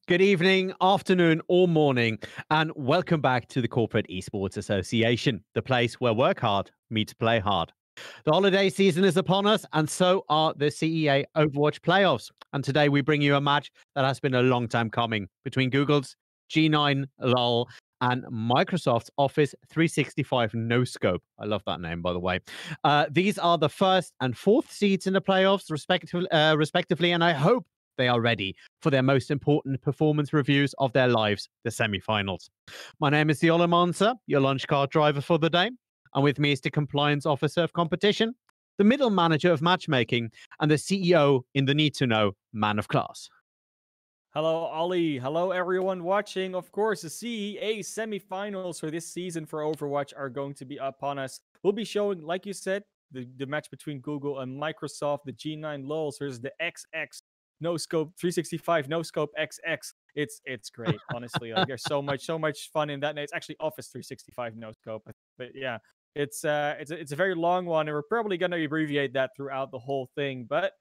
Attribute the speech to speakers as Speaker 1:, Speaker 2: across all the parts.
Speaker 1: Good evening, afternoon, or morning, and welcome back to the Corporate Esports Association, the place where work hard meets play hard. The holiday season is upon us, and so are the CEA Overwatch playoffs. And today we bring you a match that has been a long time coming between Google's G9Lul and Microsoft's Office 365 No Scope. I love that name, by the way. These are the first and fourth seeds in the playoffs, respectively, and I hope they are ready for their most important performance reviews of their lives, the semifinals. My name is TheOlimancer, your lunch cart driver for the day. And with me is the compliance officer of competition, the middle manager of matchmaking, and the CEO in the need to know ManofClass.
Speaker 2: Hello, Ollie. Hello, everyone watching. Of course, the CEA semifinals for this season for Overwatch are going to be upon us. We'll be showing, like you said, the match between Google and Microsoft, the G9Lul versus the XX No Scope 365 No Scope XX. It's great, honestly. Like there's so much fun in that. And it's actually Office 365 No Scope, but yeah, it's a very long one, and we're probably going to abbreviate that throughout the whole thing, but.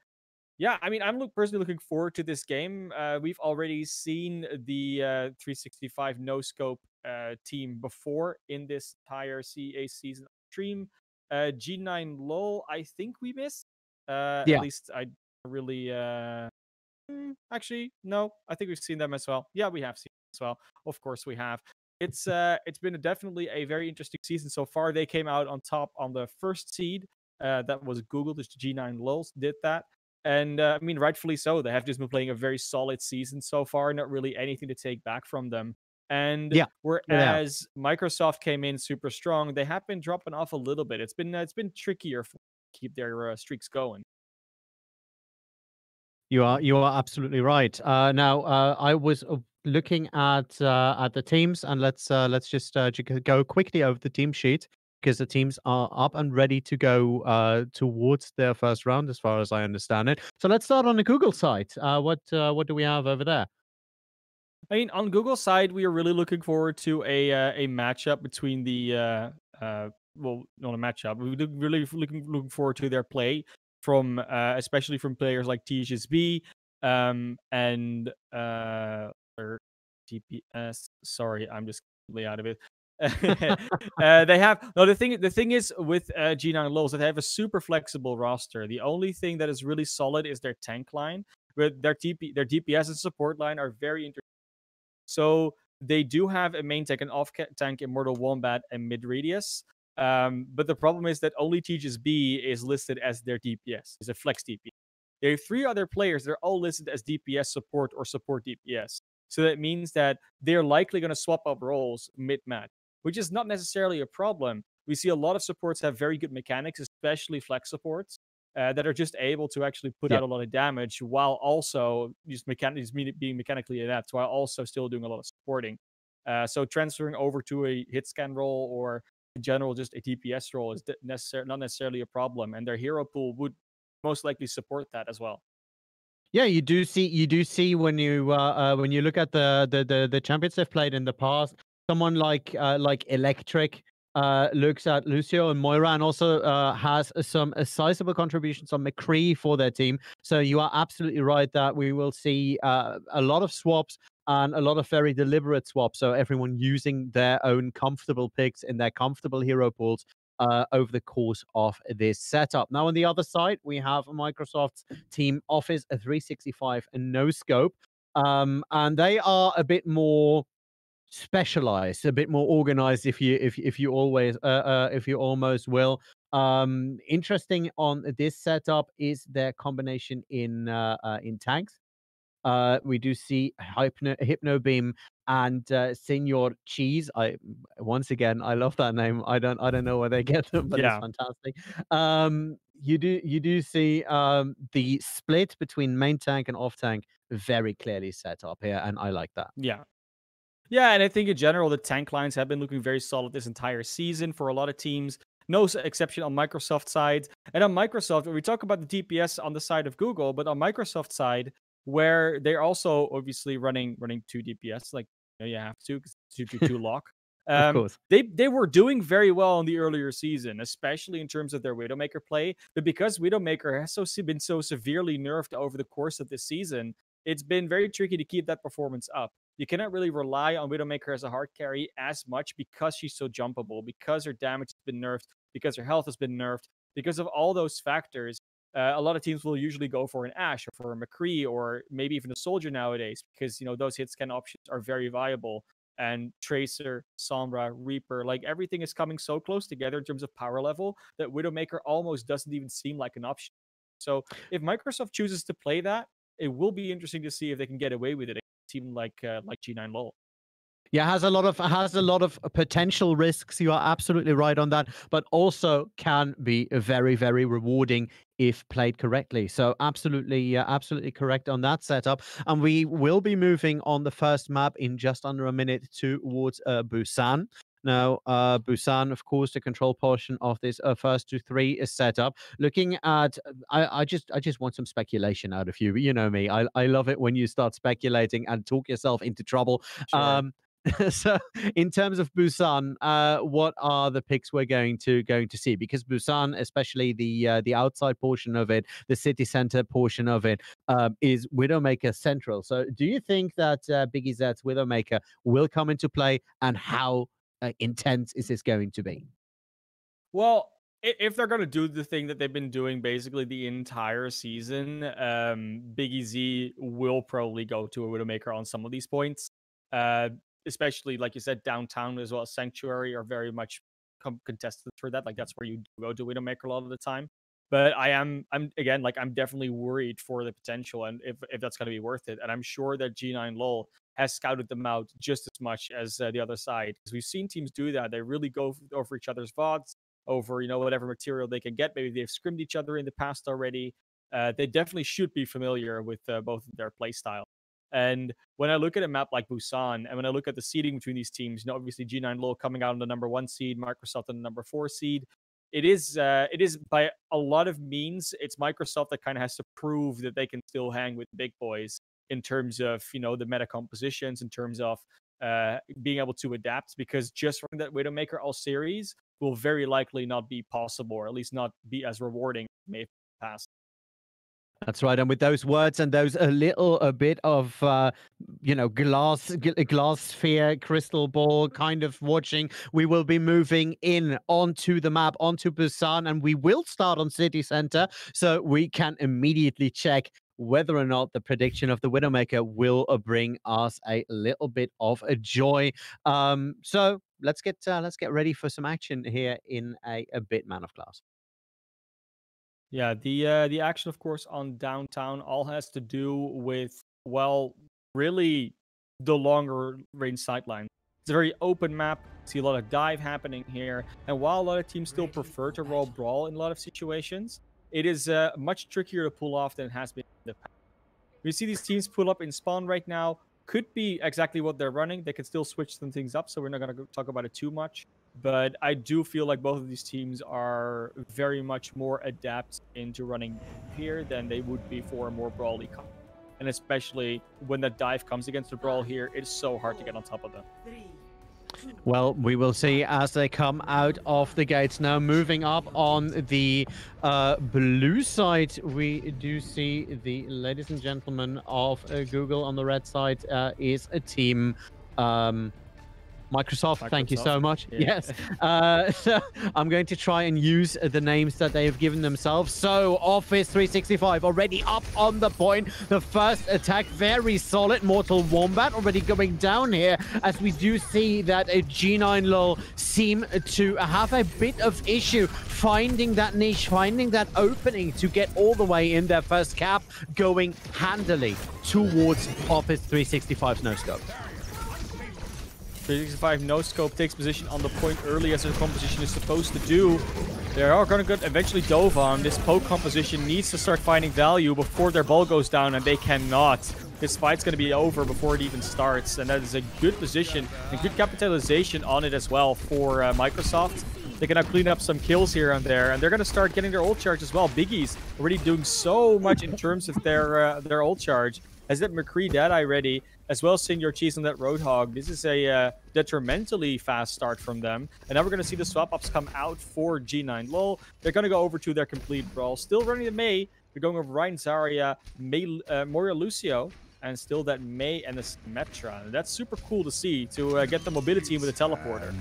Speaker 2: Yeah, I mean, personally looking forward to this game. We've already seen the 365 no scope team before in this entire CEA season stream. G9 Lul, I think we missed. At
Speaker 1: Yeah,
Speaker 2: least I really. Actually, no, I think we've seen them as well. Yeah, we have seen them as well. Of course, we have. It's been definitely a very interesting season so far. They came out on top on the first seed. That was Google. This G9 Lulz did that. And I mean, rightfully so. They have just been playing a very solid season so far. Not really anything to take back from them. And
Speaker 1: yeah, yeah.
Speaker 2: whereas Microsoft came in super strong, they have been dropping off a little bit. It's been trickier to keep their streaks going.
Speaker 1: You are absolutely right. Now, I was looking at the teams, and let's just go quickly over the team sheet because the teams are up and ready to go towards their first round, as far as I understand it. So let's start on the Google side. What do we have over there?
Speaker 2: I mean, on Google's side, we are really looking forward to a matchup between the well, not a matchup. We're really looking forward to their play from especially from players like THSB and or TPS. Sorry, I'm just completely out of it. They have no. The thing is with G9 Lulz that they have a super flexible roster. The only thing that is really solid is their tank line. But their DPS and support line are very interesting. So they do have a main tank, an off tank, Immortal Wombat, and mid radius. But the problem is that only Tejas B is listed as their DPS, is a flex DPS. There are three other players, they're all listed as DPS support or support DPS. So that means that they're likely going to swap up roles mid match, which is not necessarily a problem. We see a lot of supports have very good mechanics, especially flex supports that are just able to actually put
Speaker 1: Yeah.
Speaker 2: out a lot of damage while also being mechanically adept, while also still doing a lot of supporting. So transferring over to a hit scan role or in general just a DPS role is not necessarily a problem, and their hero pool would most likely support that as well.
Speaker 1: Yeah, you do see when you look at the champions they've played in the past, someone like Electric looks at Lucio and Moira, and also has some sizable contributions on McCree for their team. So you are absolutely right that we will see a lot of swaps and a lot of very deliberate swaps. So everyone using their own comfortable picks in their comfortable hero pools over the course of this setup. Now, on the other side, we have Microsoft's team Office 365 and No Scope. And they are a bit more specialized, a bit more organized, if you almost will. Interesting on this setup is their combination in tanks. We do see Hypno Beam and Senor Cheese. Once again, I love that name. I don't know where they get them, but it's
Speaker 2: Yeah,
Speaker 1: fantastic. You do see the split between main tank and off tank very clearly set up here, and I like that.
Speaker 2: yeah. Yeah, and I think in general, the tank lines have been looking very solid this entire season for a lot of teams. No exception on Microsoft side. And on Microsoft, we talk about the DPS on the side of Google, but on Microsoft side, where they're also obviously running two DPS, like you have to because 2v2 lock.
Speaker 1: Of course.
Speaker 2: They were doing very well in the earlier season, especially in terms of their Widowmaker play. But because Widowmaker has been so severely nerfed over the course of this season, it's been very tricky to keep that performance up. You cannot really rely on Widowmaker as a hard carry as much because she's so jumpable, because her damage has been nerfed, because her health has been nerfed, because of all those factors. A lot of teams will usually go for an Ashe or for a McCree or maybe even a Soldier nowadays because, those hit scan options are very viable. And Tracer, Sombra, Reaper, like everything is coming so close together in terms of power level that Widowmaker almost doesn't even seem like an option. So if Microsoft chooses to play that, it will be interesting to see if they can get away with it. A team like G9Lul.
Speaker 1: Yeah, has a lot of potential risks. You are absolutely right on that, but also can be very, very rewarding if played correctly. So absolutely correct on that setup. And we will be moving on the first map in just under a minute towards Busan. Now, Busan, of course, the control portion of this first 2-3 is set up. Looking at, I just want some speculation out of you. You know me, I love it when you start speculating and talk yourself into trouble.
Speaker 2: Sure.
Speaker 1: So in terms of Busan, what are the picks we're going to see? Because Busan, especially the outside portion of it, the city center portion of it, is Widowmaker central. So do you think that Biggie Z's Widowmaker will come into play, and how intense is this going to be?
Speaker 2: Well, if they're going to do the thing that they've been doing basically the entire season, Biggie Z will probably go to a Widowmaker on some of these points. Especially, like you said, downtown as well as Sanctuary are very much contested for that. Like, that's where you go to Widowmaker a lot of the time. But I'm again, like, I'm definitely worried for the potential and if that's going to be worth it. And I'm sure that G9Lul has scouted them out just as much as the other side, because we've seen teams do that. They really go over each other's VODs, over whatever material they can get. Maybe they've scrimmed each other in the past already. They definitely should be familiar with both of their play style. And when I look at a map like Busan, and when I look at the seeding between these teams, obviously G9Lul coming out on the number 1 seed, Microsoft on the number 4 seed. It is by a lot of means, it's Microsoft that kind of has to prove that they can still hang with big boys in terms of the meta compositions, in terms of being able to adapt, because just running that Widowmaker all series will very likely not be possible, or at least not be as rewarding as it may have passed.
Speaker 1: That's right. And with those words and those a bit of glass sphere, crystal ball kind of watching, we will be moving in onto the map, onto Busan, and we will start on city center, so we can immediately check whether or not the prediction of the Widowmaker will bring us a little bit of a joy. So let's get ready for some action here in a bit, ManofClass.
Speaker 2: Yeah, the action, of course, on downtown all has to do with, well, really the longer range sideline. It's a very open map. See a lot of dive happening here, and while a lot of teams still prefer to roll brawl in a lot of situations, it is much trickier to pull off than it has been in the past. We see these teams pull up in spawn right now. Could be exactly what they're running. They could still switch some things up, so we're not going to talk about it too much. But I do feel like both of these teams are very much more adept into running here than they would be for a more brawly comp. And especially when the dive comes against the brawl here, it's so hard to get on top of them.
Speaker 1: Well, we will see as they come out of the gates. Now, moving up on the blue side, we do see the ladies and gentlemen of Google. On the red side is a team Microsoft, thank you so much.
Speaker 2: Yeah.
Speaker 1: Yes. So I'm going to try and use the names that they have given themselves. So Office365 already up on the point. The first attack, very solid. Mortal Wombat already going down here, as we do see that a G9Lul seem to have a bit of issue finding that niche, finding that opening to get all the way in their first cap, going handily towards Office365's no-scope.
Speaker 2: 365 no scope takes position on the point early, as their composition is supposed to do. They are going to eventually dove on. This poke composition needs to start finding value before their ball goes down, and they cannot. This fight's going to be over before it even starts, and that is a good position and good capitalization on it as well for Microsoft. They can now clean up some kills here and there, and they're going to start getting their ult charge as well. Biggie's already doing so much in terms of their ult charge. Has that McCree Deadeye ready, as well as Senior Cheese on that Roadhog. This is a detrimentally fast start from them. And now we're going to see the swap-ups come out for G9Lul. They're going to go over to their complete brawl. Still running the Mei. They're going over Ryan Zarya, Moira Lucio, and still that Mei and the Symmetra. That's super cool to see, to get the mobility with a teleporter.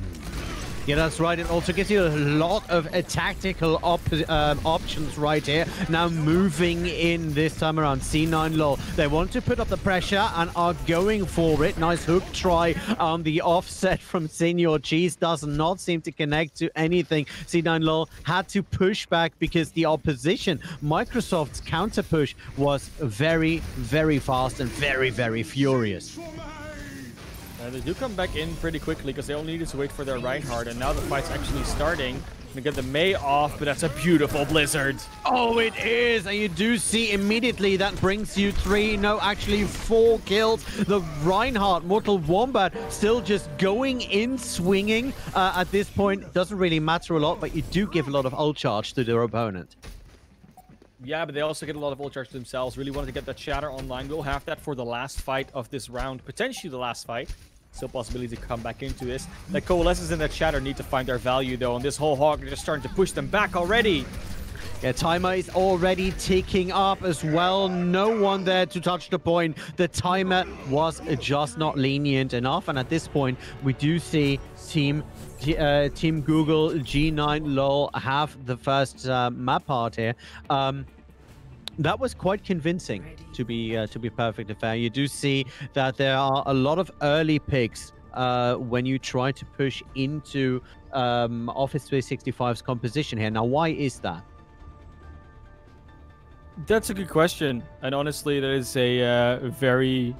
Speaker 1: Yeah, that's right. It also gives you a lot of tactical options right here. Now moving in this time around, C9Lul. They want to put up the pressure and are going for it. Nice hook try on the offset from Senior Cheese. Does not seem to connect to anything. C9Lul had to push back because the opposition, Microsoft's counter push, was very, very fast and very, very furious.
Speaker 2: They do come back in pretty quickly because they only needed to wait for their Reinhardt, and now the fight's actually starting. Gonna get the Mei off, but that's a beautiful Blizzard.
Speaker 1: Oh, it is, and you do see immediately that brings you 3, no, actually 4 kills. The Reinhardt, Mortal Wombat, still just going in, swinging. At this point, doesn't really matter a lot, but you do give a lot of ult charge to their opponent.
Speaker 2: Yeah, but they also get a lot of ult charge to themselves. Really wanted to get that Shatter online. We'll have that for the last fight of this round, potentially the last fight. Still possibility to come back into this. The Coalescence and that Shatter need to find their value though, and this whole Hawk is just starting to push them back already.
Speaker 1: Yeah, timer is already ticking up as well. No one there to touch the point. The timer was just not lenient enough, and at this point, we do see Team Google G9Lul have the first map part here. That was quite convincing, to be perfectly fair. You do see that there are a lot of early picks when you try to push into Office 365's composition here. Now, why is that?
Speaker 2: That's a good question, and honestly, that is a very...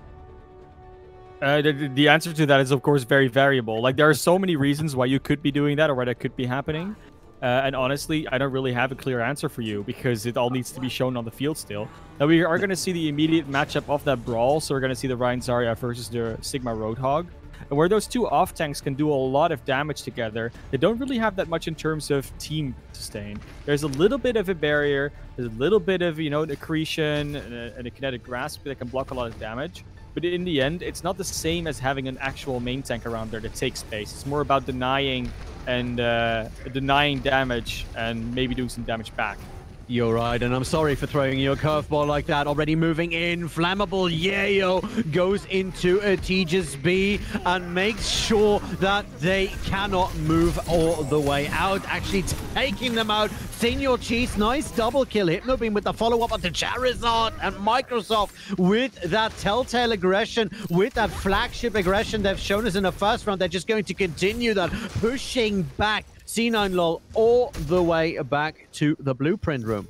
Speaker 2: the answer to that is, of course, very variable. Like, there are so many reasons why you could be doing that or why that could be happening. And honestly, I don't really have a clear answer for you because it all needs to be shown on the field still. Now, we are going to see the immediate matchup of that brawl. So we're going to see the Ryan Zarya versus the Sigma Roadhog. And where those two off-tanks can do a lot of damage together, they don't really have that much in terms of team sustain. There's a little bit of a barrier. There's a little bit of, you know, accretion and a kinetic grasp that can block a lot of damage. But in the end, it's not the same as having an actual main tank around there that takes space. It's more about denying damage and maybe doing some damage back.
Speaker 1: You're right, and I'm sorry for throwing you a curveball like that. Already moving in, Flammable Yayo goes into a Tejas B and makes sure that they cannot move all the way out. Actually taking them out. Senior Cheese, nice double kill. Hypnobeam with the follow-up of the Charizard, and Microsoft with that telltale aggression, with that flagship aggression they've shown us in the first round. They're just going to continue that, pushing back C9Lul all the way back to the blueprint room.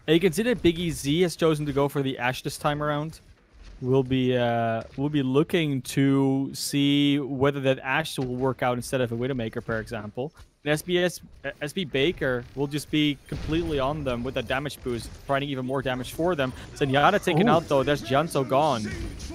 Speaker 2: And you can see that Big EZ has chosen to go for the Ashe this time around. We'll be looking to see whether that Ashe will work out instead of a Widowmaker, for example. And SB Baker will just be completely on them with that damage boost, providing even more damage for them. Zenyatta taken out though, there's Janto gone.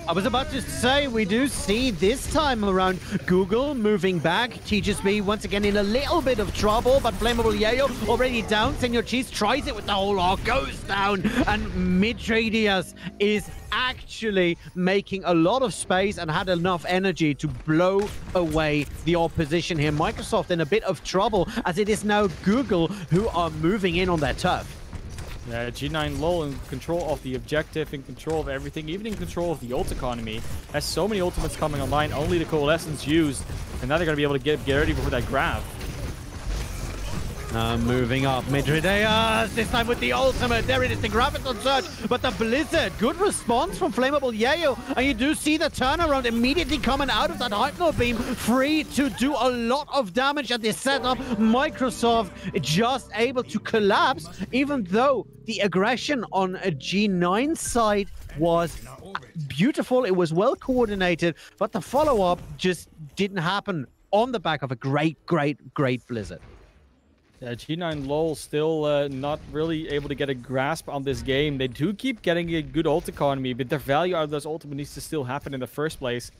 Speaker 1: I was about to say, we do see this time around Google moving back. TGSB once again in a little bit of trouble, but Flammable Yayo already down. Senior Cheese tries it with the whole arc, goes down, and Mitradius is actually making a lot of space and had enough energy to blow away the opposition here. Microsoft in a bit of trouble as it is now Google who are moving in on their turf.
Speaker 2: Yeah, G9Lul in control of the objective, in control of everything, even in control of the ult economy. Has so many ultimates coming online, only the Coalescence used, and now they're going to be able to get ready for that grab.
Speaker 1: Moving up, Mitrideus, this time with the ultimate. There it is, the Graviton Surge, but the Blizzard. Good response from Flammable Yayo, and you do see the turnaround immediately coming out of that Hypno Beam, free to do a lot of damage at this setup. Microsoft just able to collapse, even though the aggression on a G9 side was beautiful. It was well coordinated, but the follow-up just didn't happen on the back of a great Blizzard.
Speaker 2: Yeah, G9Lul still not really able to get a grasp on this game. They do keep getting a good ult economy, but the value out of those ultimate needs to still happen in the first place.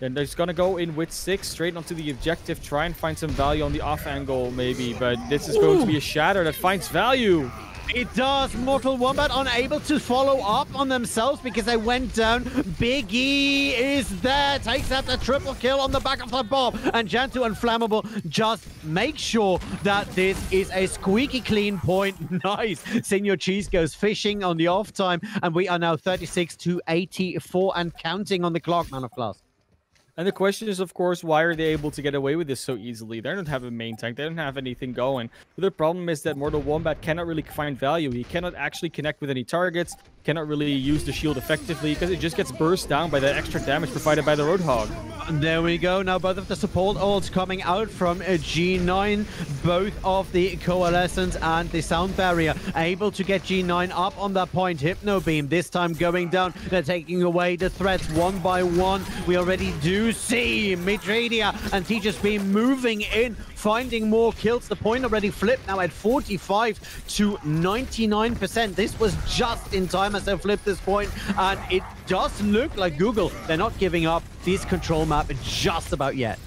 Speaker 2: And they're just going to go in with 6 straight onto the objective, try and find some value on the off angle maybe, but this is going to be a Shatter that finds value.
Speaker 1: It does. Mortal Wombat unable to follow up on themselves because they went down. Big E is there. Takes out the triple kill on the back of the bomb. And Jantu and Flammable just make sure that this is a squeaky clean point. Nice. Senior Cheese goes fishing on the off time. And we are now 36 to 84 and counting on the clock, ManofClass.
Speaker 2: And the question is, of course, why are they able to get away with this so easily? They don't have a main tank. They don't have anything going. But the problem is that Mortal Wombat cannot really find value. He cannot actually connect with any targets, cannot really use the shield effectively because it just gets burst down by that extra damage provided by the Roadhog.
Speaker 1: And there we go. Now both of the support ults coming out from G9. Both of the Coalescence and the Sound Barrier able to get G9 up on that point. Hypno Beam this time going down. They're taking away the threats one by one. We already do see Midradia and Teacher's Beam moving in, finding more kills. The point already flipped now at 45 to 99%. This was just in time as they flipped this point, and it does look like Google, they're not giving up this control map just about yet.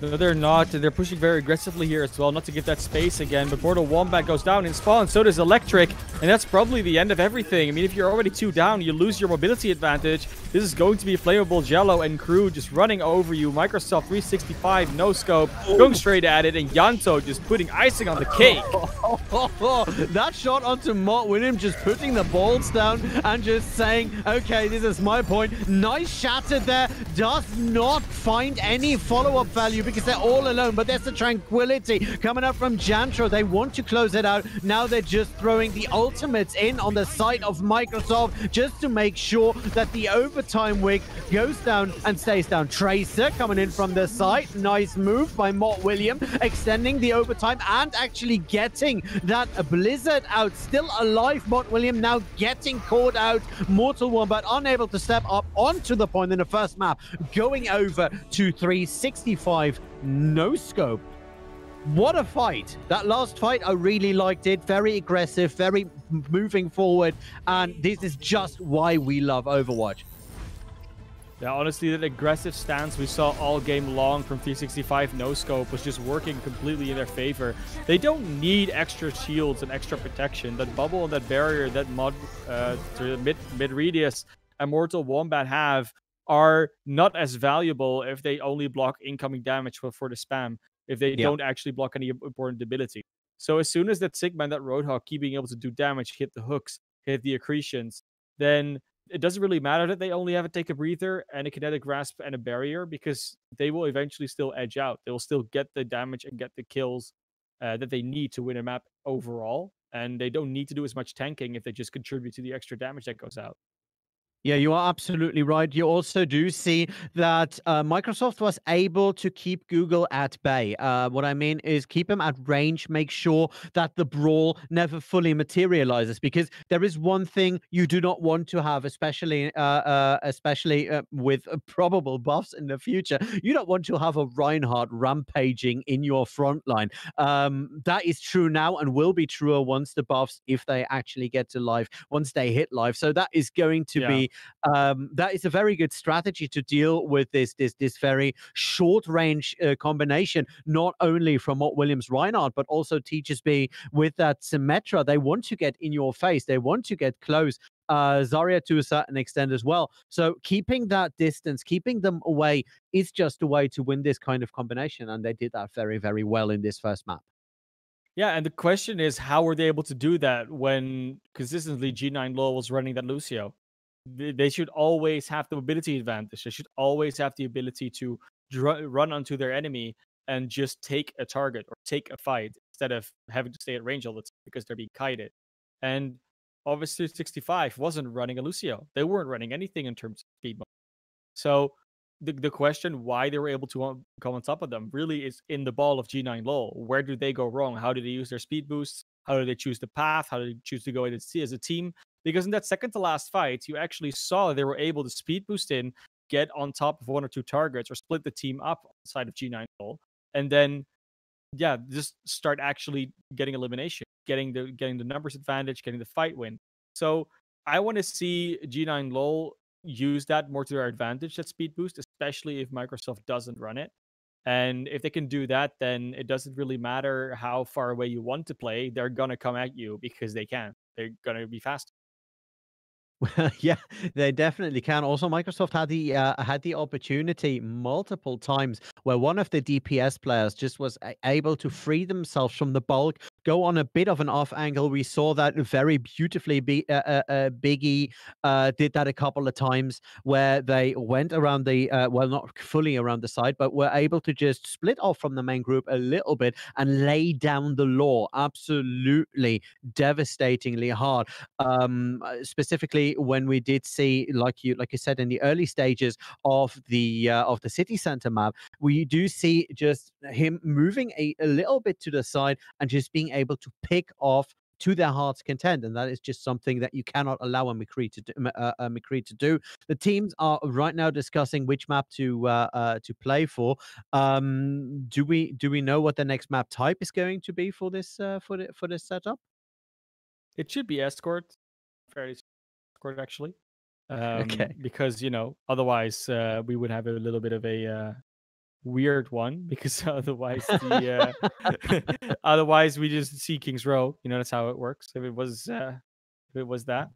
Speaker 2: No, they're not. They're pushing very aggressively here as well, not to give that space again. But Mortal Wombat goes down in spawn, so does Electric, and that's probably the end of everything. I mean, if you're already 2 down, you lose your mobility advantage. This is going to be Flammable Jello and crew just running over you. Microsoft 365, no scope, going straight at it, and Yanto just putting icing on the cake.
Speaker 1: That shot onto Mott William, just putting the balls down and just saying, okay, this is my point. Nice shatter there. Does not find any follow-up value because they're all alone, but there's the tranquility coming up from Jantro. They want to close it out. Now they're just throwing the ultimates in on the side of Microsoft just to make sure that the overtime wig goes down and stays down. Tracer coming in from the side. Nice move by Mott William, extending the overtime and actually getting that Blizzard out. Still alive, Mott William now getting caught out. Mortal Wombat unable to step up onto the point in the first map, going over to 365. No scope. What a fight. That last fight, I really liked it. Very aggressive, very moving forward. And this is just why we love Overwatch.
Speaker 2: Yeah, honestly, that aggressive stance we saw all game long from 365 no scope was just working completely in their favor. They don't need extra shields and extra protection. That bubble and that barrier that mid radius and Mortal Wombat have are not as valuable if they only block incoming damage for the spam, if they don't actually block any important ability. So as soon as that Sigma and that Roadhog keep being able to do damage, hit the hooks, hit the accretions, then it doesn't really matter that they only have a take a breather and a kinetic grasp and a barrier, because they will eventually still edge out. They will still get the damage and get the kills that they need to win a map overall. And they don't need to do as much tanking if they just contribute to the extra damage that goes out.
Speaker 1: Yeah, you are absolutely right. You also do see that Microsoft was able to keep Google at bay. What I mean is keep them at range, make sure that the brawl never fully materializes, because there is one thing you do not want to have, especially with probable buffs in the future. You don't want to have a Reinhardt rampaging in your front line. That is true now and will be truer once the buffs, if they actually get to live, once they hit live. So that is going to be that is a very good strategy to deal with this very short range combination, not only from Mott Williams Reinhardt, but also Teachers B with that Symmetra. They want to get in your face, they want to get close. Zarya to a certain extent as well. So keeping that distance, keeping them away is just a way to win this kind of combination, and they did that very, very well in this first map.
Speaker 2: Yeah, and the question is, how were they able to do that when consistently G9Lul was running that Lucio? They should always have the mobility advantage. They should always have the ability to run onto their enemy and just take a target or take a fight instead of having to stay at range all the time because they're being kited. And obviously 65 wasn't running a Lucio. They weren't running anything in terms of speed mode. So the question why they were able to come on top of them really is in the ball of G9Lul. Where do they go wrong? How do they use their speed boosts? How do they choose the path? How do they choose to go as a team? Because in that second to last fight, you actually saw they were able to speed boost in, get on top of 1 or 2 targets, or split the team up on the side of G9Lul, and then just start actually getting elimination, getting the numbers advantage, getting the fight win. So I want to see G9Lul use that more to their advantage, that speed boost, especially if Microsoft doesn't run it. And if they can do that, then it doesn't really matter how far away you want to play. They're gonna come at you because they can. They're gonna be fast.
Speaker 1: Yeah, they definitely can. Also, Microsoft had the opportunity multiple times where one of the DPS players just was able to free themselves from the bulk, go on a bit of an off angle. We saw that very beautifully. Biggie did that a couple of times where they went around the well, not fully around the side, but were able to just split off from the main group a little bit and lay down the law absolutely devastatingly hard. Specifically when we did see, like you said, in the early stages of the city center map, we do see just him moving a little bit to the side and just being able to pick off to their heart's content, and that is just something that you cannot allow a McCree to do. The teams are right now discussing which map to play for. Do we know what the next map type is going to be for this setup?
Speaker 2: It should be escort, fairly escort actually,
Speaker 1: Okay.
Speaker 2: because otherwise we would have a little bit of a weird one because otherwise the otherwise we just see King's Row. That's how it works. If it was that,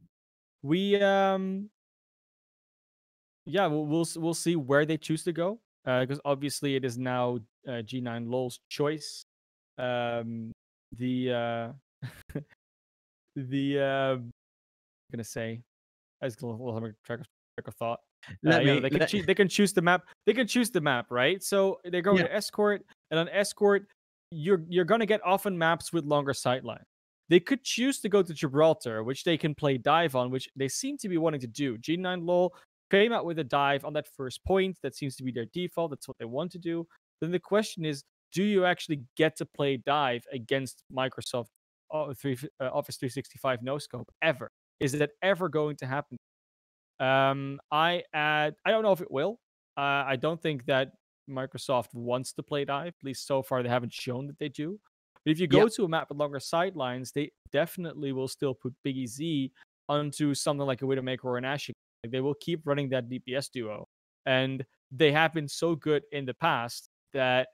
Speaker 2: we yeah, we'll see where they choose to go, because obviously it is now G9Lul's choice. Um, the the gonna say, as well, I'm track of thought.
Speaker 1: Let me
Speaker 2: They can
Speaker 1: let
Speaker 2: they can choose the map. They can choose the map, right? So they're going
Speaker 1: Yeah.
Speaker 2: to escort, and on escort, you're gonna get often maps with longer sideline. They could choose to go to Gibraltar, which they can play dive on, which they seem to be wanting to do. G9Lul came out with a dive on that first point. That seems to be their default. That's what they want to do. Then the question is, do you actually get to play dive against Microsoft Office 365 no scope ever? Is that ever going to happen? I don't know if it will. I don't think that Microsoft wants to play dive. At least so far, they haven't shown that they do. But if you
Speaker 1: Yeah.
Speaker 2: go to a map with longer sidelines, they definitely will still put Biggie Z onto something like a Widowmaker or an Ashe. Like, they will keep running that DPS duo, and they have been so good in the past that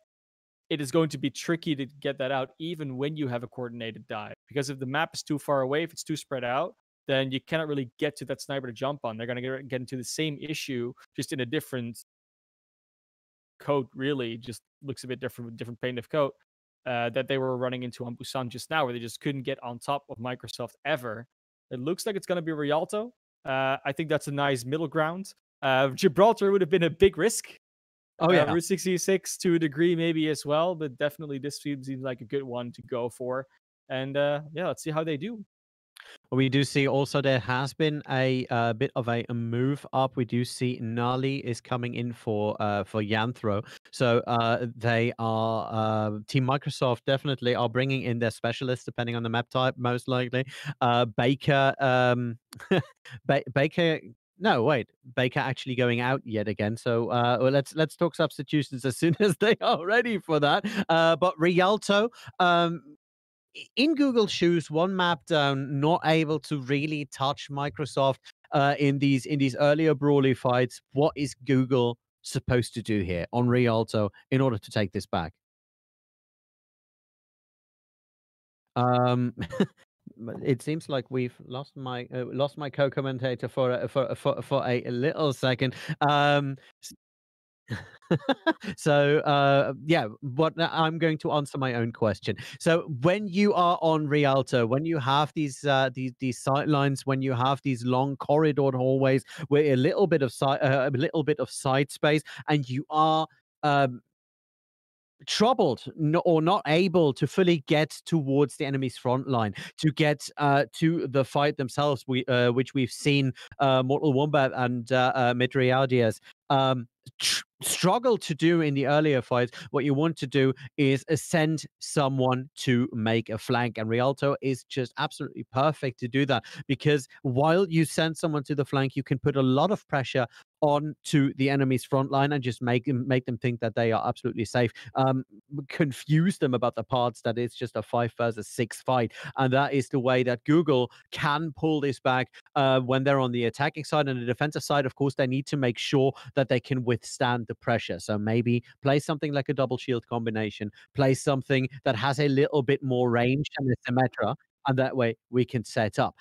Speaker 2: it is going to be tricky to get that out even when you have a coordinated dive. Because if the map is too far away, if it's too spread out, then you cannot really get to that sniper to jump on. They're going to get into the same issue, just in a different coat, really. Just looks a bit different with different paint of coat, that they were running into on Busan just now, where they just couldn't get on top of Microsoft ever. It looks like it's going to be Rialto. I think that's a nice middle ground. Gibraltar would have been a big risk.
Speaker 1: Oh yeah.
Speaker 2: Route 66 to a degree, maybe as well, but definitely this seems like a good one to go for. And yeah, let's see how they do.
Speaker 1: We do see also there has been a bit of a move up. We do see Nali is coming in for Yanthro. So they are Team Microsoft definitely are bringing in their specialists depending on the map type, most likely. Baker Baker. No, wait. Baker actually going out yet again. So well, let's talk substitutions as soon as they are ready for that. But Rialto, in Google's shoes, one map down, not able to really touch Microsoft in these earlier brawly fights. What is Google supposed to do here on Rialto in order to take this back? Um, it seems like we've lost my co-commentator for a little second. So yeah, but I'm going to answer my own question. So when you are on Rialto, when you have these sight lines, when you have these long corridored hallways with a little bit of side space, and you are um, troubled or not able to fully get towards the enemy's front line to get to the fight themselves, which we've seen Mortal Wombat and Midriadias struggle to do in the earlier fights. What you want to do is send someone to make a flank, and Rialto is just absolutely perfect to do that, because while you send someone to the flank, you can put a lot of pressure on to the enemy's front line and just make them think that they are absolutely safe. confuse them about the parts that it's just a 5 versus 6 fight. And that is the way that Google can pull this back when they're on the attacking side. And the defensive side, of course, they need to make sure that they can withstand the pressure. So maybe play something like a double shield combination, play something that has a little bit more range than the Symmetra, and that way we can set up.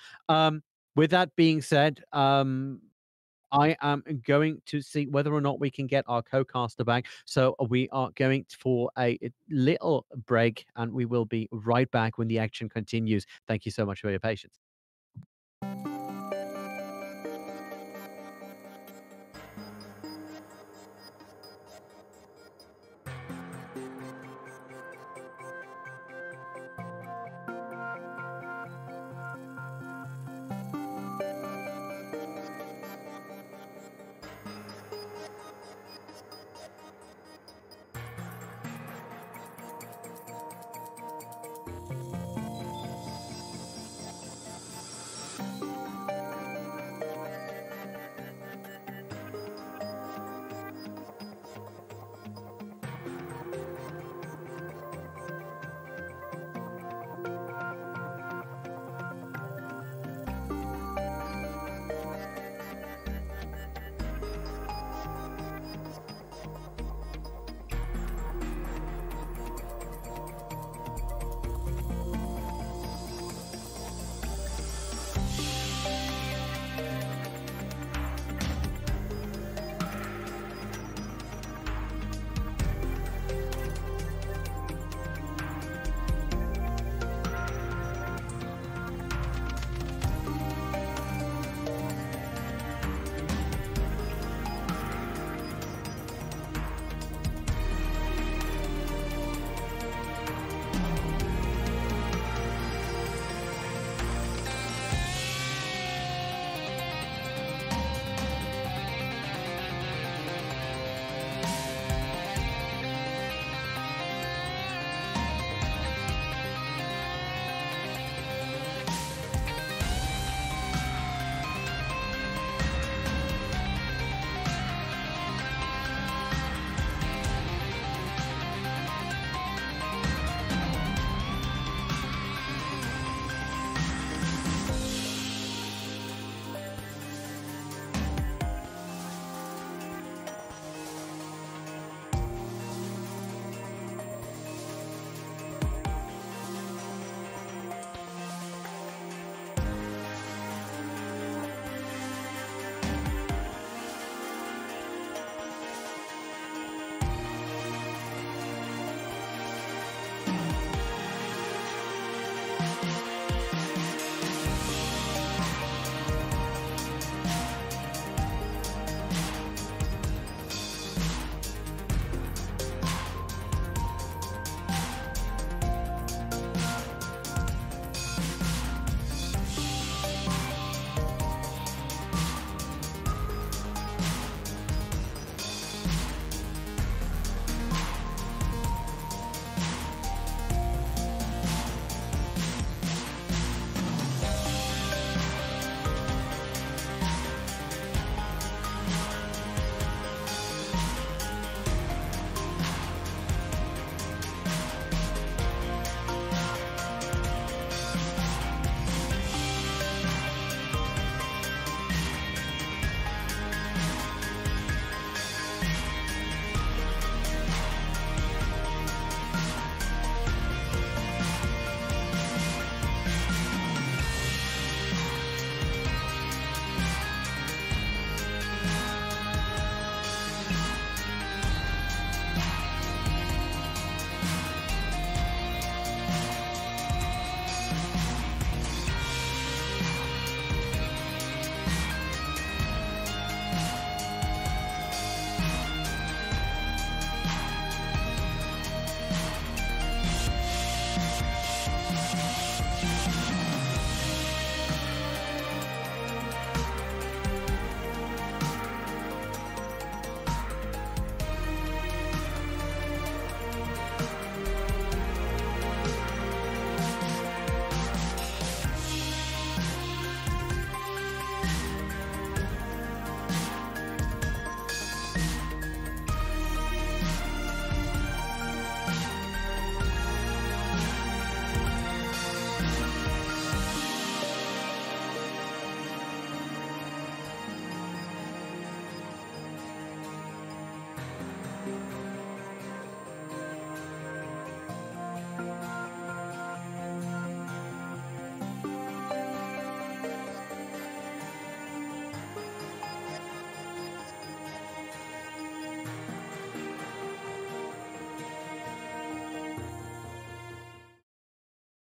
Speaker 1: With that being said, I am going to see whether or not we can get our co-caster back. So we are going for a little break, and we will be right back when the action continues. Thank you so much for your patience.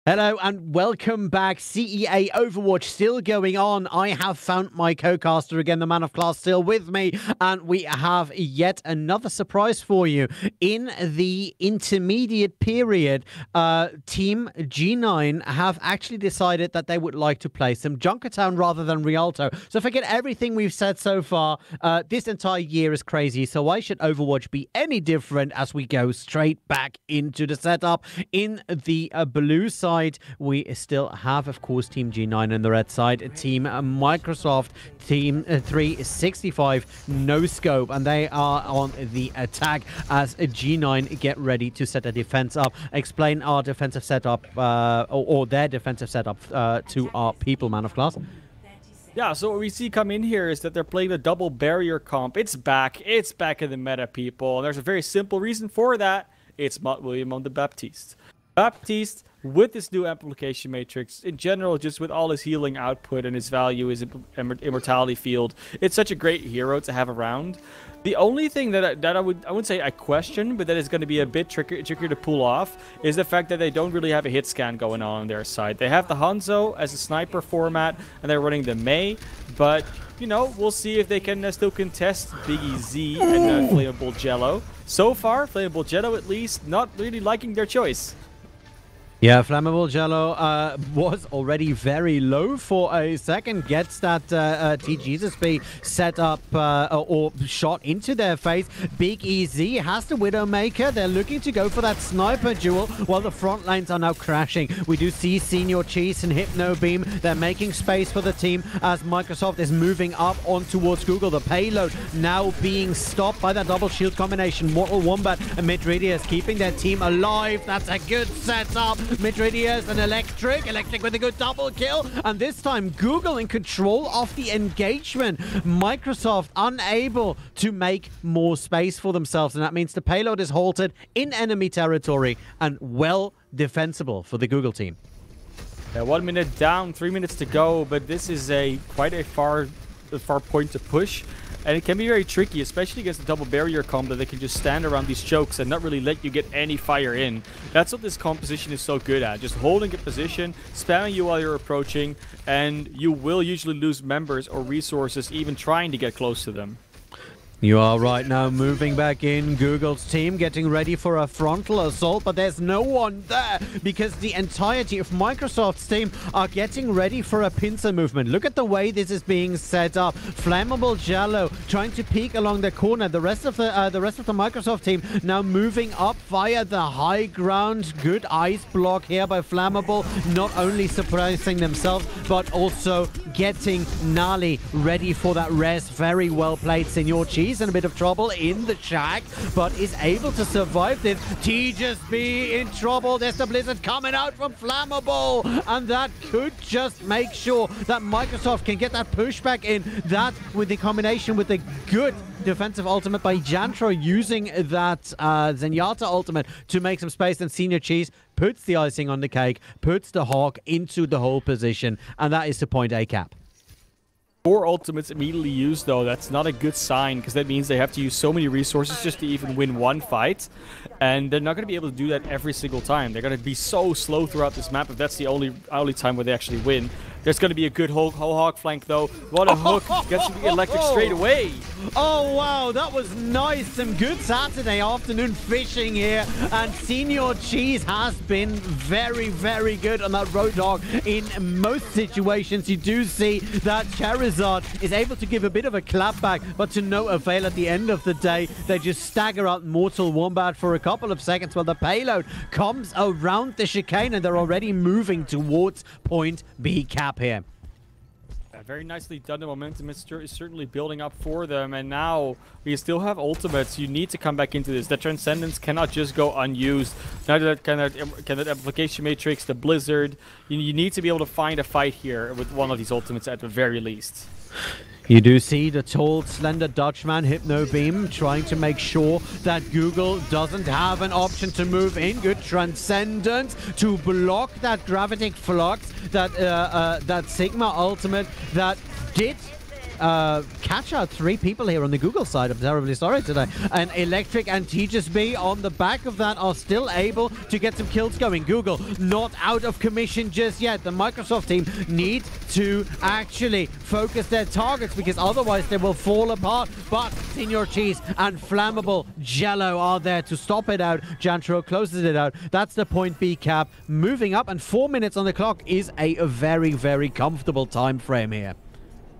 Speaker 1: Hello and welcome back. CEA Overwatch still going on. I have found my co-caster again, the ManofClass, still with me, and we have yet another surprise for you. In the intermediate period, Team G9 have actually decided that they would like to play some Junkertown rather than Rialto. So forget everything we've said so far. This entire year is crazy, so why should Overwatch be any different as we go straight back into the setup? In the blue side, we still have, of course, Team G9 on the red side, Team Microsoft, Team 365, no scope, and they are on the attack as G9 get ready to set a defense up. Explain our defensive setup, or their defensive setup to our people, ManofClass.
Speaker 2: Yeah, so what we see come in here is that they're playing the double barrier comp. It's back in the meta, people. And there's a very simple reason for that. It's William on the Baptiste. Baptiste, with this new application matrix, in general, just with all his healing output and his value, his immortality field, it's such a great hero to have around. The only thing that I wouldn't say I question, but that is going to be a bit trickier to pull off, is the fact that they don't really have a hit scan going on their side. They have the Hanzo as a sniper format, and they're running the Mei, but, you know, we'll see if they can still contest Biggie Z and Flammable Jello. So far, Flammable Jello, at least, not really liking their choice.
Speaker 1: Yeah, Flammable Jello was already very low for a second. Gets that T-Jesus-B set up or shot into their face. Big EZ has the Widowmaker. They're looking to go for that sniper duel while the front lines are now crashing. We do see Senior Cheese and Hypno Beam. They're making space for the team as Microsoft is moving up on towards Google. The payload now being stopped by that double shield combination. Mortal Wombat and Midridius keeping their team alive. That's a good setup. Midridius and Electric with a good double kill, and this time Google in control of the engagement. Microsoft unable to make more space for themselves, and that means the payload is halted in enemy territory and well defensible for the Google team.
Speaker 2: Yeah, 1 minute down, 3 minutes to go, but this is quite a far point to push. And it can be very tricky, especially against the double barrier comp, that they can just stand around these chokes and not really let you get any fire in. That's what this composition is so good at. Just holding a position, spamming you while you're approaching, and you will usually lose members or resources even trying to get close to them.
Speaker 1: You are right now moving back in. Google's team getting ready for a frontal assault, but there's no one there because the entirety of Microsoft's team are getting ready for a pincer movement. Look at the way this is being set up. Flammable Jello trying to peek along the corner. The rest of the Microsoft team now moving up via the high ground. Good ice block here by Flammable, not only surprising themselves but also getting Nali ready for that res. Very well played. Senior Cheese in a bit of trouble in the shack, but is able to survive this. T-just-B in trouble. There's the Blizzard coming out from Flammable, and that could just make sure that Microsoft can get that pushback in. That with the combination with the good defensive ultimate by Jantro, using that Zenyatta ultimate to make some space, and Senior Cheese puts the icing on the cake, puts the Hawk into the whole position, and that is the point A cap.
Speaker 2: 4 ultimates immediately used, though. That's not a good sign, because that means they have to use so many resources just to even win one fight. And they're not going to be able to do that every single time. They're going to be so slow throughout this map if that's the only time where they actually win. There's going to be a good Hawk flank, though. What a hook. Gets the Electric straight away.
Speaker 1: Oh, wow. That was nice. Some good Saturday afternoon fishing here. And Senior Cheese has been very, very good on that Roadhog in most situations. You do see that Charizard is able to give a bit of a clapback, but to no avail at the end of the day. They just stagger out Mortal Wombat for a couple of seconds while the payload comes around the chicane, and they're already moving towards point B cap here.
Speaker 2: Yeah, very nicely done. The momentum is certainly building up for them, and now we still have ultimates. You need to come back into this. The Transcendence cannot just go unused. Now that kind of application matrix, the Blizzard, you need to be able to find a fight here with one of these ultimates at the very least.
Speaker 1: You do see the tall, slender Dutchman, Hypno Beam, trying to make sure that Google doesn't have an option to move in. Good Transcendence to block that Gravitic Flux, that Sigma ultimate that did catch out 3 people here on the Google side. I'm terribly sorry today. And Electric and TGSB on the back of that are still able to get some kills going. Google not out of commission just yet. The Microsoft team need to actually focus their targets because otherwise they will fall apart. But Senior Cheese and Flammable Jello are there to stop it out. Jantro closes it out. That's the point B cap. Moving up, and 4 minutes on the clock is a very, very comfortable time frame here.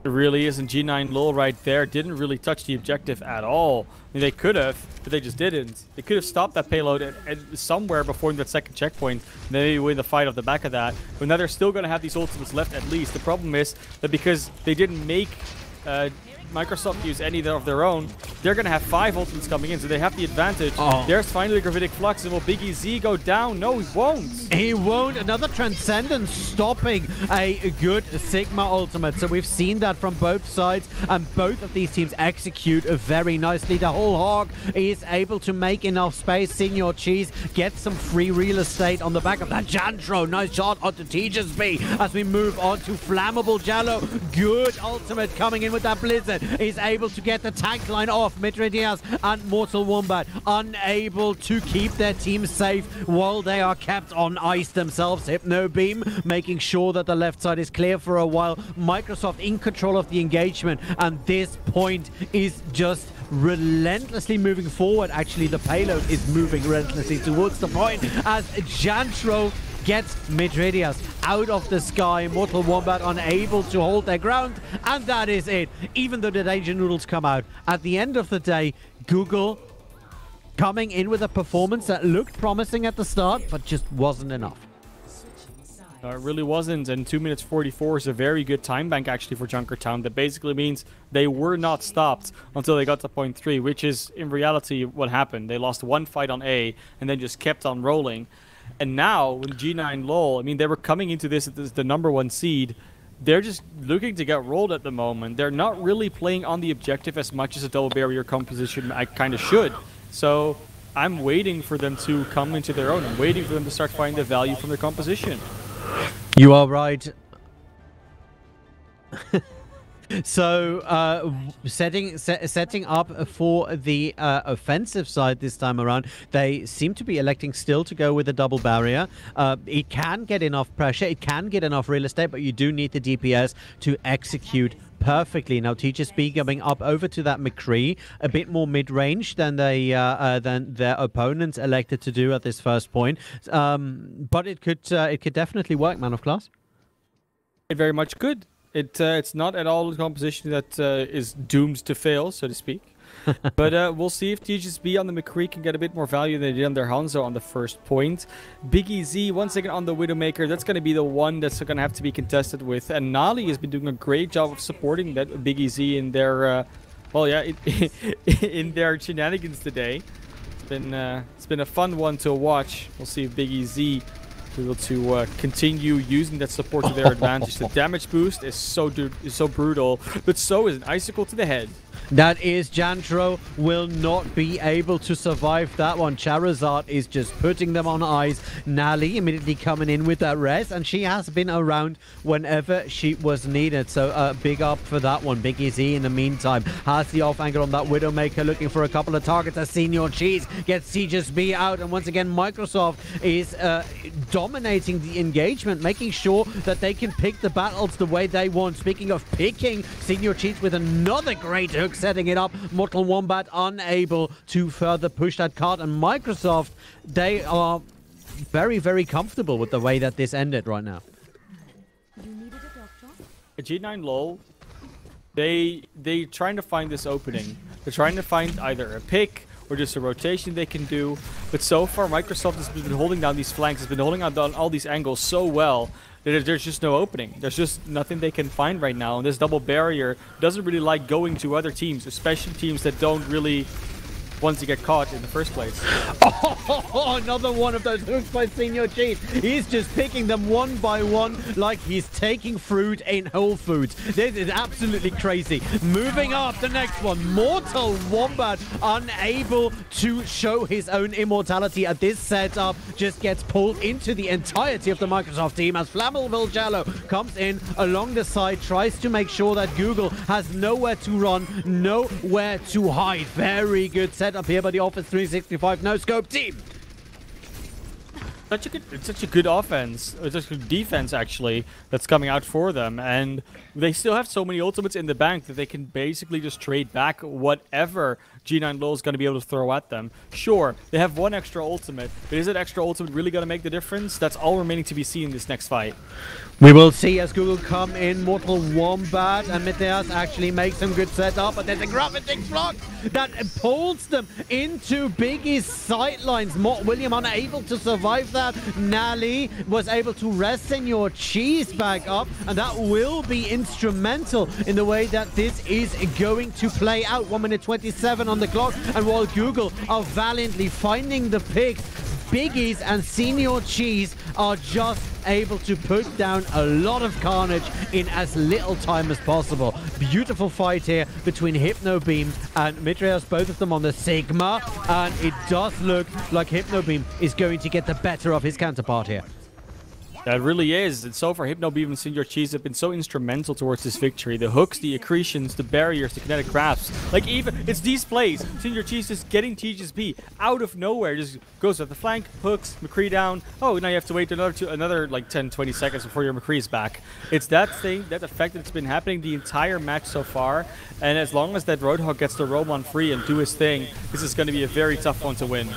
Speaker 2: It really is, and G9Lul right there didn't really touch the objective at all. I mean, they could have, but they just didn't. They could have stopped that payload at somewhere before that second checkpoint, and maybe win the fight off the back of that. But now they're still going to have these ultimates left at least. The problem is that because they didn't make Microsoft use any of their own, they're going to have 5 ultimates coming in, so they have the advantage. There's finally Gravitic Flux, and will Biggie Z go down? No, he won't.
Speaker 1: He won't. Another Transcendence stopping a good Sigma ultimate. So we've seen that from both sides, and both of these teams execute very nicely. The whole Hog is able to make enough space. Senior Cheese gets some free real estate on the back of that. Jantro, nice shot onto TGSB as we move on to Flammable Jello. Good ultimate coming in with that Blizzard. Is able to get the tank line off. Midridias and Mortal Wombat unable to keep their team safe while they are kept on ice themselves. Hypno Beam making sure that the left side is clear for a while. Microsoft in control of the engagement, and this point is just relentlessly moving forward. Actually, the payload is moving relentlessly towards the point as Jantro gets Midridias out of the sky. Mortal Wombat unable to hold their ground, and that is it. Even though the Danger Noodles come out, at the end of the day, Google coming in with a performance that looked promising at the start, but just wasn't enough.
Speaker 2: No, it really wasn't, and 2 minutes 44 is a very good time bank actually for Junkertown. That basically means they were not stopped until they got to point 3, which is in reality what happened. They lost 1 fight on A and then just kept on rolling. And now, with G9Lul, I mean, they were coming into this as the #1 seed. They're just looking to get rolled at the moment. They're not really playing on the objective as much as a double barrier composition I kind of should. So I'm waiting for them to come into their own. I'm waiting for them to start finding the value from their composition.
Speaker 1: You are right. So setting up for the offensive side this time around, they seem to be electing still to go with a double barrier. It can get enough pressure, it can get enough real estate, but you do need the DPS to execute perfectly. Now TGSB coming up over to that McCree, a bit more mid-range than their opponents elected to do at this first point. But it could definitely work, ManofClass.
Speaker 2: It very much could. It's not at all a composition that is doomed to fail, so to speak. But we'll see if TGSB on the McCree can get a bit more value than they did on their Hanzo on the first point. Biggie Z, once again on the Widowmaker, that's going to be the one that's going to have to be contested with. And Nali has been doing a great job of supporting that Biggie Z in their, well, yeah, in their shenanigans today. It's been a fun one to watch. We'll see if Biggie Z able to continue using that support to their advantage. The damage boost is so brutal, but so is an icicle to the head.
Speaker 1: That is, Jantro will not be able to survive that one. Charizard is just putting them on ice. Nali immediately coming in with that res, and she has been around whenever she was needed. So big up for that one. Big Easy in the meantime has the off angle on that Widowmaker, looking for a couple of targets as Senior Cheese gets TGSB out, and once again Microsoft is dominating the engagement, making sure that they can pick the battles the way they want. Speaking of picking, Senior Cheese with another great hook, setting it up. Mortal Wombat unable to further push that card, and Microsoft, they are very, very comfortable with the way that this ended right now.
Speaker 2: G9Lul, they trying to find this opening. They're trying to find either a pick or just a rotation they can do, but so far Microsoft has been holding down these flanks, has been holding down all these angles so well that there's just no opening. There's just nothing they can find right now, and this double barrier doesn't really like going to other teams, especially teams that don't really once you get caught in the first place.
Speaker 1: Oh, another one of those hooks by Senior Cheese. He's just picking them one by one like he's taking fruit in Whole Foods. This is absolutely crazy. Moving up, the next one. Mortal Wombat, unable to show his own immortality at this setup, just gets pulled into the entirety of the Microsoft team as Flammable Jello comes in along the side, tries to make sure that Google has nowhere to run, nowhere to hide. Very good setup here by the Office 365 no-scope team.
Speaker 2: It's such a good offense, or such a good defense actually, that's coming out for them, and they still have so many ultimates in the bank that they can basically just trade back whatever G9Lul is going to be able to throw at them. Sure, they have one extra ultimate, but is that extra ultimate really going to make the difference? That's all remaining to be seen in this next fight.
Speaker 1: We will see as Google come in. Mortal Wombat and Mitheas actually make some good setup, but there's a gravitating block that pulls them into Biggie's sightlines. William unable to survive that. Nally was able to rest Senior Cheese back up, and that will be instrumental in the way that this is going to play out. 1 minute 27 on the clock, and while Google are valiantly finding the picks, Biggies and Senior Cheese are just able to put down a lot of carnage in as little time as possible. Beautiful fight here between Hypno Beam and Mitheas, both of them on the Sigma, and it does look like Hypno Beam is going to get the better of his counterpart here.
Speaker 2: That really is. And so far, Hypno Beam and Senior Cheese have been so instrumental towards this victory. The hooks, the accretions, the barriers, the kinetic grasps. Like, even, it's these plays. Senior Cheese just getting TGSP out of nowhere. Just goes at the flank, hooks, McCree down. Oh, now you have to wait another like 10, 20 seconds before your McCree's back. It's that thing, that effect that's been happening the entire match so far. And as long as that Roadhog gets to roam on free and do his thing, this is going to be a very tough one to win.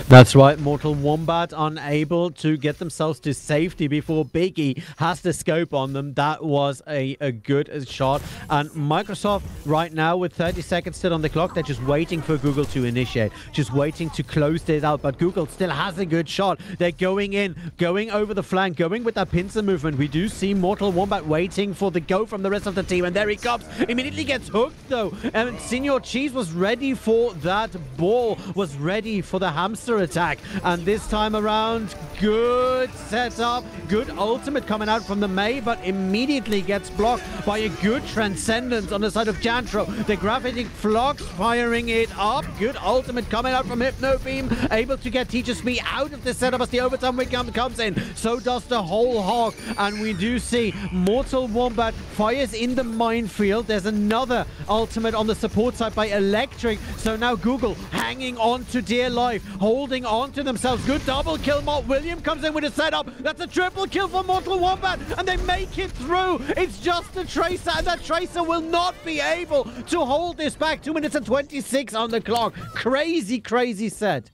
Speaker 1: That's right. Mortal Wombat unable to get themselves to safety before Biggie has the scope on them. That was a good shot. And Microsoft right now with 30 seconds still on the clock, they're just waiting for Google to initiate, just waiting to close this out. But Google still has a good shot. They're going in, going over the flank, going with that pincer movement. We do see Mortal Wombat waiting for the go from the rest of the team, and there he comes. Immediately gets hooked though, and Senior Cheese was ready for that ball, was ready for the hamster attack. And this time around, good setup, good ultimate coming out from the Mei, but immediately gets blocked by a good Transcendence on the side of Jantro. The Graphitic Flux firing it up. Good ultimate coming out from Hypno Beam, able to get Teacher's Me out of the setup as the overtime weekend comes in. So does the whole Hog, and we do see Mortal Wombat fires in the minefield. There's another ultimate on the support side by Electric. So now Google hanging on to dear life, holding on to themselves. Good double kill. Mott William comes in with a setup. That's a triple kill for Mortal Wombat, and they make it through. It's just the Tracer, and that Tracer will not be able to hold this back. 2 minutes and 26 on the clock. Crazy, crazy set.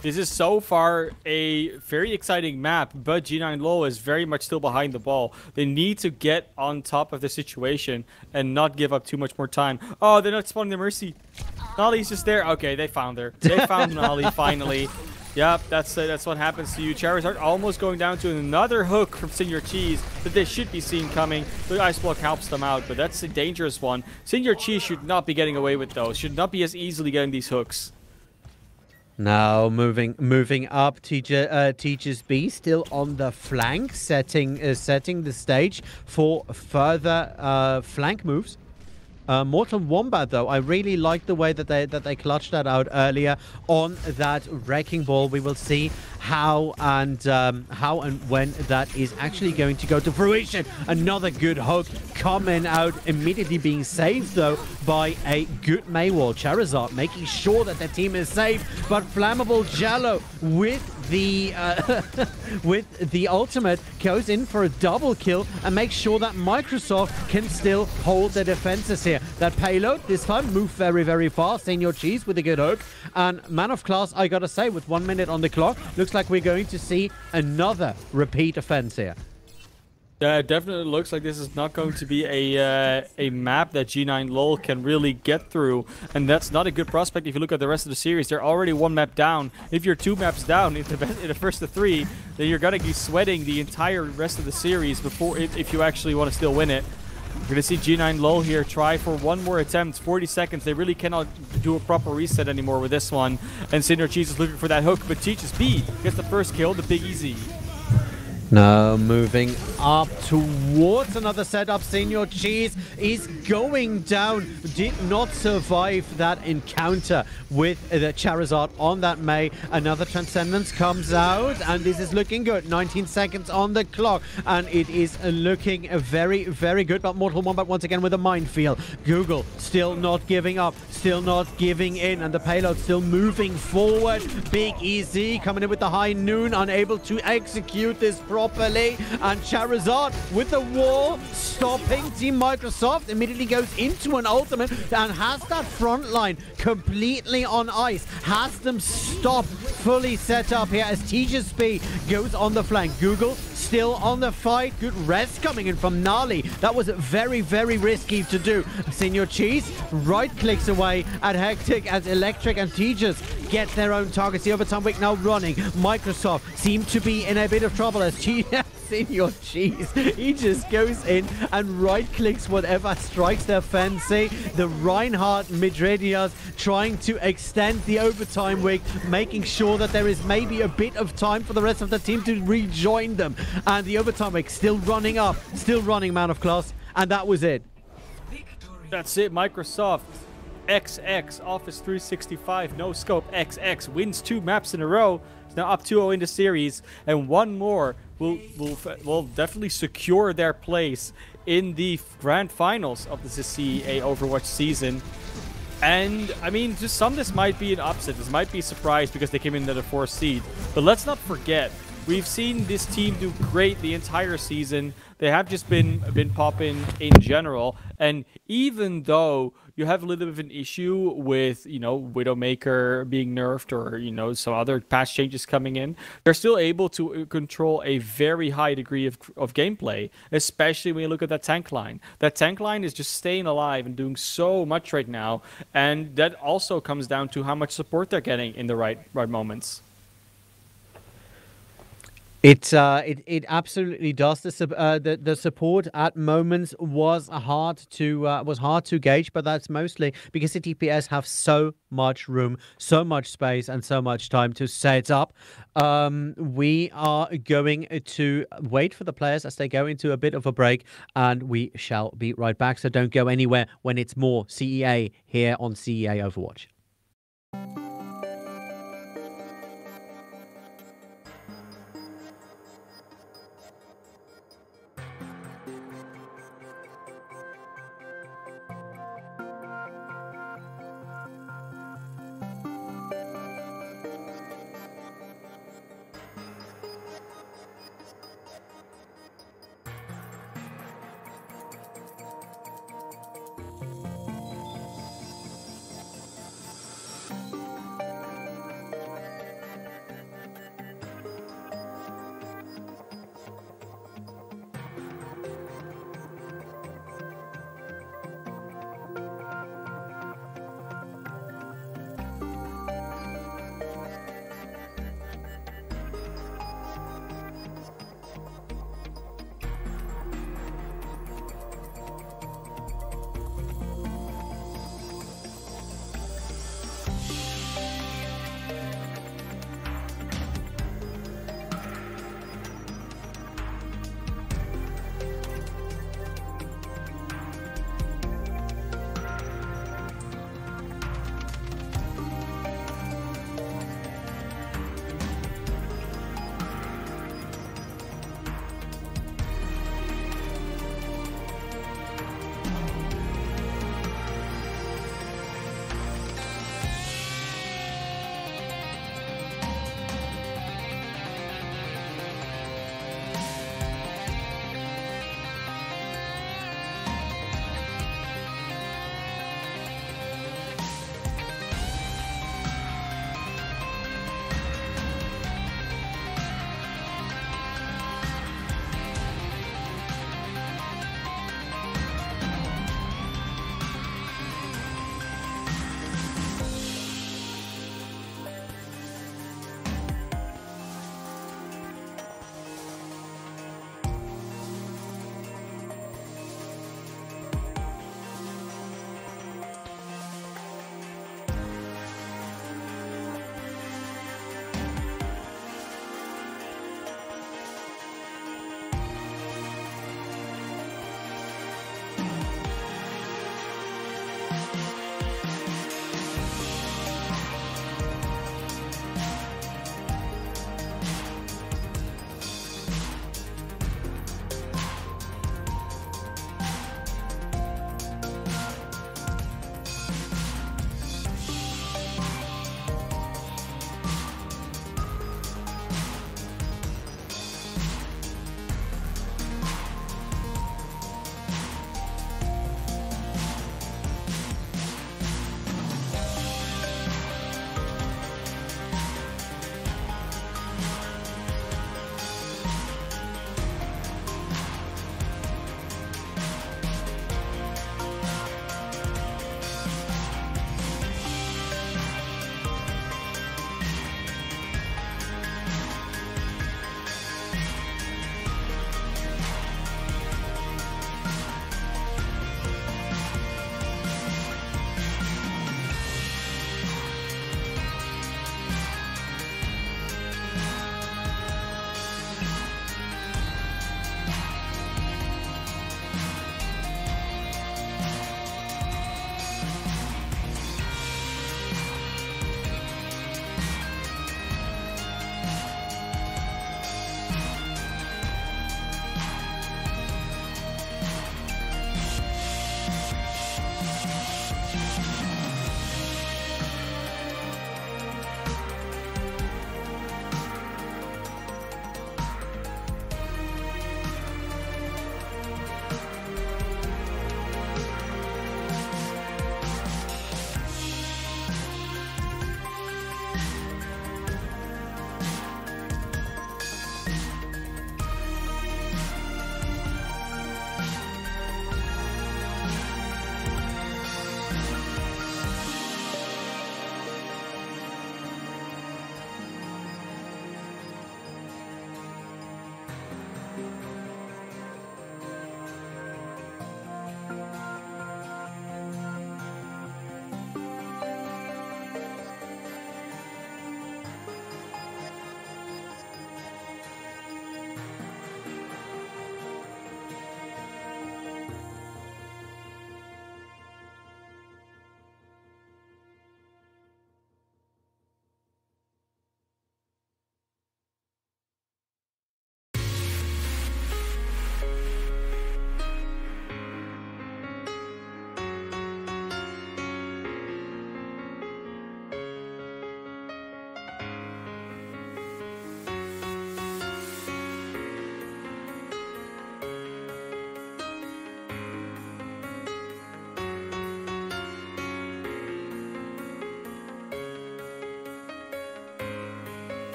Speaker 2: This is so far a very exciting map, but G9Lul is very much still behind the ball. They need to get on top of the situation and not give up too much more time. Oh, they're not spawning the Mercy. Nolly's just there. Okay, they found her. They found Nolly finally. Yep, that's what happens to you. Charizard almost going down to another hook from Senior Cheese that they should be seeing coming. The Ice Block helps them out, but that's a dangerous one. Senior Cheese should not be getting away with those. Should not be as easily getting these hooks.
Speaker 1: Now moving up, Teachers B still on the flank, setting the stage for further flank moves. Mortal Wombat, though, I really like the way that they clutched that out earlier on that Wrecking Ball. We will see how and when that is actually going to go to fruition. Another good hook coming out, immediately being saved, though, by a good Maywall. Charizard making sure that their team is safe, but Flammable Jello with the with the ultimate goes in for a double kill and makes sure that Microsoft can still hold their defenses here. That payload this time moved very, very fast. Senior Cheese with a good hook, and ManofClass, I gotta say, with 1 minute on the clock, looks like we're going to see another repeat offense here.
Speaker 2: Yeah, it definitely looks like this is not going to be a map that G9Lul can really get through, and that's not a good prospect if you look at the rest of the series. They're already 1 map down. If you're 2 maps down in the first of 3, then you're gonna be sweating the entire rest of the series before if you actually want to still win it. We're going to see G9Lul here try for one more attempt. 40 seconds. They really cannot do a proper reset anymore with this one. And Senior Cheese is looking for that hook, but Teaches B gets the first kill, the Big Easy.
Speaker 1: Now moving up towards another setup. Senior Cheese is going down. Did not survive that encounter with the Charizard on that Mei. Another Transcendence comes out, and this is looking good. 19 seconds on the clock, and it is looking very, very good. But Mortal Wombat once again with a minefield. Google still not giving up, still not giving in, and the payload still moving forward. Big Easy coming in with the high noon, unable to execute this properly, and Charizard with the wall stopping Team Microsoft. Immediately goes into an ultimate and has that front line completely on ice, has them stop fully set up here as Tejas B goes on the flank. Google still on the fight. Good rest coming in from Gnarly. That was very, very risky to do. Senior Cheese right clicks away at Hectic as Electric and Tejas get their own targets. The overtime week now running. Microsoft seem to be in a bit of trouble as Senior Cheese, he just goes in and right clicks whatever strikes their fancy. The Reinhardt Midridias trying to extend the overtime week, making sure that there is maybe a bit of time for the rest of the team to rejoin them. And the overtime week still running up, still running ManofClass, and that was it.
Speaker 2: That's it, Microsoft. XX, Office 365, no scope, XX wins 2 maps in a row. It's now up 2-0 in the series, and one more will definitely secure their place in the grand finals of the CEA Overwatch season. And I mean, to some, this might be an upset. This might be a surprise because they came in at a 4th seed. But let's not forget, we've seen this team do great the entire season. They have just been popping in general. And even though you have a little bit of an issue with, you know, Widowmaker being nerfed or, you know, some other patch changes coming in, they're still able to control a very high degree of gameplay, especially when you look at that tank line. That tank line is just staying alive and doing so much right now. And that also comes down to how much support they're getting in the right moments.
Speaker 1: It absolutely does. The support at moments was hard to gauge, but that's mostly because the DPS have so much room, so much space, and so much time to set up. We are going to wait for the players as they go into a bit of a break, and we shall be right back. So don't go anywhere when it's more CEA here on CEA Overwatch.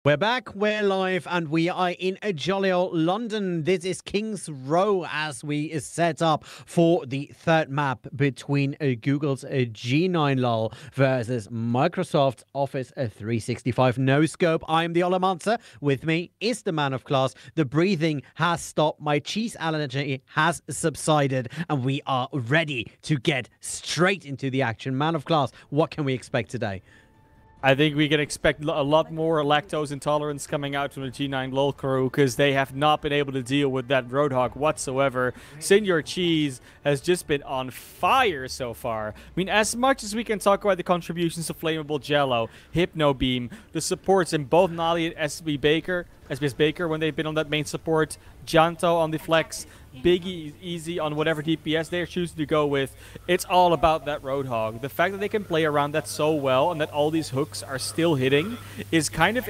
Speaker 1: We're back, we're live, and we are in a jolly old London. This is King's Row as we set up for the third map between Google's G9Lul versus Microsoft Office 365 No Scope. I'm TheOlimancer. With me is the ManofClass. The breathing has stopped. My cheese allergy has subsided, and we are ready to get straight into the action. ManofClass, what can we expect today?
Speaker 2: I think we can expect a lot more lactose intolerance coming out from the G9Lul crew because they have not been able to deal with that Roadhog whatsoever. Senior Cheese has just been on fire so far. I mean, as much as we can talk about the contributions of Flammable Jello, Hypno Beam, the supports in both Nali and SBS Baker when they've been on that main support, Janto on the flex, Biggie Easy on whatever DPS they're choosing to go with. It's all about that Roadhog. The fact that they can play around that so well and that all these hooks are still hitting is kind of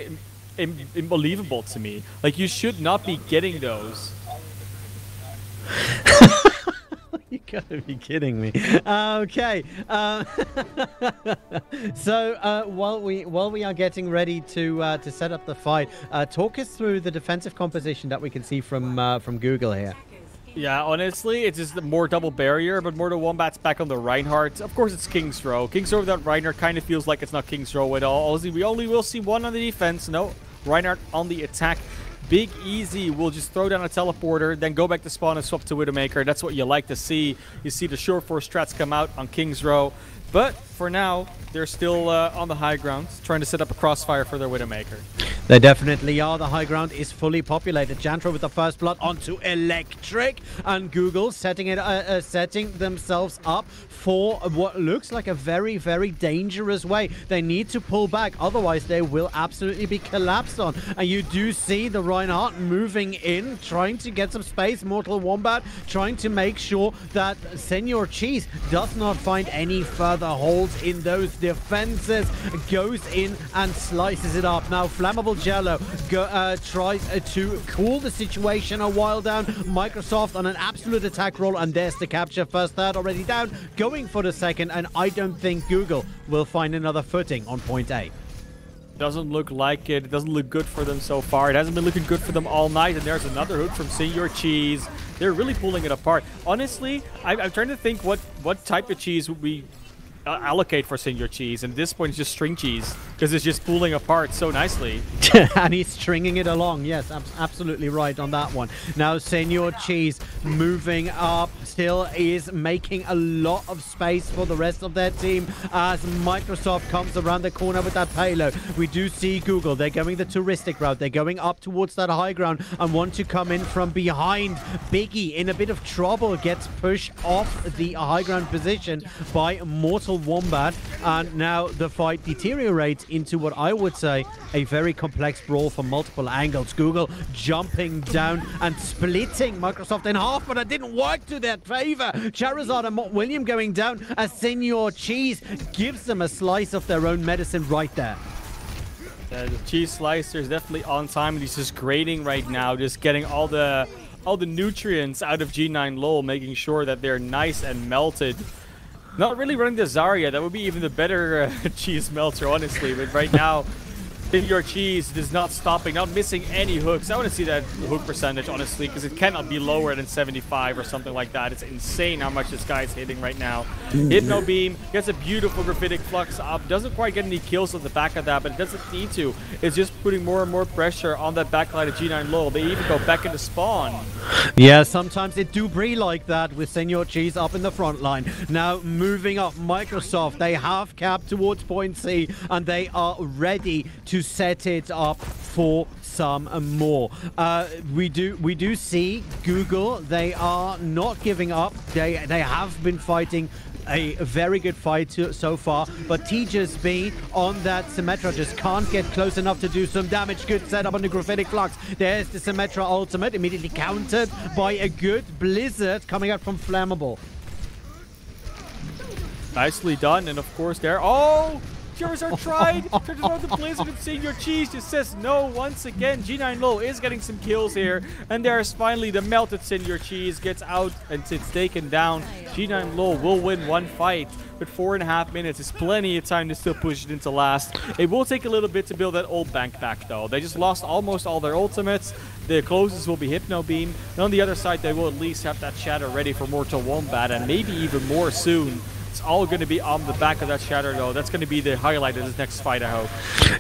Speaker 2: unbelievable to me. Like, you should not be getting those.
Speaker 1: You gotta be kidding me. Okay. So while we are getting ready to set up the fight, talk us through the defensive composition that we can see from Google here.
Speaker 2: Yeah, honestly, it's just more double barrier, but more the Wombats back on the Reinhardt. Of course, it's King's Row. King's Row without Reinhardt kind of feels like it's not King's Row at all. Honestly, we only will see one on the defense. No, Reinhardt on the attack. Big Easy will just throw down a teleporter, then go back to spawn and swap to Widowmaker. That's what you like to see. You see the Short Force strats come out on King's Row. But for now, they're still on the high ground, trying to set up a crossfire for their Widowmaker.
Speaker 1: They definitely are. The high ground is fully populated. Jantro with the first blood onto Electric, and Google setting themselves up for what looks like a very, very dangerous way. They need to pull back, otherwise they will absolutely be collapsed on. And you do see the Reinhardt moving in, trying to get some space. Mortal Wombat trying to make sure that Senior Cheese does not find any further holes in those defenses. Goes in and slices it up. Now Flammable Jello tries to cool the situation a while down. Microsoft on an absolute attack roll, and there's the capture. First third already down, going for the second, and I don't think Google will find another footing on point A.
Speaker 2: Doesn't look like it. It doesn't look good for them so far. It hasn't been looking good for them all night. And there's another hook from Senior Cheese. They're really pulling it apart. Honestly, I'm trying to think what type of cheese would we allocate for Senior Cheese. And at this point, it's just string cheese because it's just pulling apart so nicely.
Speaker 1: And he's stringing it along. Yes, absolutely right on that one. Now, Senior Cheese moving up, still is making a lot of space for the rest of their team as Microsoft comes around the corner with that payload. We do see Google. They're going the touristic route. They're going up towards that high ground and want to come in from behind. Biggie in a bit of trouble, gets pushed off the high ground position by Mortal Wombat, and now the fight deteriorates into what I would say a very complex brawl from multiple angles. Google jumping down and splitting Microsoft in half, but it didn't work to their favor. Charizard and Mott William going down as Senior Cheese gives them a slice of their own medicine right there.
Speaker 2: The cheese slicer is definitely on time, and he's just grading right now, just getting all the nutrients out of G9Lul, making sure that they're nice and melted. Not really running the Zarya. That would be even the better cheese melter, honestly. But right now, Senior Cheese is not stopping, not missing any hooks. I want to see that hook percentage, honestly, because it cannot be lower than 75 or something like that. It's insane how much this guy is hitting right now. Hypno Beam gets a beautiful Graphitic Flux up. Doesn't quite get any kills at the back of that, but it doesn't need to. It's just putting more and more pressure on that backline of G9Lul. They even go back into spawn.
Speaker 1: Yeah, sometimes it do be like that with Senior Cheese up in the front line. Now, moving up, Microsoft, they have capped towards point C, and they are ready to set it up for some more. We do see Google. They are not giving up. They have been fighting a very good fight so far, but TJSB on that Symmetra just can't get close enough to do some damage. Good setup on the Graphitic Flux. There's the Symmetra ultimate, immediately countered by a good Blizzard coming out from Flammable.
Speaker 2: Nicely done, and of course there. Oh! Charizard tried to throw the Blizzard, and Senior Cheese just says no once again. G9Lul is getting some kills here, and there's finally the melted Senior Cheese gets out and it's taken down. G9Lul will win one fight, but 4.5 minutes is plenty of time to still push it into last. It will take a little bit to build that old bank back, though. They just lost almost all their ultimates. The closest will be Hypno Beam, and on the other side they will at least have that Shatter ready for Mortal Wombat, and maybe even more soon. It's all going to be on the back of that Shatter, though. That's going to be the highlight of this next fight, I hope.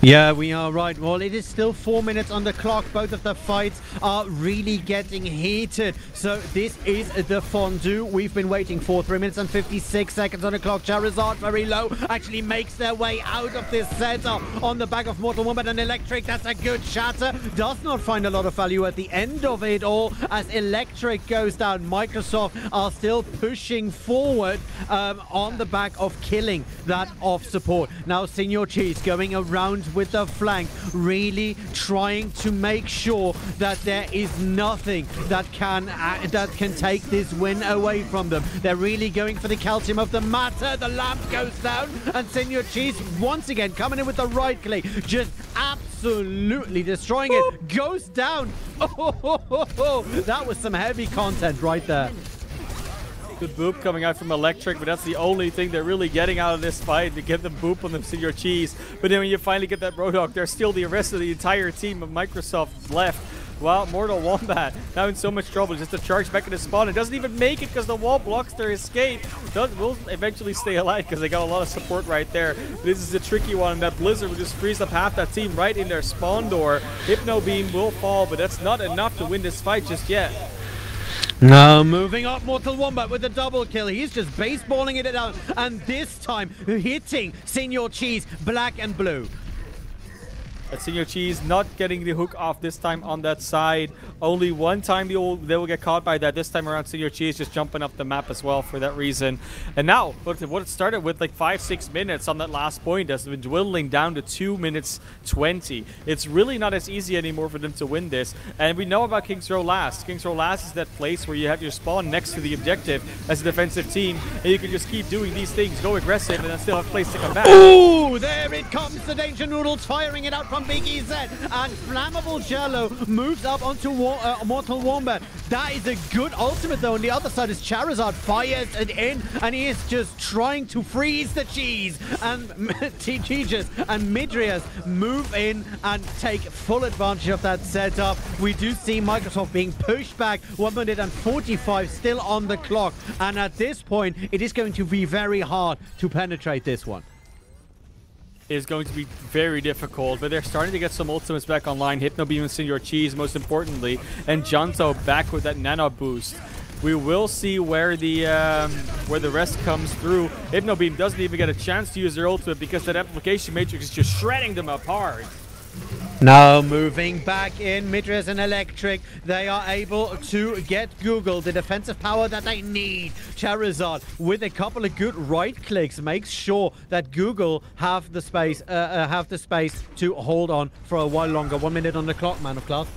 Speaker 1: Yeah, we are right. Well, it is still 4 minutes on the clock. Both of the fights are really getting heated. So this is the fondue we've been waiting for. 3 minutes and 56 seconds on the clock. Charizard very low. Actually makes their way out of this setup on the back of Mortal Wombat and Electric. That's a good Shatter. Does not find a lot of value at the end of it all as Electric goes down. Microsoft are still pushing forward on the back of killing that off support. Now Senior Cheese going around with the flank, really trying to make sure that there is nothing that can take this win away from them. They're really going for the calcium of the matter. The lamp goes down, and Senior Cheese once again coming in with the right click, just absolutely destroying it. Goes down. Oh, that was some heavy content right there.
Speaker 2: Good boop coming out from Electric, but that's the only thing they're really getting out of this fight, to get the boop on them Senior Cheese. But then when you finally get that Roadhog, there's still the rest of the entire team of Microsoft left. Wow, Mortal Wombat now in so much trouble just to charge back into spawn. It doesn't even make it because the wall blocks their escape. Will eventually stay alive because they got a lot of support right there. This is a tricky one. That Blizzard will just freeze up half that team right in their spawn door. Hypno Beam will fall, but that's not enough to win this fight just yet.
Speaker 1: Now moving up, Mortal Wombat with a double kill. He's just baseballing it out, and this time hitting Senior Cheese black and blue.
Speaker 2: But Senior Cheese not getting the hook off this time on that side. Only one time they will get caught by that. This time around, Senior Cheese just jumping up the map as well for that reason. And now, what it started with like 5-6 minutes on that last point has been dwindling down to 2 minutes 20. It's really not as easy anymore for them to win this. And we know about King's Row Last. King's Row Last is that place where you have your spawn next to the objective as a defensive team. And you can just keep doing these things, go aggressive, and then still have a place to come back.
Speaker 1: Oh, there it comes. The Danger Noodles firing it out from on Big EZ, and Flammable Jello moves up onto Mortal Wombat. That is a good ultimate, though. On the other side is Charizard, fires it in, and he is just trying to freeze the cheese. And Tejas and Midrias move in and take full advantage of that setup. We do see Microsoft being pushed back, 1 minute and 45 still on the clock. And at this point, it is going to be very hard to penetrate this one.
Speaker 2: Is going to be very difficult, but they're starting to get some ultimates back online. Hypno Beam and Senior Cheese, most importantly, and Janto back with that nano boost. We will see where the rest comes through. Hypno Beam doesn't even get a chance to use their ultimate because that application matrix is just shredding them apart.
Speaker 1: Now moving back in, Midrias and Electric, they are able to get Google the defensive power that they need. Charizard, with a couple of good right clicks, makes sure that Google have the space to hold on for a while longer. 1 minute on the clock, ManofClass.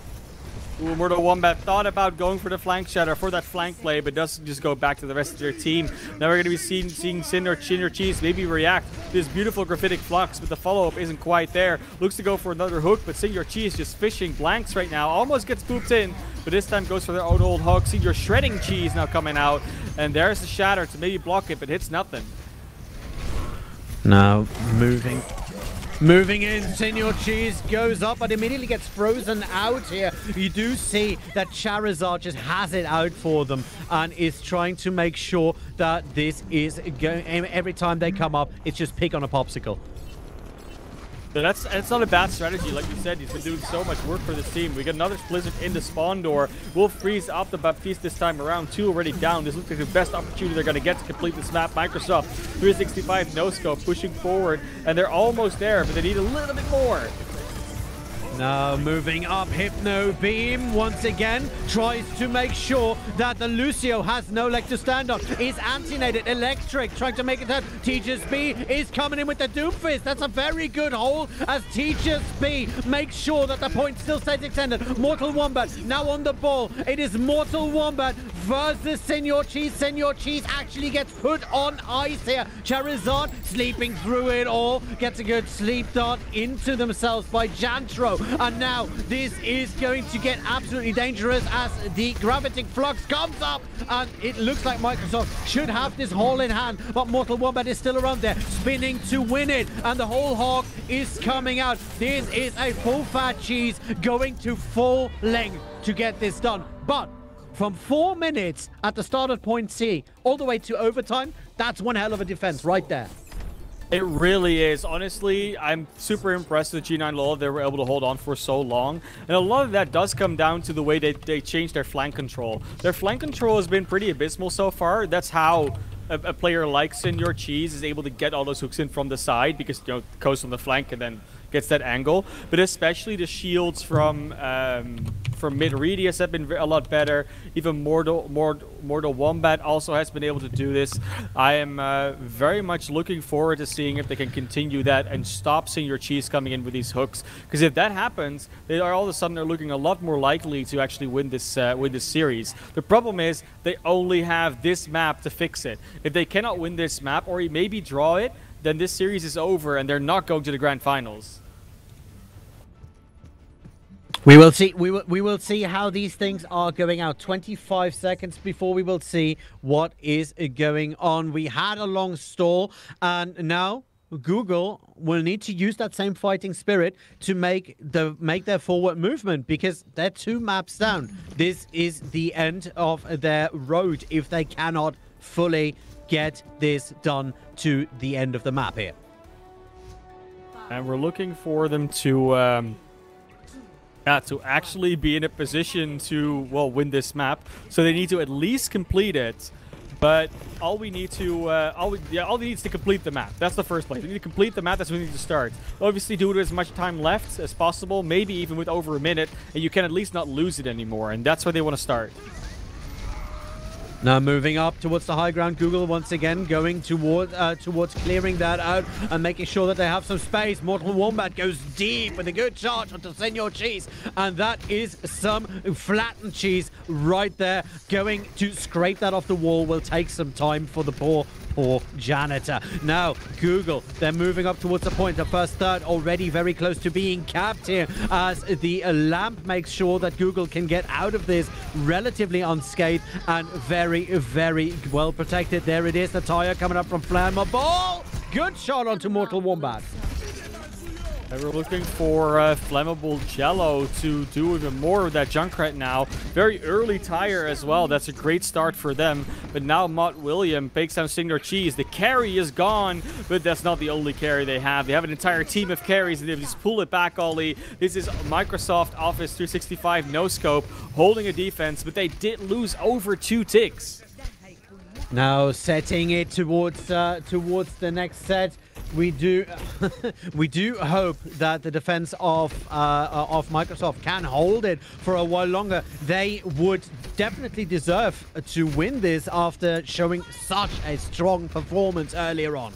Speaker 2: Mortal Wombat thought about going for the flank shatter for that flank play, but doesn't just go back to the rest of their team. Now we're going to be seeing Cinder Cheese maybe react to this beautiful graphitic flux, but the follow-up isn't quite there. Looks to go for another hook, but Cinder Cheese just fishing blanks right now. Almost gets pooped in, but this time goes for their own old hook. Cinder Shredding Cheese now coming out, and there's the shatter to maybe block it, but hits nothing.
Speaker 1: Now moving in, Senior Cheese goes up, but immediately gets frozen out here. You do see that Charizard just has it out for them and is trying to make sure that this is going. Every time they come up, it's just pig on a popsicle.
Speaker 2: That's not a bad strategy. Like you said, he's been doing so much work for this team. We get another Blizzard in the spawn door. We'll freeze up the Baptiste this time around. 2 already down. This looks like the best opportunity they're going to get to complete this map. Microsoft 365 no scope pushing forward, and they're almost there, but they need a little bit more.
Speaker 1: Now moving up, Hypno Beam once again tries to make sure that the Lucio has no leg to stand on. Is anti-nated. Electric trying to make it out. Tejas B is coming in with the Doomfist. That's a very good hold as Tejas B makes sure that the point still stays extended. Mortal Wombat now on the ball. It is Mortal Wombat versus Senior Cheese. Senior Cheese actually gets put on ice here. Charizard sleeping through it all. Gets a good sleep dart into themselves by Jantro. And now this is going to get absolutely dangerous as the gravitic flux comes up, and it looks like Microsoft should have this hole in hand, but Mortal Wombat is still around there, spinning to win it, and the whole hawk is coming out. This is a full fat cheese going to full length to get this done, but from 4 minutes at the start of point C all the way to overtime, that's one hell of a defense right there.
Speaker 2: It really is. Honestly, I'm super impressed with G9Lul. They were able to hold on for so long. And a lot of that does come down to the way they changed their flank control. Their flank control has been pretty abysmal so far. That's how a player like Senior Cheese is able to get all those hooks in from the side, because, you know, goes on the flank and then gets that angle. But especially the shields from Mid-Radius have been a lot better. Even Mortal Wombat also has been able to do this. I am very much looking forward to seeing if they can continue that and stop Senior Cheese coming in with these hooks. Because if that happens, they are all of a sudden they're looking a lot more likely to actually win this series. The problem is they only have this map to fix it. If they cannot win this map or maybe draw it, then this series is over and they're not going to the grand finals.
Speaker 1: We will see. We will see how these things are going out. 25 seconds before we will see what is going on. We had a long stall, and now Google will need to use that same fighting spirit to make their forward movement, because they're 2 maps down. This is the end of their road if they cannot fully get this done to the end of the map here.
Speaker 2: And we're looking for them to actually be in a position to, well, win this map. So they need to at least complete it. But all we need to, all we need is to complete the map. That's the first place. We need to complete the map. That's when we need to start. Obviously, do it with as much time left as possible. Maybe even with over a minute, and you can at least not lose it anymore. And that's where they want to start.
Speaker 1: Now moving up towards the high ground, Google once again going towards clearing that out and making sure that they have some space. Mortal Wombat goes deep with a good charge onto Senior Cheese, and that is some flattened cheese right there. Going to scrape that off the wall will take some time for the poor poor janitor. Now, Google, they're moving up towards the point. The first third already very close to being capped here as the lamp makes sure that Google can get out of this relatively unscathed and very, very well protected. There it is, the tire coming up from Flammable. Good shot onto Mortal Wombat.
Speaker 2: We're looking for Flammable Jello to do even more with that Junkrat now. Very early tire as well. That's a great start for them. But now Mott William bakes down Signor Cheese. The carry is gone, but that's not the only carry they have. They have an entire team of carries, and they just pull it back, Ollie. This is Microsoft Office 365 no-scope holding a defense, but they did lose over 2 ticks.
Speaker 1: Now setting it towards the next set. We do hope that the defense of Microsoft can hold it for a while longer. They would definitely deserve to win this after showing such a strong performance earlier on.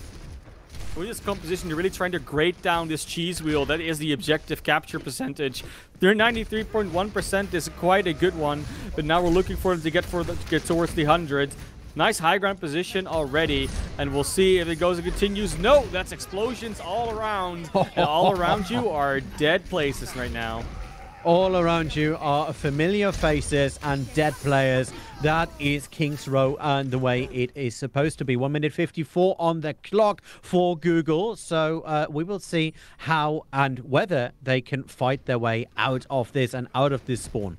Speaker 2: With this composition, you're really trying to grate down this cheese wheel. That is the objective capture percentage. Their 93.1% is quite a good one, but now we're looking for them to get towards the 100. Nice high ground position already, and we'll see if it goes and continues. No, that's explosions all around. And all around you are dead places right now.
Speaker 1: All around you are familiar faces and dead players. That is King's Row and the way it is supposed to be. 1 minute 54 on the clock for Google. So we will see how and whether they can fight their way out of this and out of this spawn.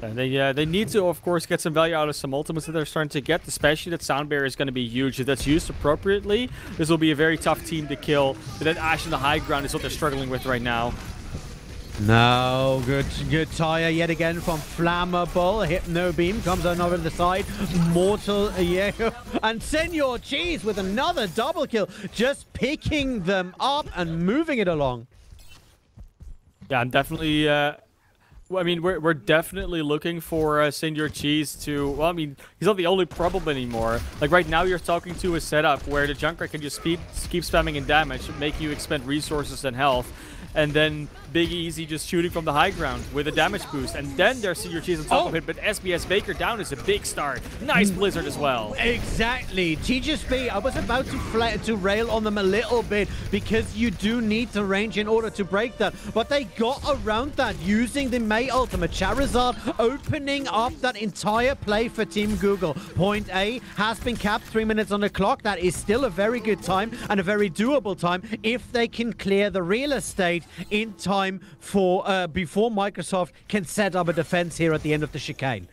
Speaker 2: They need to, of course, get some value out of some ultimates that they're starting to get, especially that sound barrier is going to be huge. If that's used appropriately, this will be a very tough team to kill. But that Ash in the high ground is what they're struggling with right now.
Speaker 1: No, good tire yet again from Flammable. Hypno Beam comes on over the side. Mortal, yeah. And Senor Cheese with another double kill. Just picking them up and moving it along.
Speaker 2: Yeah, I'm definitely... I mean, we're definitely looking for Senor Cheese to... Well, I mean, he's not the only problem anymore. Like, right now, you're talking to a setup where the Junkrat can just keep spamming in damage, make you expend resources and health. And then Big Easy just shooting from the high ground with a damage boost. And then there's Senor Cheese on top of it. But SBS Baker down is a big start. Nice Blizzard as well.
Speaker 1: Exactly. TGSB, I was about to rail on them a little bit because you do need the range in order to break that. But they got around that using the May ultimate. Charizard opening up that entire play for Team Google. Point A has been capped, 3 minutes on the clock. That is still a very good time and a very doable time if they can clear the real estate in time for before Microsoft can set up a defense here at the end of the chicane.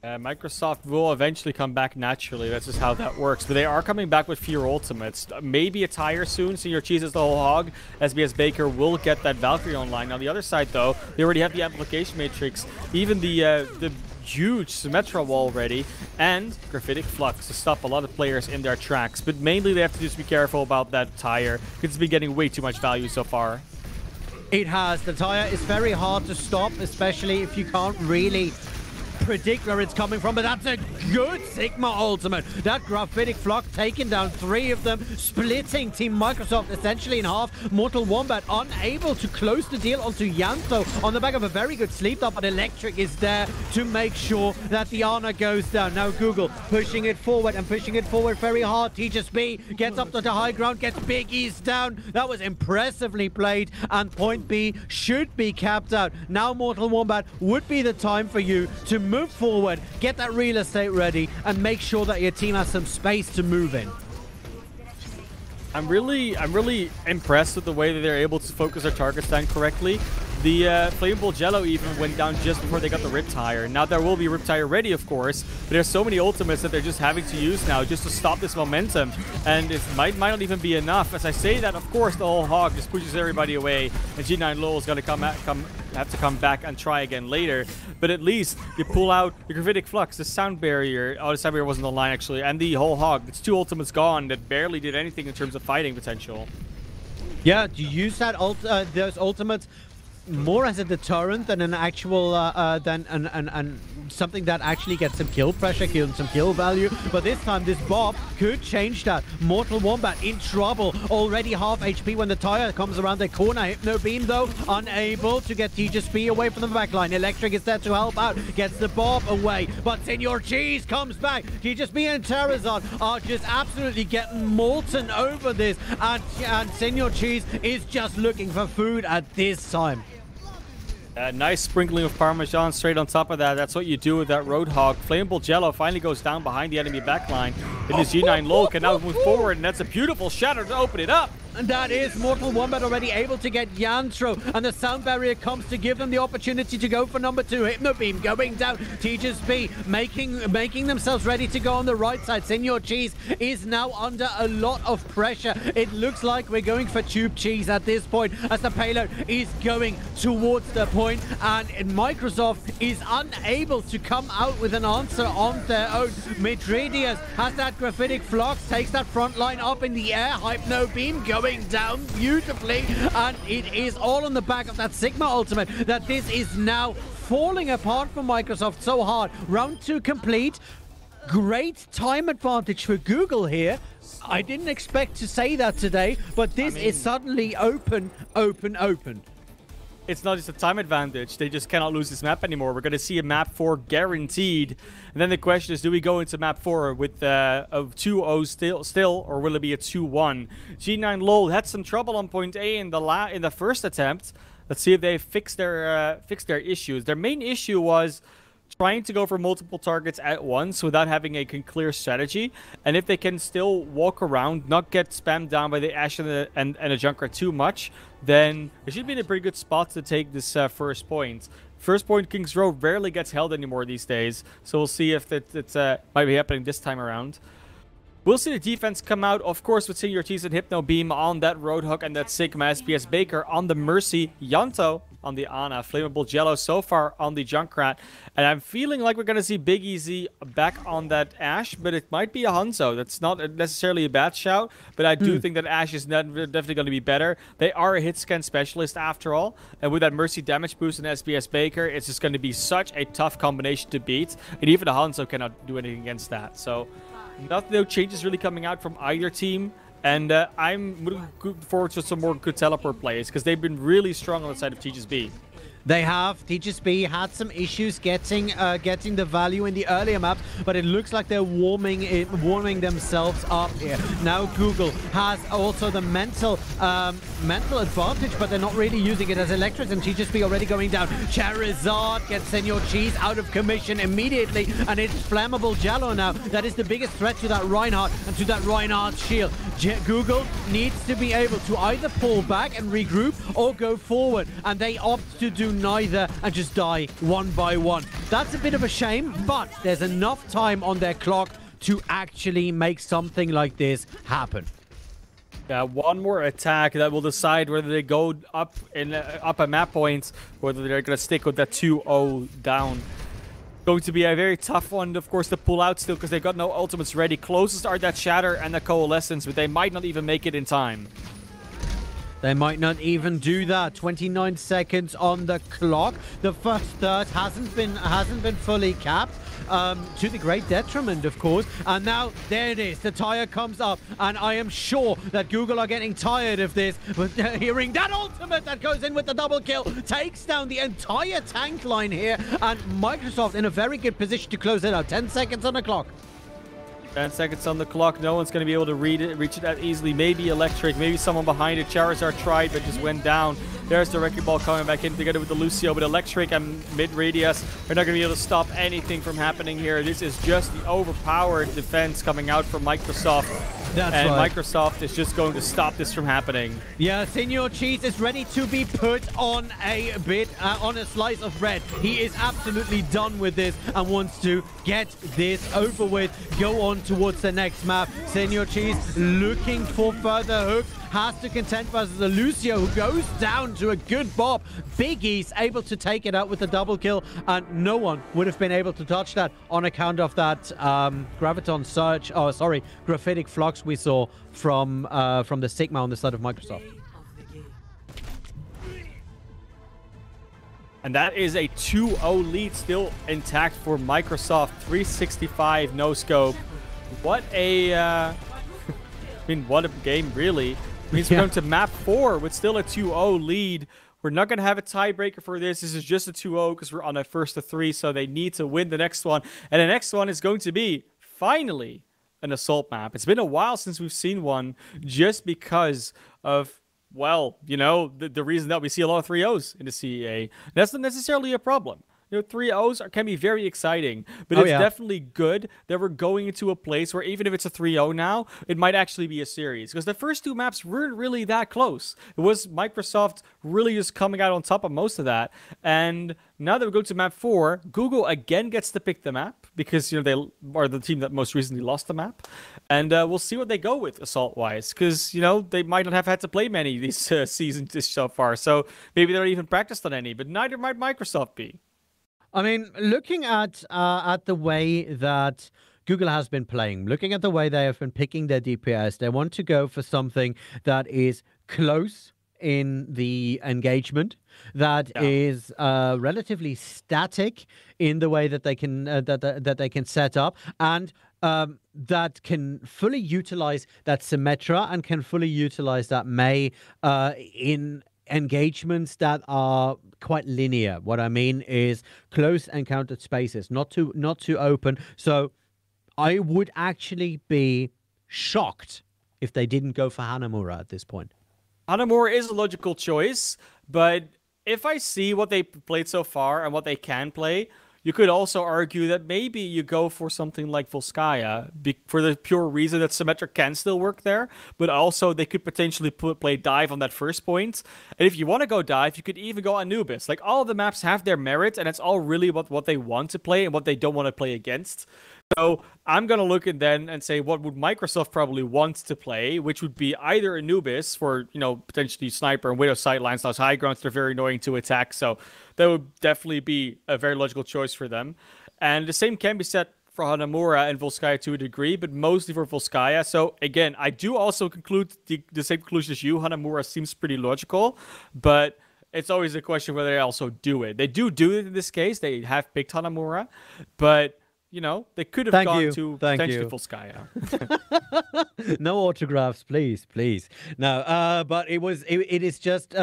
Speaker 2: Microsoft will eventually come back naturally. That's just how that works. But they are coming back with fewer ultimates. Maybe a tire soon. Senor Cheese is the whole hog. SBS Baker will get that Valkyrie online. On the other side, though, they already have the Amplification Matrix. Even the huge Symmetra wall ready, and Graphitic Flux to stop a lot of players in their tracks. But mainly they have to just be careful about that tire, because it's been getting way too much value so far.
Speaker 1: It has. The tire is very hard to stop, especially if you can't really predict where it's coming from, but that's a good Sigma ultimate. That Graphitic Flock taking down 3 of them, splitting Team Microsoft essentially in half. Mortal Wombat unable to close the deal onto Yanto on the back of a very good sleep up, but Electric is there to make sure that the Ana goes down. Now Google pushing it forward and pushing it forward very hard. TGSB gets up to the high ground, gets Big E's down. That was impressively played, and point B should be capped out. Now Mortal Wombat would be the time for you to move forward, get that real estate ready, and make sure that your team has some space to move in.
Speaker 2: I'm really impressed with the way that they're able to focus their targets down correctly. The Flammable Jello even went down just before they got the Rip Tire. Now there will be Rip Tire ready, of course, but there's so many ultimates that they're just having to use now just to stop this momentum, and it might not even be enough. As I say that, of course, the whole hog just pushes everybody away, and G9Lul is going to have to come back and try again later. But at least you pull out the Graphitic Flux, the Sound Barrier. Oh, the Sound Barrier wasn't online, actually, and the whole hog. It's 2 ultimates gone that barely did anything in terms of fighting potential.
Speaker 1: Yeah, you use that those ultimates more as a deterrent than an actual something that actually gets some kill pressure, some kill value. But this time, this Bob could change that. Mortal Wombat in trouble. Already half HP when the tire comes around the corner. Hypno Beam, though, unable to get TGSP away from the backline. Electric is there to help out. Gets the Bob away. But Senor Cheese comes back. TGSP and Terrazon are just absolutely getting molten over this. And Senor Cheese is just looking for food at this time.
Speaker 2: Nice sprinkling of Parmesan straight on top of that. That's what you do with that Roadhog. Flammable Jello finally goes down behind the enemy backline. It is G9Lul can now move forward, and that's a beautiful shatter to open it up.
Speaker 1: And that is Mortal Wombat already able to get Yantro, and the sound barrier comes to give them the opportunity to go for number 2. Hypno Beam going down. TGSP making themselves ready to go on the right side. Senor Cheese is now under a lot of pressure. It looks like we're going for Tube Cheese at this point as the payload is going towards the point, and Microsoft is unable to come out with an answer on their own. Midridius has that Graphitic Flux, takes that front line up in the air. Hypno Beam going down beautifully, and it is all on the back of that Sigma ultimate that this is now falling apart for Microsoft so hard. Round 2 complete. Great time advantage for Google here. I didn't expect to say that today, but this is suddenly open.
Speaker 2: It's not just a time advantage. They just cannot lose this map anymore. We're going to see a map 4 guaranteed. And then the question is, do we go into map 4 with a 2-0 still, or will it be a 2-1? G9Lul had some trouble on point A in the first attempt. Let's see if they fix their issues. Their main issue was trying to go for multiple targets at once without having a clear strategy. And if they can still walk around, not get spammed down by the Ashe and the Junkrat too much, then they should be in a pretty good spot to take this first point. First point Kings Row rarely gets held anymore these days, so we'll see if it might be happening this time around. We'll see the defense come out, of course, with Senor Cheese and Hypno Beam on that Roadhog and that Sigma SPS Baker on the Mercy, Yanto on the Ana, Flammable Jello so far on the Junkrat. And I'm feeling like we're going to see Big Easy back on that Ashe, but it might be a Hanzo. That's not necessarily a bad shout, but I do think that Ashe is definitely going to be better. They are a hit scan specialist after all, and with that Mercy damage boost and SPS Baker, it's just going to be such a tough combination to beat, and even a Hanzo cannot do anything against that. So no changes really coming out from either team. And I'm looking forward to some more good teleport plays because they've been really strong on the side of TGSB.
Speaker 1: They have. TGSB had some issues getting the value in the earlier maps, but it looks like they're warming themselves up here. Now Google has also the mental advantage, but they're not really using it as Electric, and TGSB already going down. Charizard gets Senor Cheese out of commission immediately, and it's Flammable Jello now. That is the biggest threat to that Reinhardt and to that Reinhardt shield. Google needs to be able to either pull back and regroup or go forward, and they opt to do neither and just die one by one. That's a bit of a shame, but there's enough time on their clock to actually make something like this happen.
Speaker 2: Yeah, one more attack that will decide whether they go up at map points, whether they're going to stick with that 2-0 down. Going to be a very tough one, of course, to pull out still because they've got no ultimates ready. Closest are that Shatter and the Coalescence, but they might not even make it in time.
Speaker 1: They might not even do that. 29 seconds on the clock. The first third hasn't been fully capped, to the great detriment, of course. And now there it is. The tire comes up, and I am sure that Google are getting tired of this. But hearing that ultimate that goes in with the double kill takes down the entire tank line here, and Microsoft in a very good position to close it out. 10 seconds on the clock.
Speaker 2: 10 seconds on the clock. No one's going to be able to reach it that easily. Maybe Electric, maybe someone behind it. Charizard tried, but just went down. There's the Wrecking Ball coming back in together with the Lucio, but Electric and Mid-Radius are not going to be able to stop anything from happening here. This is just the overpowered defense coming out from Microsoft.
Speaker 1: That's right.
Speaker 2: Microsoft is just going to stop this from happening.
Speaker 1: Yeah, Senor Cheese is ready to be put on on a slice of bread. He is absolutely done with this and wants to get this over with. Go on towards the next map. Senor Cheese looking for further hooks. Has to contend versus the Lucio, who goes down to a good bop. Biggie's able to take it out with a double kill, and no one would have been able to touch that on account of that Graviton Surge, oh sorry, Graphitic Flux we saw from the Sigma on the side of Microsoft.
Speaker 2: And that is a 2-0 lead still intact for Microsoft 365 no scope. What a I mean, what a game, really. It means we're going to map 4 with still a 2-0 lead. We're not going to have a tiebreaker for this. This is just a 2-0 because we're on a first to 3, so they need to win the next one. And the next one is going to be, finally, an assault map. It's been a while since we've seen one just because of, well, you know, the reason that we see a lot of 3-0s in the CEA. That's not necessarily a problem. You know, 3-0s can be very exciting, but it's definitely good that we're going into a place where even if it's a 3-0 now, it might actually be a series. Because the first 2 maps weren't really that close. It was Microsoft really just coming out on top of most of that. And now that we go to map 4, Google again gets to pick the map because, you know, they are the team that most recently lost the map. And we'll see what they go with assault-wise because, you know, they might not have had to play many of these seasons so far. So maybe they're not even practiced on any, but neither might Microsoft be.
Speaker 1: I mean, looking at the way that Google has been playing, looking at the way they have been picking their DPS, they want to go for something that is close in the engagement, that is relatively static in the way that they can that they can set up, and that can fully utilize that Symmetra and can fully utilize that May in engagements that are quite linear. What I mean is close encountered spaces, not too open. So I would actually be shocked if they didn't go for Hanamura at this point.
Speaker 2: Hanamura is a logical choice, but if I see what they played so far and what they can play, you could also argue that maybe you go for something like Volskaya for the pure reason that Symmetra can still work there, but also they could potentially play dive on that first point. And if you want to go dive, you could even go Anubis. Like, all of the maps have their merit, and it's all really what they want to play and what they don't want to play against. So I'm going to look at then and say, what would Microsoft probably want to play, which would be either Anubis for, you know, potentially Sniper and Widow sightlines. Those high grounds, they're very annoying to attack. So that would definitely be a very logical choice for them. And the same can be said for Hanamura and Volskaya to a degree, but mostly for Volskaya. So again, I do also conclude the same conclusion as you. Hanamura seems pretty logical, but it's always a question whether they also do it. They do it in this case. They have picked Hanamura, but you know, they could have gone to potentially Volskaya.
Speaker 1: No autographs, please. No, but it is just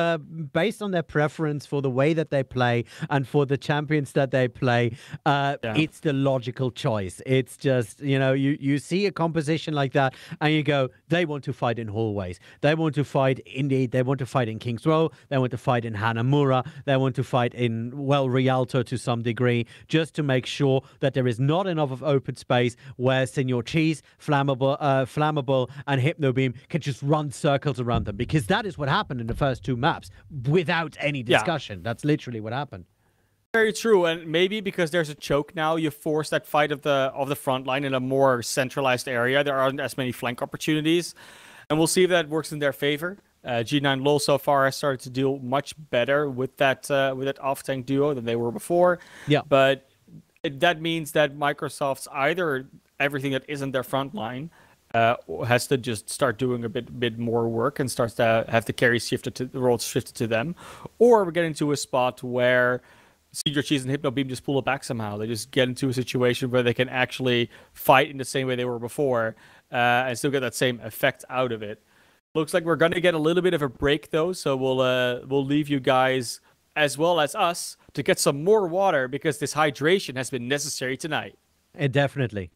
Speaker 1: based on their preference for the way that they play and for the champions that they play. It's the logical choice. It's just, you know, you see a composition like that and you go, they want to fight in hallways. They want to fight they want to fight in King's Row. They want to fight in Hanamura. They want to fight in, well, Rialto to some degree, just to make sure that there is not enough of open space where Senor Cheese, Flammable, and Hypnobeam can just run circles around them, because that is what happened in the first 2 maps without any discussion. That's literally what happened.
Speaker 2: Very true, and maybe because there's a choke now, you force that fight of the front line in a more centralized area. There aren't as many flank opportunities, and we'll see if that works in their favor. G9Lul so far has started to deal much better with that off-tank duo than they were before.
Speaker 1: Yeah,
Speaker 2: but that means that Microsoft's either everything that isn't their front line has to just start doing a bit more work and starts to have the carry the roles shifted to them, or we're getting to a spot where Senior Cheese and Hypnobeam just pull it back somehow. They just get into a situation where they can actually fight in the same way they were before and still get that same effect out of it. Looks like we're going to get a little bit of a break, though, so we'll leave you guys, as well as us, to get some more water, because this hydration has been necessary tonight.
Speaker 1: Definitely.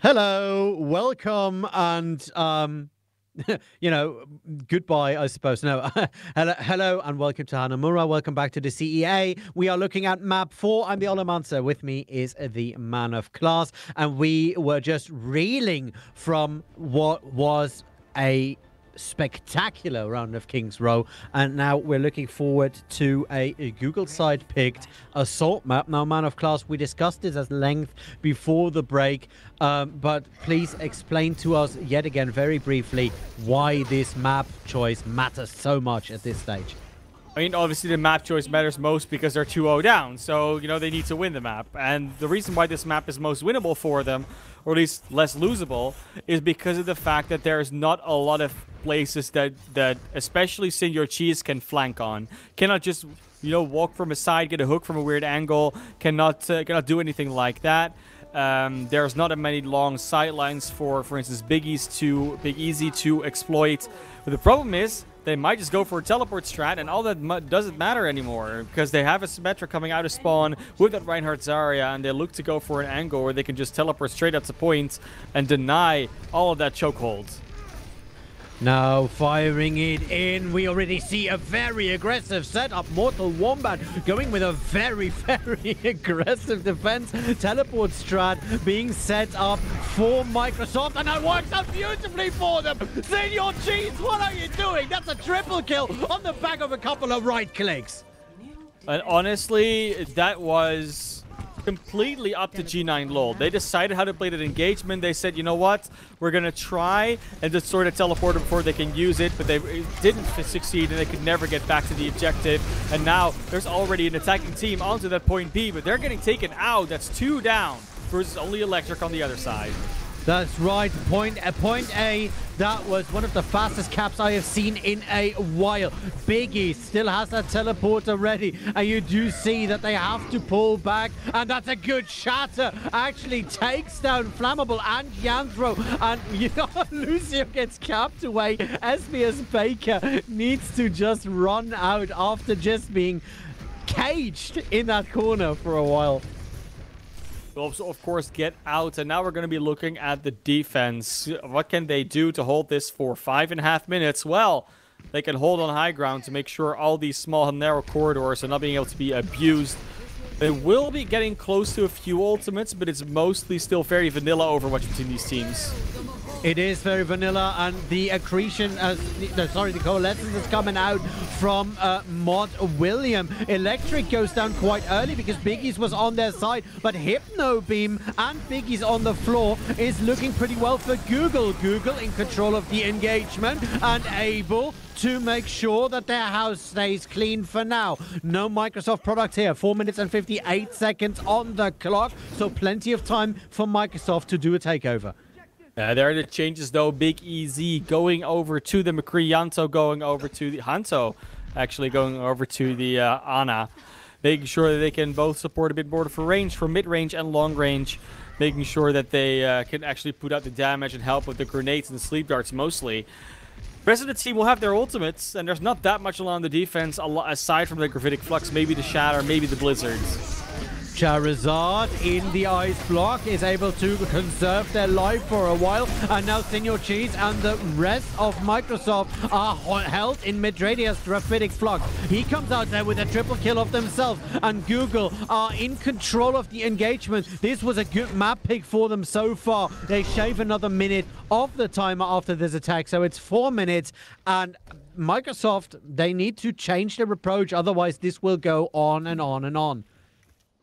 Speaker 1: Hello, welcome, and goodbye, I suppose. No, hello, and welcome to Hanamura. Welcome back to the CEA. We are looking at map 4. I'm TheOlimancer. With me is the ManofClass, and we were just reeling from what was a spectacular round of King's Row, and now we're looking forward to a Google side picked assault map. Now, ManofClass, we discussed this at length before the break, but please explain to us yet again very briefly why this map choice matters so much at this stage.
Speaker 2: I mean, obviously the map choice matters most because they're 2-0 down, so, they need to win the map. And the reason why this map is most winnable for them, or at least less losable, is because of the fact that there's not a lot of places that especially Senior Cheese can flank on. Cannot just, walk from a side, get a hook from a weird angle, cannot do anything like that. There's not many long sidelines for instance, Big Easy to exploit. But the problem is, they might just go for a teleport strat, and all that doesn't matter anymore, because they have a Symmetra coming out of spawn with that Reinhardt Zarya, and they look to go for an angle where they can just teleport straight up to point and deny all of that chokehold.
Speaker 1: Now firing it in, we already see a very aggressive setup. Mortal Wombat going with a very, very aggressive defense. Teleport strat being set up for Microsoft, and that works out beautifully for them. Senior Cheese, what are you doing? That's a triple kill on the back of a couple of right clicks.
Speaker 2: And honestly, that was completely up to G9Lul. They decided how to play that engagement. They said, you know what, we're going to try and just sort of teleport it before they can use it, but they didn't succeed, and they could never get back to the objective. And now there's already an attacking team onto that point B, but they're getting taken out. That's 2 down versus only Electric on the other side.
Speaker 1: That's right. Point A. That was one of the fastest caps I have seen in a while. Biggie still has that teleporter ready, and you do see that they have to pull back, and that's a good shatter. Actually takes down Flammable and Yanthro, and Lucio gets capped away. SBS Baker needs to just run out after just being caged in that corner for a while.
Speaker 2: Will also, of course, get out, and now we're going to be looking at the defense. What can they do to hold this for 5.5 minutes? Well, they can hold on high ground to make sure all these small and narrow corridors are not being able to be abused. They will be getting close to a few ultimates, but it's mostly still very vanilla Overwatch between these teams.
Speaker 1: It is very vanilla, and the accretion, the coalescence is coming out from Mod William. Electric goes down quite early because Biggie's was on their side, but Hypno Beam and Biggie's on the floor is looking pretty well for Google. Google in control of the engagement and able to make sure that their house stays clean for now. No Microsoft product here. 4 minutes and 58 seconds on the clock, so plenty of time for Microsoft to do a takeover.
Speaker 2: There are the changes, though. Big Easy going over to the McCree, Yanto going over to the Hanto, actually going over to the Ana, making sure that they can both support a bit more for range, for mid-range and long-range, making sure that they can actually put out the damage and help with the grenades and the sleep darts mostly. The rest of the team will have their ultimates, and there's not that much along the defense aside from the Gravitic Flux, maybe the Shatter, maybe the Blizzards.
Speaker 1: Charizard in the ice block is able to conserve their life for a while, and now Senior Cheese and the rest of Microsoft are held in mid-radius. Gravitic Flux, he comes out there with a triple kill of themselves, and Google are in control of the engagement. This was a good map pick for them so far. They shave another minute off the timer after this attack, so it's 4 minutes, and Microsoft, they need to change their approach, otherwise this will go on and on and on.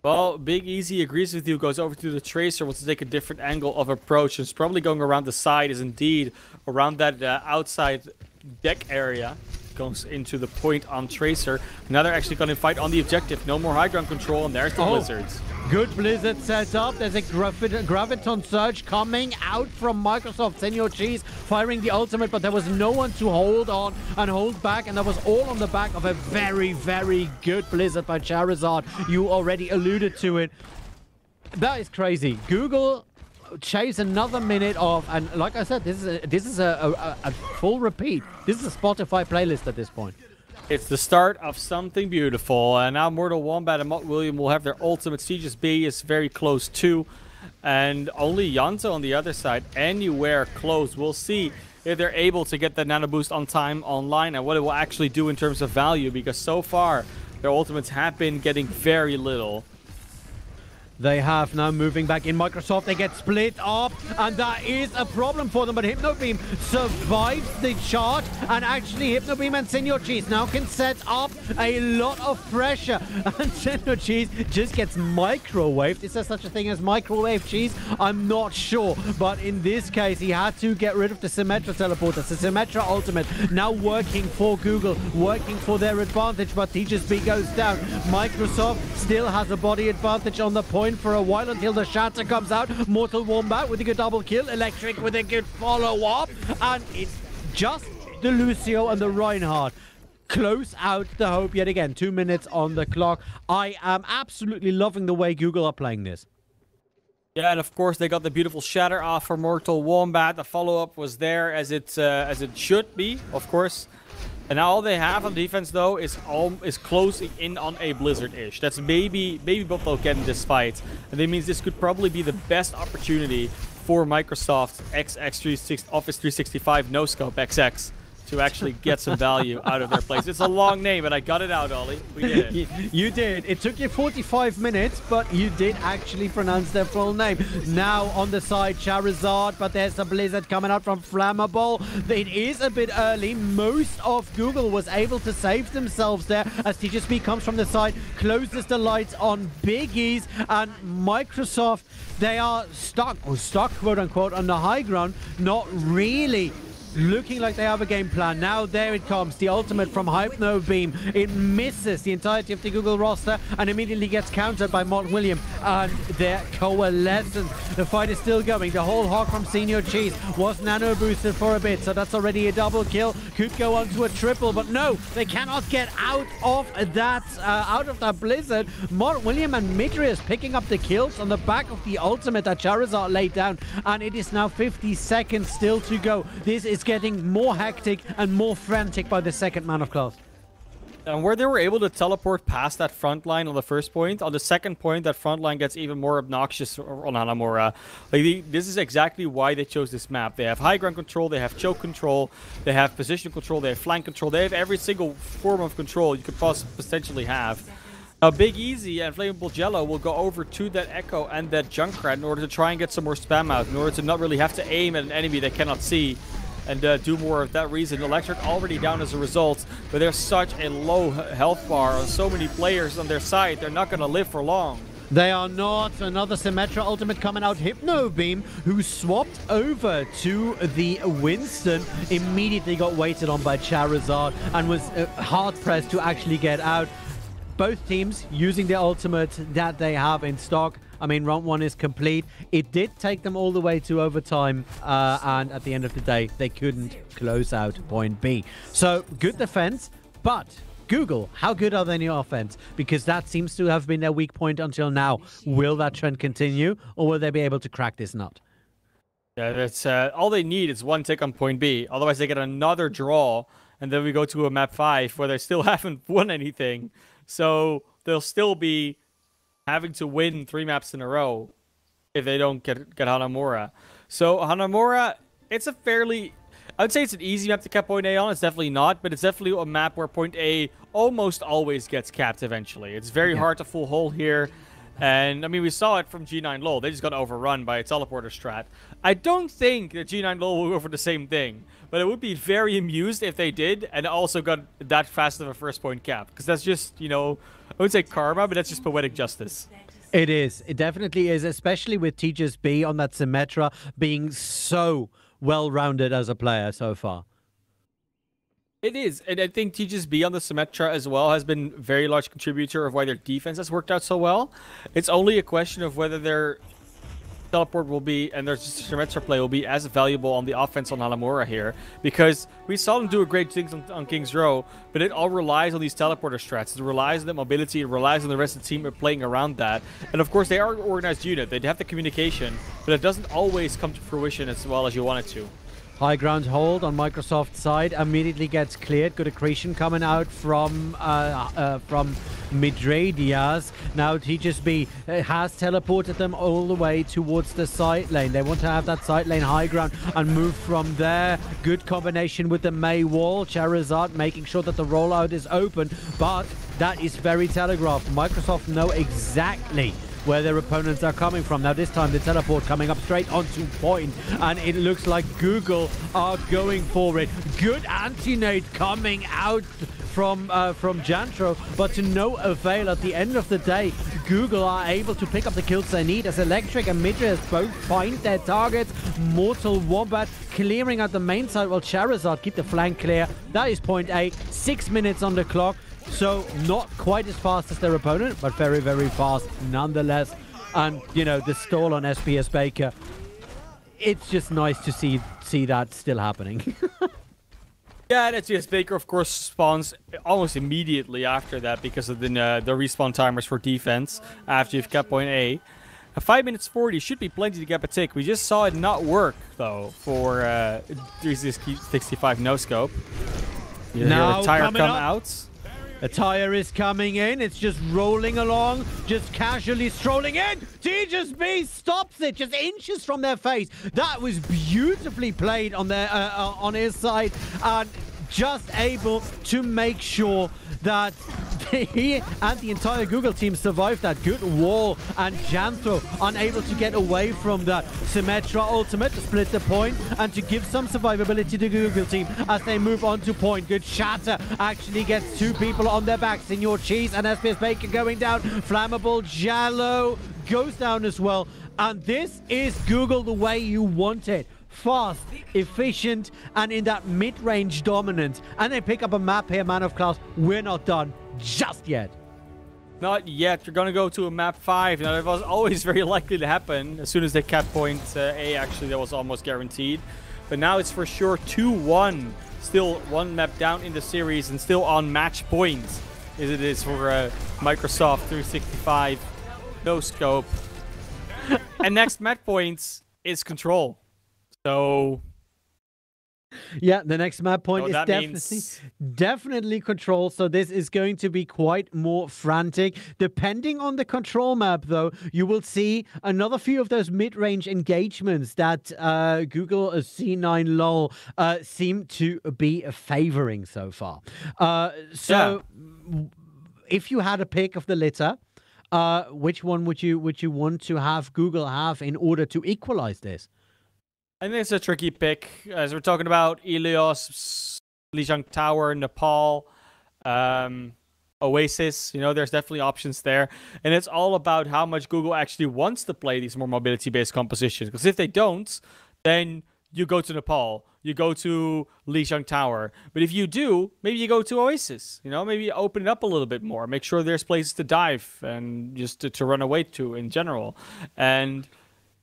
Speaker 2: Well, Big Easy agrees with you, goes over to the Tracer, wants to take a different angle of approach. It's probably going around the side, is indeed around that outside deck area. Goes into the point on Tracer. Now they're actually going to fight on the objective. No more high ground control, and there's the Blizzards.
Speaker 1: Good Blizzard set up. There's a Graviton Surge coming out from Microsoft. Senior Cheese firing the ultimate, but there was no one to hold on and hold back, and that was all on the back of a very, very good Blizzard by Charizard. You already alluded to it. That is crazy. Google chase another minute off, and like I said, this is a full repeat. This is a Spotify playlist at this point.
Speaker 2: It's the start of something beautiful, and now Mortal Wombat and Mott William will have their ultimate. Siege's B is very close too, and only Yanto on the other side anywhere close. We'll see if they're able to get the nano boost on time online and what it will actually do in terms of value, because so far their ultimates have been getting very little.
Speaker 1: They have now moving back in Microsoft. They get split up, and that is a problem for them. But Hypnobeam survives the charge, and actually Hypnobeam and Senior Cheese now can set up a lot of pressure. And Senior Cheese just gets microwaved. Is there such a thing as microwave cheese? I'm not sure. But in this case, he had to get rid of the Symmetra teleporters. The Symmetra ultimate now working for Google, working for their advantage. But TGSB goes down. Microsoft still has a body advantage on the point for a while until the shatter comes out. Mortal Wombat with a good double kill. Electric with a good follow-up. And it's just the Lucio and the Reinhardt close out the hope yet again. 2 minutes on the clock. I am absolutely loving the way Google are playing this.
Speaker 2: Yeah, and of course they got the beautiful shatter off for Mortal Wombat. The follow-up was there as it should be, of course. And now all they have on defense, though, is closing in on a Blizzard-ish. That's maybe what they'll get in this fight. And that means this could probably be the best opportunity for Microsoft Office 365 No-Scope XX to actually get some value out of their plays. It's a long name, but I got it out, Ollie. We did it.
Speaker 1: You did. It took you 45 minutes, but you did actually pronounce their full name. Now on the side, Charizard, but there's a Blizzard coming out from Flammable. It is a bit early. Most of Google was able to save themselves there as TGSB comes from the side, closes the lights on Biggies, and Microsoft, they are stuck, quote-unquote, on the high ground, not really looking like they have a game plan. Now there it comes, the ultimate from Hypnobeam. It misses the entirety of the Google roster and immediately gets countered by Mott William and their coalescence. The fight is still going. The whole hog from Senior Cheese was nano boosted for a bit, so that's already a double kill. Could go on to a triple, but no, they cannot get out of that Blizzard. Mott William and Midrius picking up the kills on the back of the ultimate that Charizard laid down, and it is now 50 seconds still to go. This is getting more hectic and more frantic by the second ManofClass.
Speaker 2: And where they were able to teleport past that front line on the first point, on the second point, that front line gets even more obnoxious on Hanamura. This is exactly why they chose this map. They have high ground control, they have choke control, they have position control, they have flank control, they have every single form of control you could potentially have. Now, Big Easy and Flammable Jello will go over to that Echo and that Junkrat in order to try and get some more spam out, in order to not really have to aim at an enemy they cannot see, and do more of that reason. Electric already down as a result, but there's such a low health bar on so many players on their side, they're not going to live for long.
Speaker 1: They are not. Another Symmetra ultimate coming out. Hypnobeam, who swapped over to the Winston, immediately got waited on by Charizard and was hard-pressed to actually get out. Both teams using the ultimate that they have in stock. I mean, round one is complete. It did take them all the way to overtime, and at the end of the day, they couldn't close out point B. So, good defense, but Google, how good are they in the offense? Because that seems to have been their weak point until now. Will that trend continue, or will they be able to crack this nut?
Speaker 2: Yeah, that's all they need is one tick on point B. Otherwise, they get another draw, and then we go to a map 5 where they still haven't won anything. So, they'll still be having to win 3 maps in a row if they don't get Hanamura. So Hanamura, it's a fairly, I would say it's an easy map to cap point A on. It's definitely not, but it's definitely a map where point A almost always gets capped eventually. It's very hard to full hole here. And, I mean, we saw it from G9Lul. They just got overrun by a teleporter strat. I don't think that G9Lul will go for the same thing, but I would be very amused if they did and also got that fast of a first point cap. Because that's just, you know, I would say karma, but that's just poetic justice.
Speaker 1: It is. It definitely is, especially with TGSB on that Symmetra being so well-rounded as a player so far.
Speaker 2: It is, and I think TGSB on the Symmetra as well has been a very large contributor of why their defense has worked out so well. It's only a question of whether their teleport will be, and their Symmetra play will be as valuable on the offense on Hanamura here, because we saw them do a great things on King's Row, but it all relies on these teleporter strats. It relies on the mobility, it relies on the rest of the team playing around that. And of course, they are an organized unit. They have the communication, but it doesn't always come to fruition as well as you want it to.
Speaker 1: High ground hold on Microsoft's side immediately gets cleared. Good accretion coming out from Midradias. Now TGSB has teleported them all the way towards the side lane. They want to have that side lane high ground and move from there. Good combination with the Mei wall. Charizard making sure that the rollout is open, but that is very telegraphed. Microsoft know exactly where their opponents are coming from. Now this time the teleport coming up straight onto point, and it looks like Google are going for it. Good anti-nade coming out from Jantro, but to no avail. At the end of the day, Google are able to pick up the kills they need as Electric and Midras both find their targets. Mortal Wombat clearing out the main side while Charizard keep the flank clear. That is point A. 6 minutes on the clock. So not quite as fast as their opponent, but very, very fast nonetheless. And, you know, the stall on SPS Baker, it's just nice to see that still happening.
Speaker 2: Yeah, and SPS Baker, of course, spawns almost immediately after that because of the respawn timers for defense after you've got point A. 5 minutes 40 should be plenty to get a tick. We just saw it not work, though, for 365 no-scope. Now, the tire come out.
Speaker 1: The tire is coming in. It's just rolling along, just casually strolling in. TGSB stops it, just inches from their face. That was beautifully played on their on his side, and just able to make sure that he and the entire Google team survived that. Good wall, and Jantho unable to get away from that. Symmetra ultimate to split the point and to give some survivability to the Google team as they move on to point. Good shatter actually gets 2 people on their backs. Senor Cheese and SPS Baker going down. Flammable Jallo goes down as well. And this is Google the way you want it. Fast, efficient, and in that mid-range dominance. And they pick up a map here, ManofClass. We're not done just yet.
Speaker 2: Not yet. You're going to go to a map 5. Now, that was always very likely to happen. As soon as they kept point A, actually, that was almost guaranteed. But now it's for sure 2-1. Still 1 map down in the series and still on match point. As it is for Microsoft 365 no scope. And next match points is Control. So
Speaker 1: yeah, the next map point is definitely Control. So this is going to be quite more frantic. Depending on the Control map, though, you will see another few of those mid-range engagements that Google C9Lul seem to be favoring so far. If you had a pick of the litter, which one would you want to have Google have in order to equalize this?
Speaker 2: I think it's a tricky pick, as we're talking about Ilios, Lijiang Tower, Nepal, Oasis. You know, there's definitely options there. And it's all about how much Google actually wants to play these more mobility-based compositions. Because if they don't, then you go to Nepal, you go to Lijiang Tower. But if you do, maybe you go to Oasis. You know, maybe open it up a little bit more. Make sure there's places to dive and just to run away to in general. And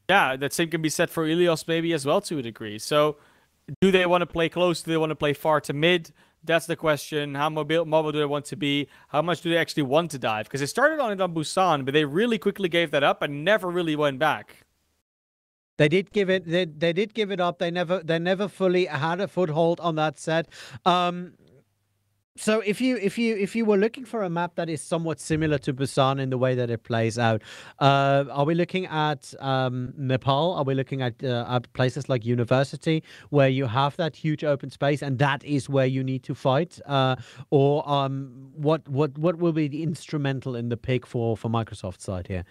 Speaker 2: yeah, that same can be said for Ilios maybe as well to a degree. So do they want to play close? Do they want to play far to mid? That's the question. How mobile do they want to be? How much do they actually want to dive? Because they started on it on Busan, but they really quickly gave that up and never really went back.
Speaker 1: They did give it. They did give it up. They never fully had a foothold on that set. So if you were looking for a map that is somewhat similar to Busan in the way that it plays out, are we looking at Nepal? Are we looking at places like University where you have that huge open space and that is where you need to fight? Or what will be the instrumental in the pick for Microsoft's side here?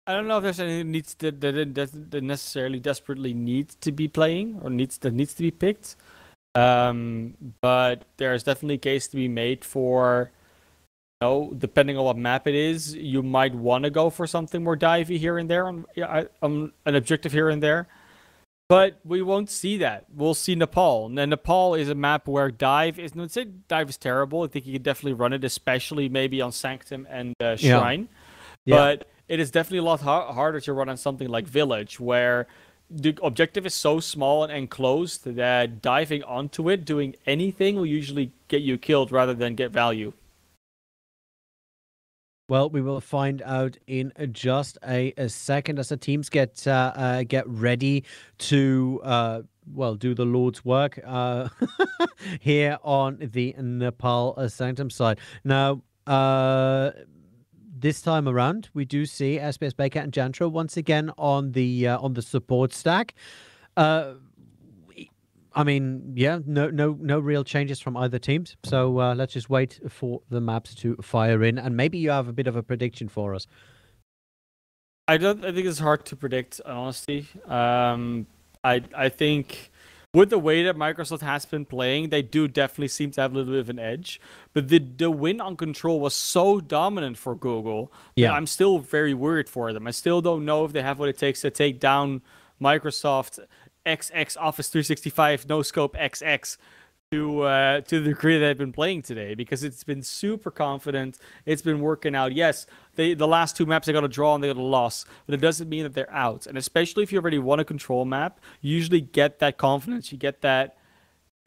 Speaker 2: I don't know if there's any needs that necessarily desperately needs to be playing or needs to be picked. But there's definitely a case to be made for, you know, depending on what map it is, you might want to go for something more divey here and there on an objective here and there. But we won't see that. We'll see Nepal. And Nepal is a map where dive is, let's say dive is terrible. I think you could definitely run it, especially maybe on Sanctum and Shrine. Yeah. But it is definitely a lot harder to run on something like Village, where the objective is so small and enclosed that diving onto it, doing anything, will usually get you killed rather than get value.
Speaker 1: Well, we will find out in just a second as the teams get ready to do the Lord's work here on the Nepal Sanctum side. Now, this time around, we do see SPS Baker and Jantra once again on the support stack. I mean, yeah, no real changes from either teams. So let's just wait for the maps to fire in, and maybe you have a bit of a prediction for us.
Speaker 2: I think it's hard to predict, honestly. I think with the way that Microsoft has been playing, they do definitely seem to have a little bit of an edge. But the win on Control was so dominant for Google.
Speaker 1: Yeah,
Speaker 2: I'm still very worried for them. I still don't know if they have what it takes to take down Microsoft XX Office 365 no scope XX to the degree that they've been playing today, because it's been super confident. It's been working out. Yes, the last two maps they got a draw and they got a loss, but it doesn't mean that they're out. And especially if you already won a control map, you usually get that confidence. You get that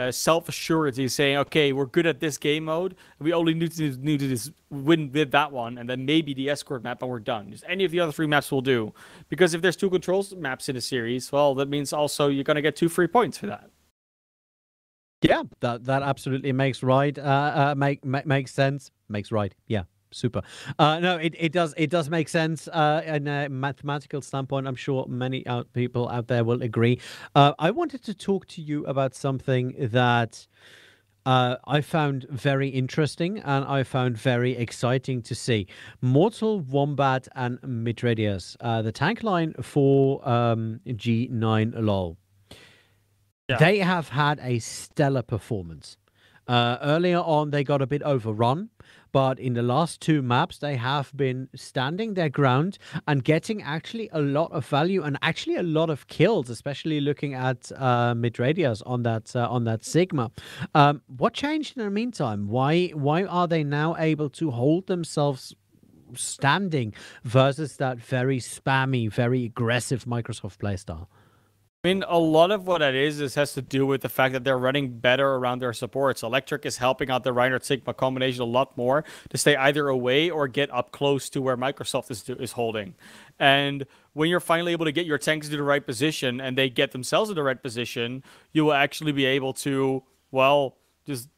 Speaker 2: self-assurance. Saying, okay, we're good at this game mode. We only need to just win with that one, and then maybe the escort map, and we're done. Just any of the other three maps will do. Because if there's two controls maps in a series, well, that means also you're going to get 2 free points for that.
Speaker 1: Yeah, that absolutely makes right. Makes sense. Makes right. Yeah. Super. No, it does make sense in a mathematical standpoint. I'm sure many people out there will agree. I wanted to talk to you about something that I found very interesting and I found very exciting to see. Mortal, Wombat, and Mitradius, the tank line for G9Lul. Yeah. They have had a stellar performance. Earlier on, they got a bit overrun, but in the last 2 maps, they have been standing their ground and getting actually a lot of value and actually a lot of kills, especially looking at Mitradius on that Sigma. What changed in the meantime? Why are they now able to hold themselves standing versus that very spammy, very aggressive Microsoft playstyle?
Speaker 2: I mean, a lot of what that is has to do with the fact that they're running better around their supports. Electric is helping out the Reinhardt Sigma combination a lot more to stay either away or get up close to where Microsoft is holding. And when you're finally able to get your tanks to the right position and they get themselves in the right position, you will actually be able to, well, just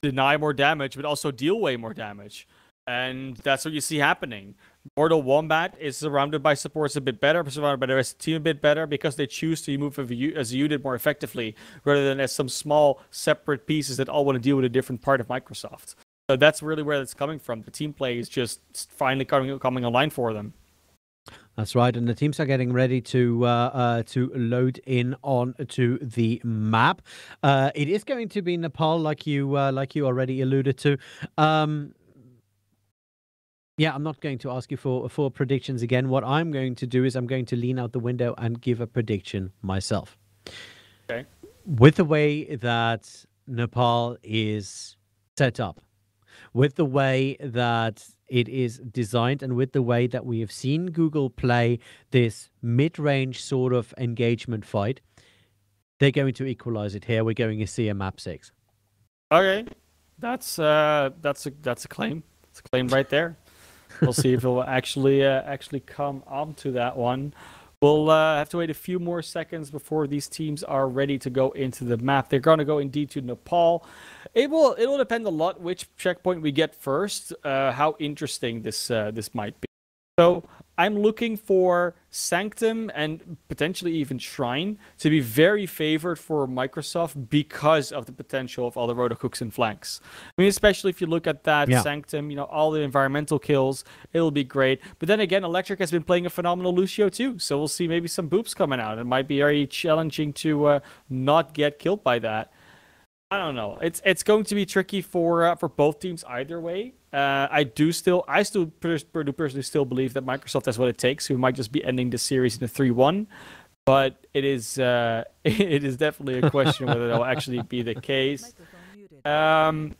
Speaker 2: deny more damage, but also deal way more damage. And that's what you see happening. Mortal Wombat is surrounded by supports a bit better, surrounded by the rest of the team a bit better, because they choose to move as a unit more effectively, rather than as some small separate pieces that all want to deal with a different part of Microsoft. So that's really where it's coming from. The team play is just finally coming online for them.
Speaker 1: That's right, and the teams are getting ready to load in onto the map. It is going to be Nepal, like you already alluded to. Yeah, I'm not going to ask you for predictions again. What I'm going to do is I'm going to lean out the window and give a prediction myself.
Speaker 2: Okay.
Speaker 1: With the way that Nepal is set up, with the way that it is designed, and with the way that we have seen Google play this mid-range sort of engagement fight, they're going to equalize it here. We're going to see a map 6.
Speaker 2: Okay, that's a claim. It's a claim right there. We'll see if it will actually come onto that one. We'll have to wait a few more seconds before these teams are ready to go into the map. They're going to go indeed to Nepal. It will depend a lot which checkpoint we get first, how interesting this might be. So I'm looking for Sanctum and potentially even Shrine to be very favored for Microsoft because of the potential of all the rotohooks and flanks. I mean, especially if you look at that Sanctum, all the environmental kills, it'll be great. But then again, Electric has been playing a phenomenal Lucio too, so we'll see maybe some boops coming out. It might be very challenging to not get killed by that. I don't know. It's going to be tricky for both teams either way. I personally still believe that Microsoft has what it takes. We might just be ending the series in a 3-1, but it is definitely a question whether that will actually be the case. We're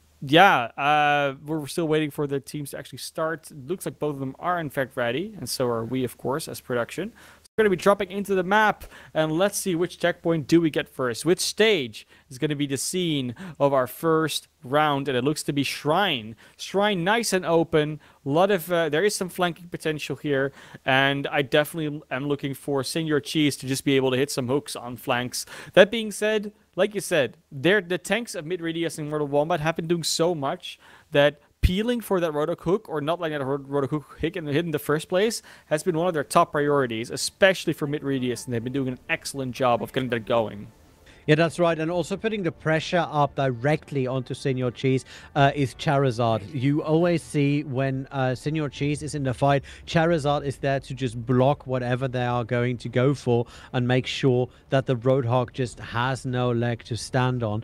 Speaker 2: still waiting for the teams to actually start. It looks like both of them are in fact ready, and so are we, of course, as production. going to be dropping into the map, and let's see which checkpoint do we get first. Which stage is going to be the scene of our first round, and it looks to be Shrine. Shrine, nice and open. A lot of there is some flanking potential here, and I definitely am looking for Senior Cheese to just be able to hit some hooks on flanks. That being said, like you said, the tanks of Mid-Radius and Mortal Wombat have been doing so much that peeling for that Rotok hook, or not letting that Rotok hook hit in the first place, has been one of their top priorities, especially for Mid-Radius, and they've been doing an excellent job of getting that going.
Speaker 1: Yeah, that's right. And also putting the pressure up directly onto Senior Cheese is Charizard. You always see when Senior Cheese is in the fight, Charizard is there to just block whatever they are going to go for and make sure that the Roadhog just has no leg to stand on.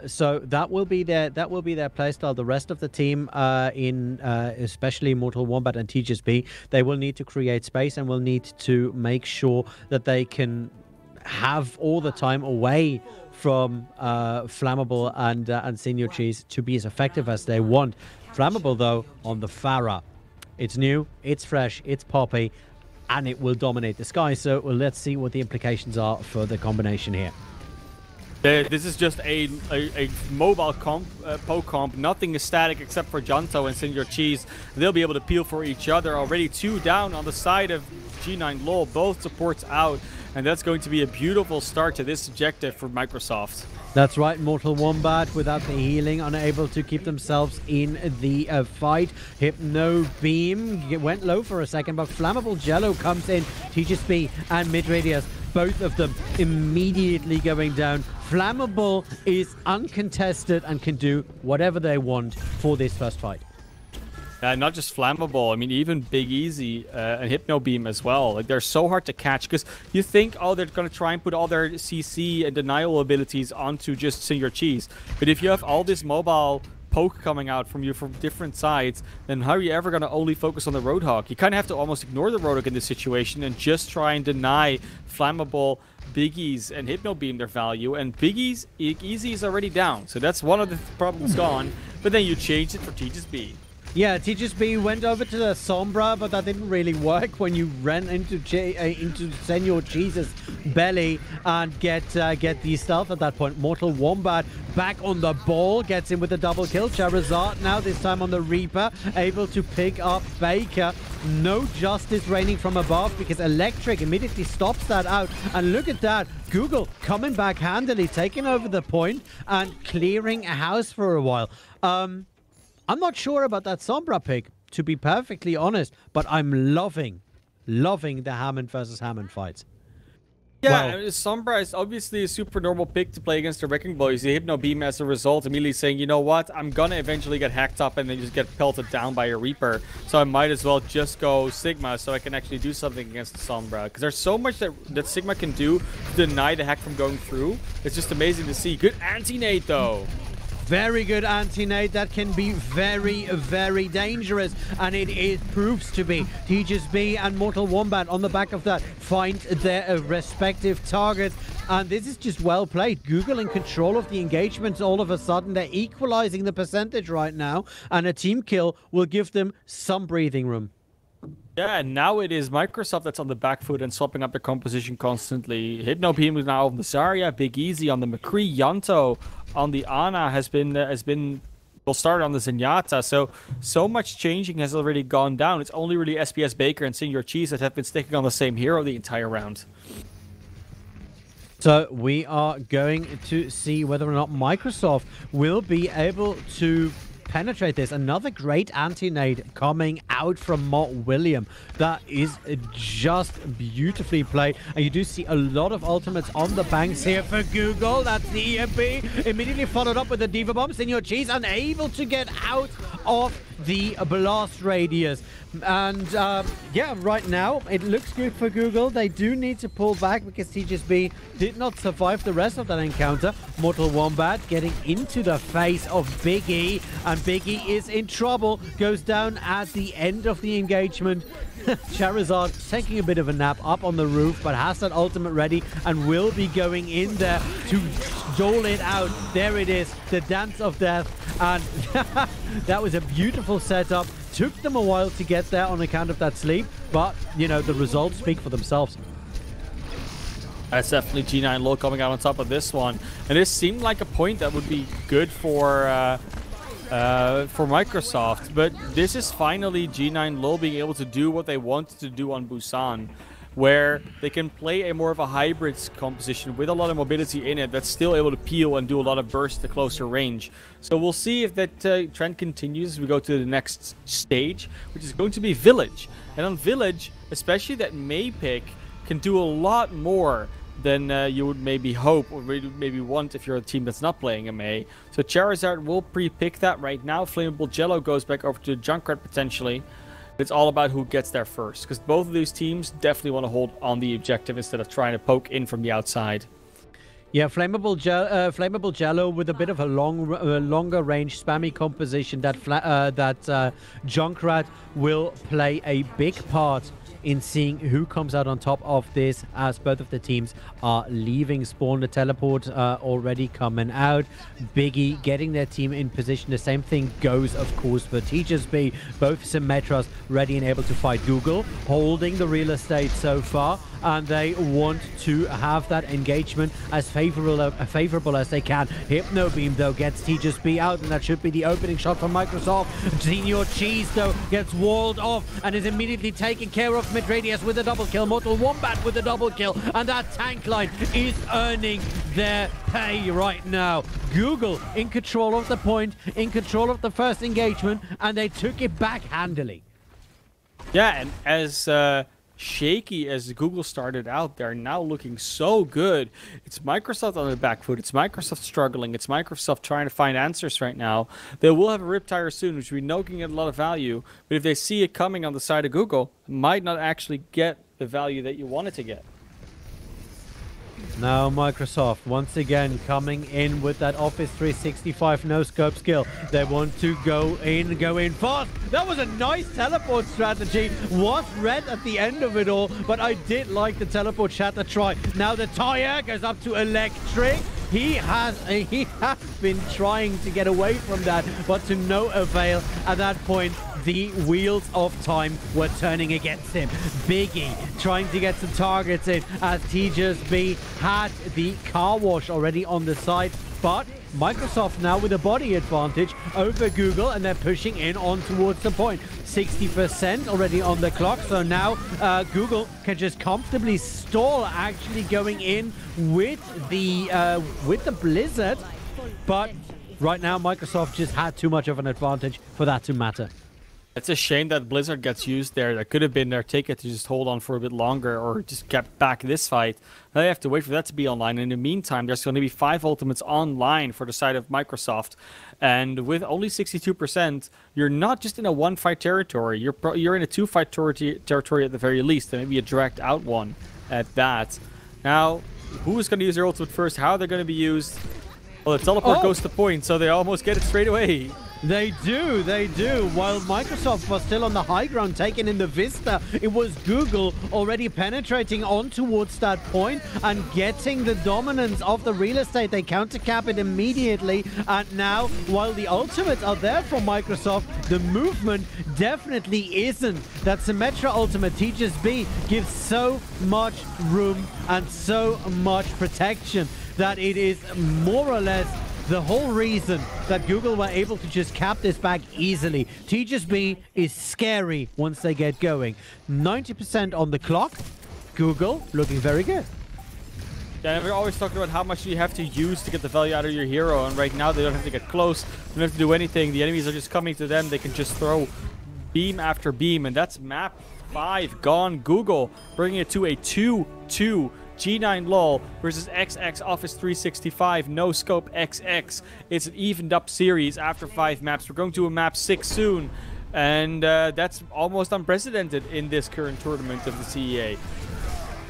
Speaker 1: So that will be their playstyle. The rest of the team, especially Mortal Wombat and TGSB, they will need to create space and will need to make sure that they can have all the time away from Flammable and Senior Cheese to be as effective as they want. Flammable, though, on the Pharah. It's new, it's fresh, it's poppy, and it will dominate the sky. So let's see what the implications are for the combination here.
Speaker 2: This is just a mobile poke comp. Nothing is static except for Janto and Senior Cheese. They'll be able to peel for each other. Already 2 down on the side of G9Lul. Both supports out. And that's going to be a beautiful start to this objective for Microsoft.
Speaker 1: That's right, Mortal Wombat without the healing, unable to keep themselves in the fight. Hypno Beam went low for a second, but Flammable Jello comes in. TGSB and Mid-Radius, both of them immediately going down. Flammable is uncontested and can do whatever they want for this first fight.
Speaker 2: Not just Flammable, I mean, even Big Easy and Hypno Beam as well. Like, they're so hard to catch because you think, oh, they're going to try and put all their CC and denial abilities onto just Senior Cheese. But if you have all this mobile poke coming out from you from different sides, then how are you ever going to only focus on the Roadhog? You kind of have to almost ignore the Roadhog in this situation and just try and deny Flammable, Biggies, and Hypno Beam their value. And Biggies, Easy is already down, so that's one of the problems gone. But then you change it for TGSB.
Speaker 1: Yeah, TGSB went over to the Sombra, but that didn't really work when you ran into Senior Cheese's belly and get the stealth at that point. Mortal Wombat back on the ball, gets in with a double kill. Charizard now, this time on the Reaper, able to pick up Baker. No justice raining from above because Electric immediately stops that out. And look at that, Google coming back handily, taking over the point and clearing a house for a while. I'm not sure about that Sombra pick, to be perfectly honest, but I'm loving the Hammond versus Hammond fights.
Speaker 2: Yeah, well, Sombra is obviously a super normal pick to play against the Wrecking Ball. You see Hypno Beam as a result, immediately saying, you know what, I'm gonna eventually get hacked up and then just get pelted down by a Reaper. So I might as well just go Sigma so I can actually do something against the Sombra. Because there's so much that Sigma can do to deny the hack from going through. It's just amazing to see. Good anti-nade though.
Speaker 1: Very good anti-nade. That can be very, very dangerous. And it proves to be. TGSB and Mortal Wombat on the back of that find their respective targets. And this is just well played. Google in control of the engagement all of a sudden. They're equalizing the percentage right now. And a team kill will give them some breathing room.
Speaker 2: Yeah, and now it is Microsoft that's on the back foot and swapping up their composition constantly. Hypno Beam is now on the Zarya, Big Easy on the McCree, Yanto on the Ana has been will start on the Zenyatta. So much changing has already gone down. It's only really SPS Baker and Senior Cheese that have been sticking on the same hero the entire round.
Speaker 1: So we are going to see whether or not Microsoft will be able to penetrate this. Another great anti-nade coming out from Mott William. That is just beautifully played. And you do see a lot of ultimates on the banks here for Google. That's the EMP. Immediately followed up with the Diva Bomb. Senior Cheese unable to get out of the blast radius. And yeah, right now it looks good for Google. They do need to pull back because TGSB did not survive the rest of that encounter. Mortal Wombat getting into the face of Big E, and Big E is in trouble. Goes down at the end of the engagement. Charizard taking a bit of a nap up on the roof, but has that ultimate ready and will be going in there to dole it out. There it is, the dance of death. And that was a beautiful setup. Took them a while to get there on account of that sleep, but, you know, the results speak for themselves.
Speaker 2: That's definitely G9Lul coming out on top of this one. And this seemed like a point that would be good for Microsoft. But this is finally G9Lul being able to do what they wanted to do on Busan, where they can play a more of a hybrid composition with a lot of mobility in it that's still able to peel and do a lot of burst to closer range. So we'll see if that trend continues as we go to the next stage, which is going to be Village. And on Village, especially that May pick can do a lot more than you would maybe hope or maybe want if you're a team that's not playing a May. So Charizard will pre-pick that right now. Flammable Jello goes back over to Junkrat potentially. It's all about who gets there first, because both of these teams definitely want to hold on the objective instead of trying to poke in from the outside.
Speaker 1: Yeah, Flammable Jello with a bit of a longer range spammy composition that Junkrat will play a big part in seeing who comes out on top of this, as both of the teams are leaving spawn. The teleport already coming out. Biggie getting their team in position. The same thing goes, of course, for TeachersB. Both Symmetras ready and able to fight Google, holding the real estate so far, and they want to have that engagement as favorable as they can. Hypno Beam, though, gets TeachersB out, and that should be the opening shot for Microsoft. Senior Cheese, though, gets walled off and is immediately taken care of. Mid-Radius with a double kill. Mortal Wombat with a double kill. And that tank line is earning their pay right now. Google in control of the point, in control of the first engagement, and they took it back handily.
Speaker 2: Yeah, and as shaky as Google started out, they're now looking so good. It's Microsoft on the back foot. It's Microsoft struggling. It's Microsoft trying to find answers right now. They will have a rip tire soon, which we know can get a lot of value. But if they see it coming on the side of Google, it might not actually get the value that you want it to get.
Speaker 1: Now Microsoft once again coming in with that Office 365 no-scope skill. They want to go in fast. That was a nice teleport strategy. Was read at the end of it all, but I did like the teleport shatter try. Now the tire goes up to Electric. He has been trying to get away from that, but to no avail. At that point, the wheels of time were turning against him. Biggie trying to get some targets in as TeachersB had the car wash already on the side, but Microsoft now with a body advantage over Google, and they're pushing in on towards the point. 60% already on the clock, so now Google can just comfortably stall actually going in with the Blizzard, but right now Microsoft just had too much of an advantage for that to matter.
Speaker 2: It's a shame that Blizzard gets used there. That could have been their ticket to just hold on for a bit longer or just kept back this fight. Now they have to wait for that to be online. In the meantime, there's going to be 5 ultimates online for the side of Microsoft. And with only 62%, you're not just in a one-fight territory. You're in a 2-fight territory at the very least, and maybe a dragged out one at that. Now, who is going to use their ultimate first? How they're going to be used? Well, the teleport goes to point, so they almost get it straight away.
Speaker 1: They do. While Microsoft was still on the high ground, taking in the Vista, it was Google already penetrating on towards that point and getting the dominance of the real estate. They counter-cap it immediately, and now, while the ultimates are there from Microsoft, the movement definitely isn't. That Symmetra ultimate, TeachersB, gives so much room and so much protection that it is more or less the whole reason that Google were able to just cap this back easily. TeachersB is scary once they get going. 90% on the clock. Google looking very good.
Speaker 2: Yeah, we're always talking about how much you have to use to get the value out of your hero, and right now they don't have to get close. They don't have to do anything. The enemies are just coming to them. They can just throw beam after beam, and that's map 5 gone. Google bringing it to a 2-2. G9Lul versus XX Office 365 No Scope XX. It's an evened up series after 5 maps. We're going to a map 6 soon, and that's almost unprecedented in this current tournament of the CEA.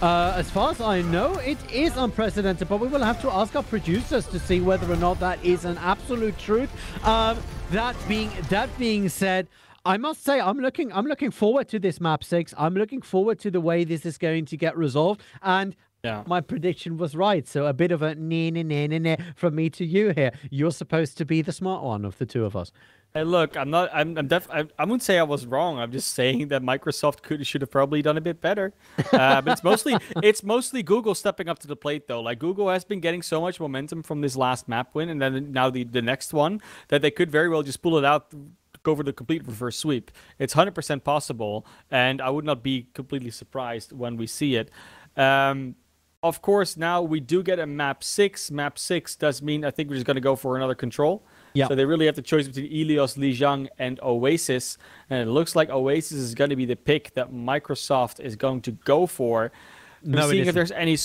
Speaker 1: As far as I know, it is unprecedented, but we will have to ask our producers to see whether or not that is an absolute truth. That being said, I must say I'm looking forward to this map 6. I'm looking forward to the way this is going to get resolved, and yeah, my prediction was right. So a bit of a nah from me to you here. You're supposed to be the smart one of the two of us.
Speaker 2: Hey, look, I'm not. I wouldn't say I was wrong. I'm just saying that Microsoft should have probably done a bit better. But it's mostly Google stepping up to the plate though. Like Google has been getting so much momentum from this last map win, and then now the next one that they could very well just pull it out, go for the complete reverse sweep. It's 100% possible, and I would not be completely surprised when we see it. Of course, now we do get a map 6. Map 6 does mean I think we're just going to go for another control.
Speaker 1: Yeah.
Speaker 2: So they really have the choice between Ilios, Lijiang, and Oasis. And it looks like Oasis is going to be the pick that Microsoft is going to go for.
Speaker 1: No,
Speaker 2: seeing if there's any...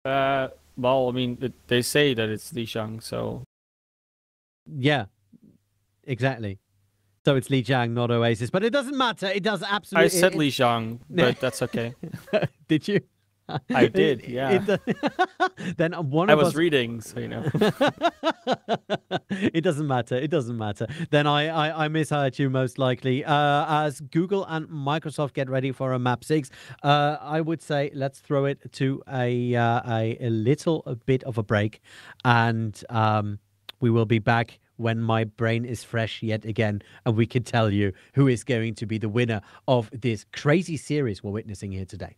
Speaker 2: well, I mean, they say that it's Lijiang, so...
Speaker 1: Yeah, exactly. So it's Lijiang, not Oasis. But it doesn't matter. It does absolutely...
Speaker 2: I said Lijiang, but that's okay.
Speaker 1: Did you?
Speaker 2: I did, yeah.
Speaker 1: Then one
Speaker 2: I
Speaker 1: of
Speaker 2: was
Speaker 1: us...
Speaker 2: reading, so you know.
Speaker 1: It doesn't matter. It doesn't matter. Then I misheard you most likely. As Google and Microsoft get ready for a map 6, I would say let's throw it to a little bit of a break, and we will be back when my brain is fresh yet again, and we can tell you who is going to be the winner of this crazy series we're witnessing here today.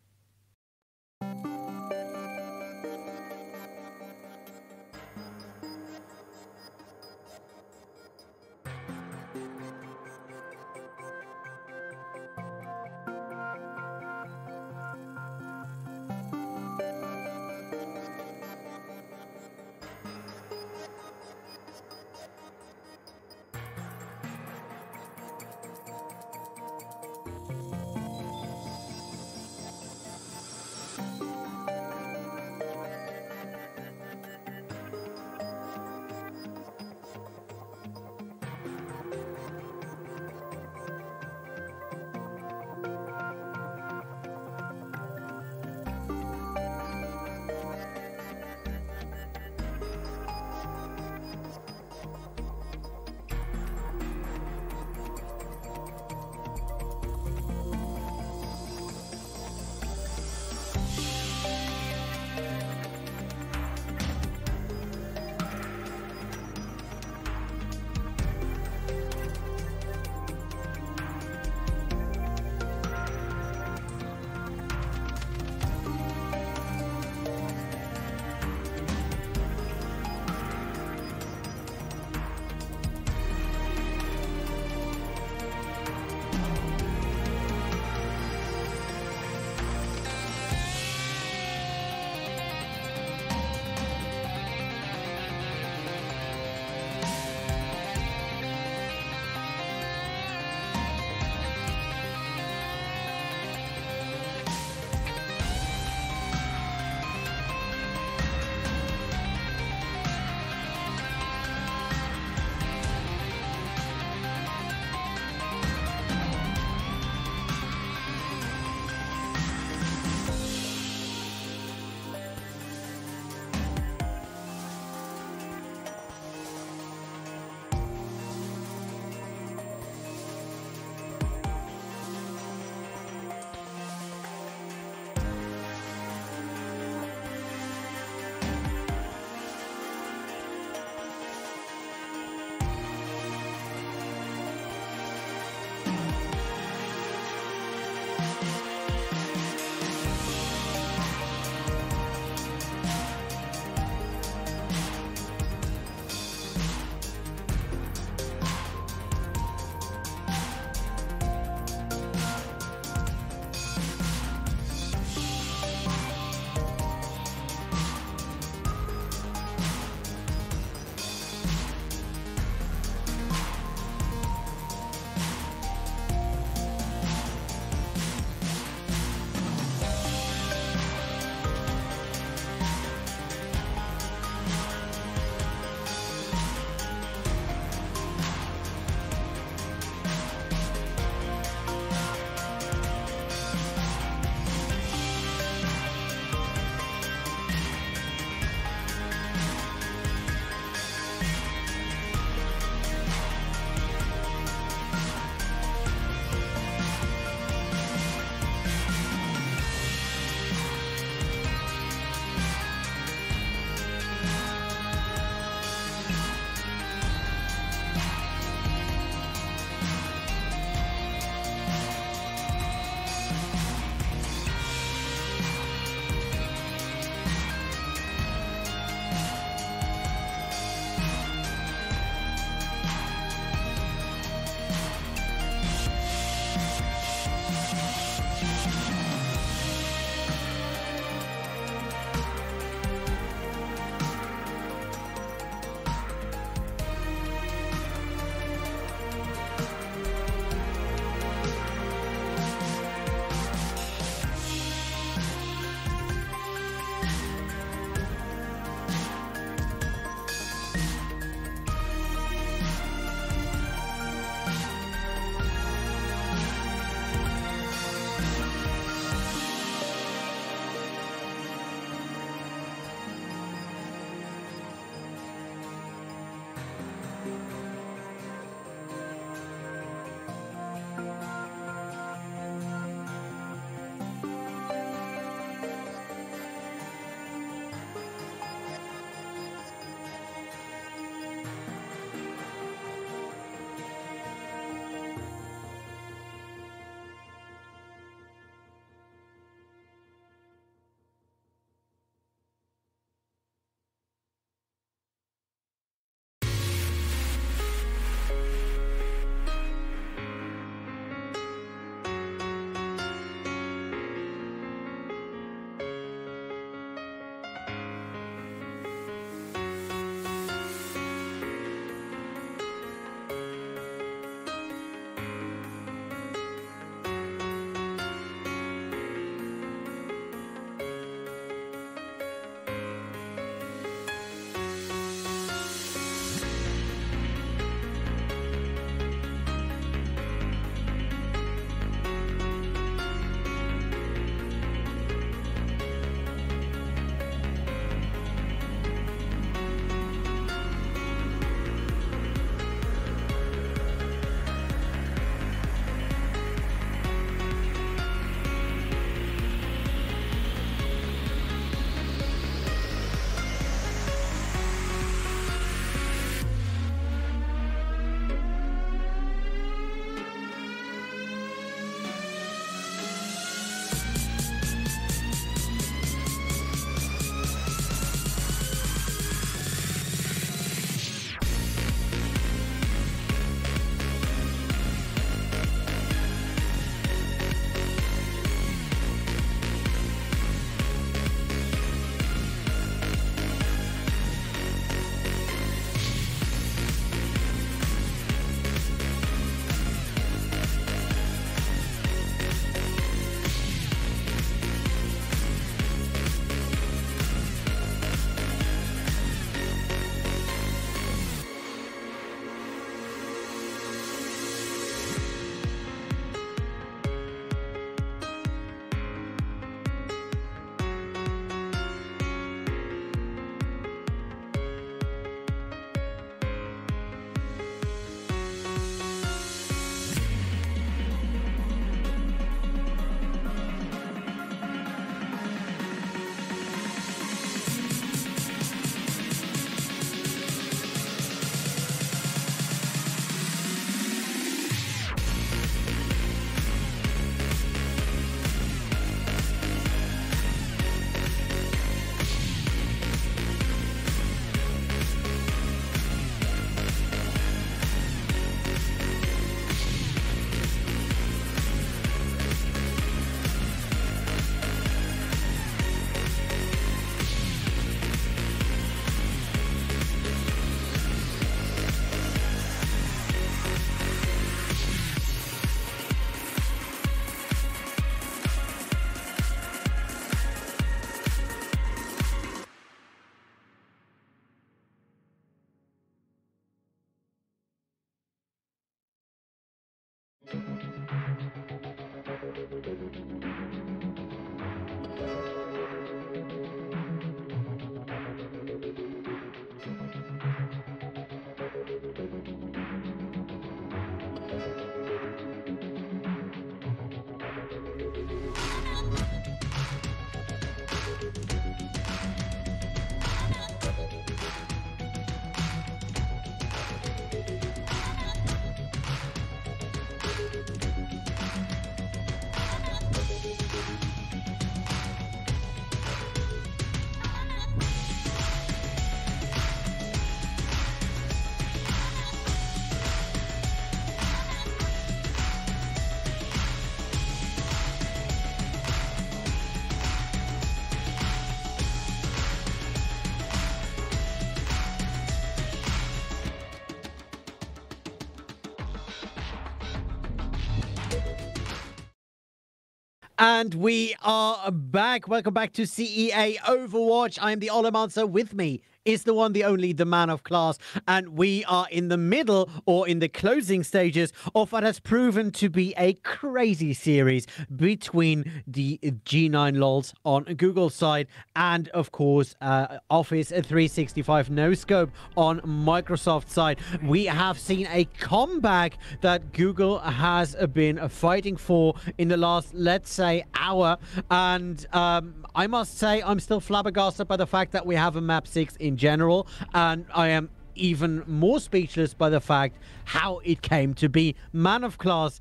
Speaker 1: And we are back. Welcome back to CEA Overwatch. I am TheOlimancer. With me is the one, the only, the ManofClass. And we are in the middle, or in the closing stages, of what has proven to be a crazy series between the G9Luls on Google's side and, of course, Office365 no-scope on Microsoft's side. We have seen a comeback that Google has been fighting for in the last, let's say, hour. And I must say, I'm still flabbergasted by the fact that we have a map 6 in general, and I am even more speechless by the fact how it came to be. ManofClass,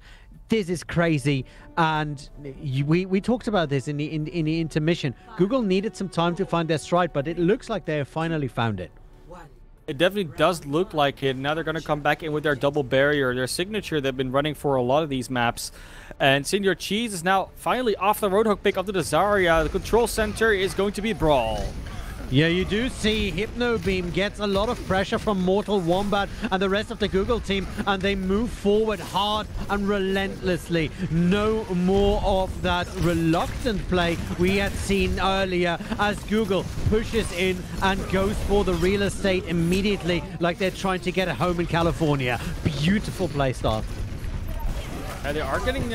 Speaker 1: this is crazy, and we talked about this in the intermission. Google needed some time to find their stride, but it looks like they have finally found it.
Speaker 2: It definitely does look like it. Now they're going to come back in with their double barrier, their signature they've been running for a lot of these maps. And Senior Cheese is now finally off the Roadhog pick onto the Zarya. The control center is going to be Brawl.
Speaker 1: Yeah, you do see Hypno Beam gets a lot of pressure from Mortal Wombat and the rest of the Google team, and they move forward hard and relentlessly. No more of that reluctant play we had seen earlier as Google pushes in and goes for the real estate immediately, like they're trying to get a home in California. Beautiful play style.
Speaker 2: They are getting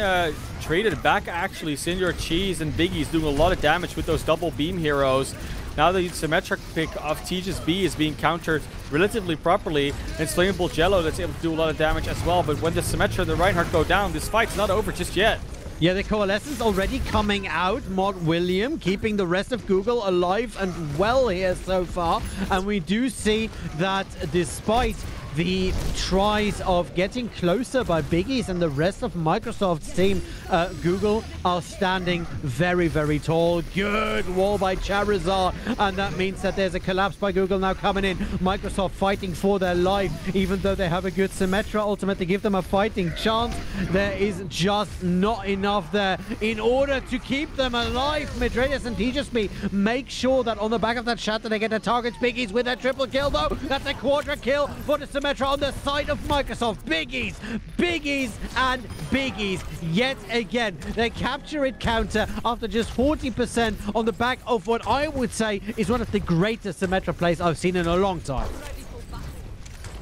Speaker 2: traded back, actually. Senior Cheese and Biggie's doing a lot of damage with those double beam heroes. Now the symmetric pick of TGSB is being countered relatively properly. And it's Flammable Jello that's able to do a lot of damage as well. But when the Symmetra and the Reinhardt go down, this fight's not over just yet.
Speaker 1: Yeah, the Coalescence already coming out. Mod William keeping the rest of Google alive and well here so far. And we do see that despite the tries of getting closer by Biggie's and the rest of Microsoft's team, Google are standing very, very tall. Good wall by Charizard, and that means that there's a collapse by Google now coming in. Microsoft fighting for their life, even though they have a good Symmetra ultimate to give them a fighting chance. There is just not enough there in order to keep them alive. Madredas and TGSB make sure that on the back of that shatter they get the targets. Biggie's with a triple kill though. That's a quadra kill for the Symmetra on the side of Microsoft. Biggie's and Biggie's yet again. They capture it counter after just 40% on the back of what I would say is one of the greatest Symmetra plays I've seen in a long time.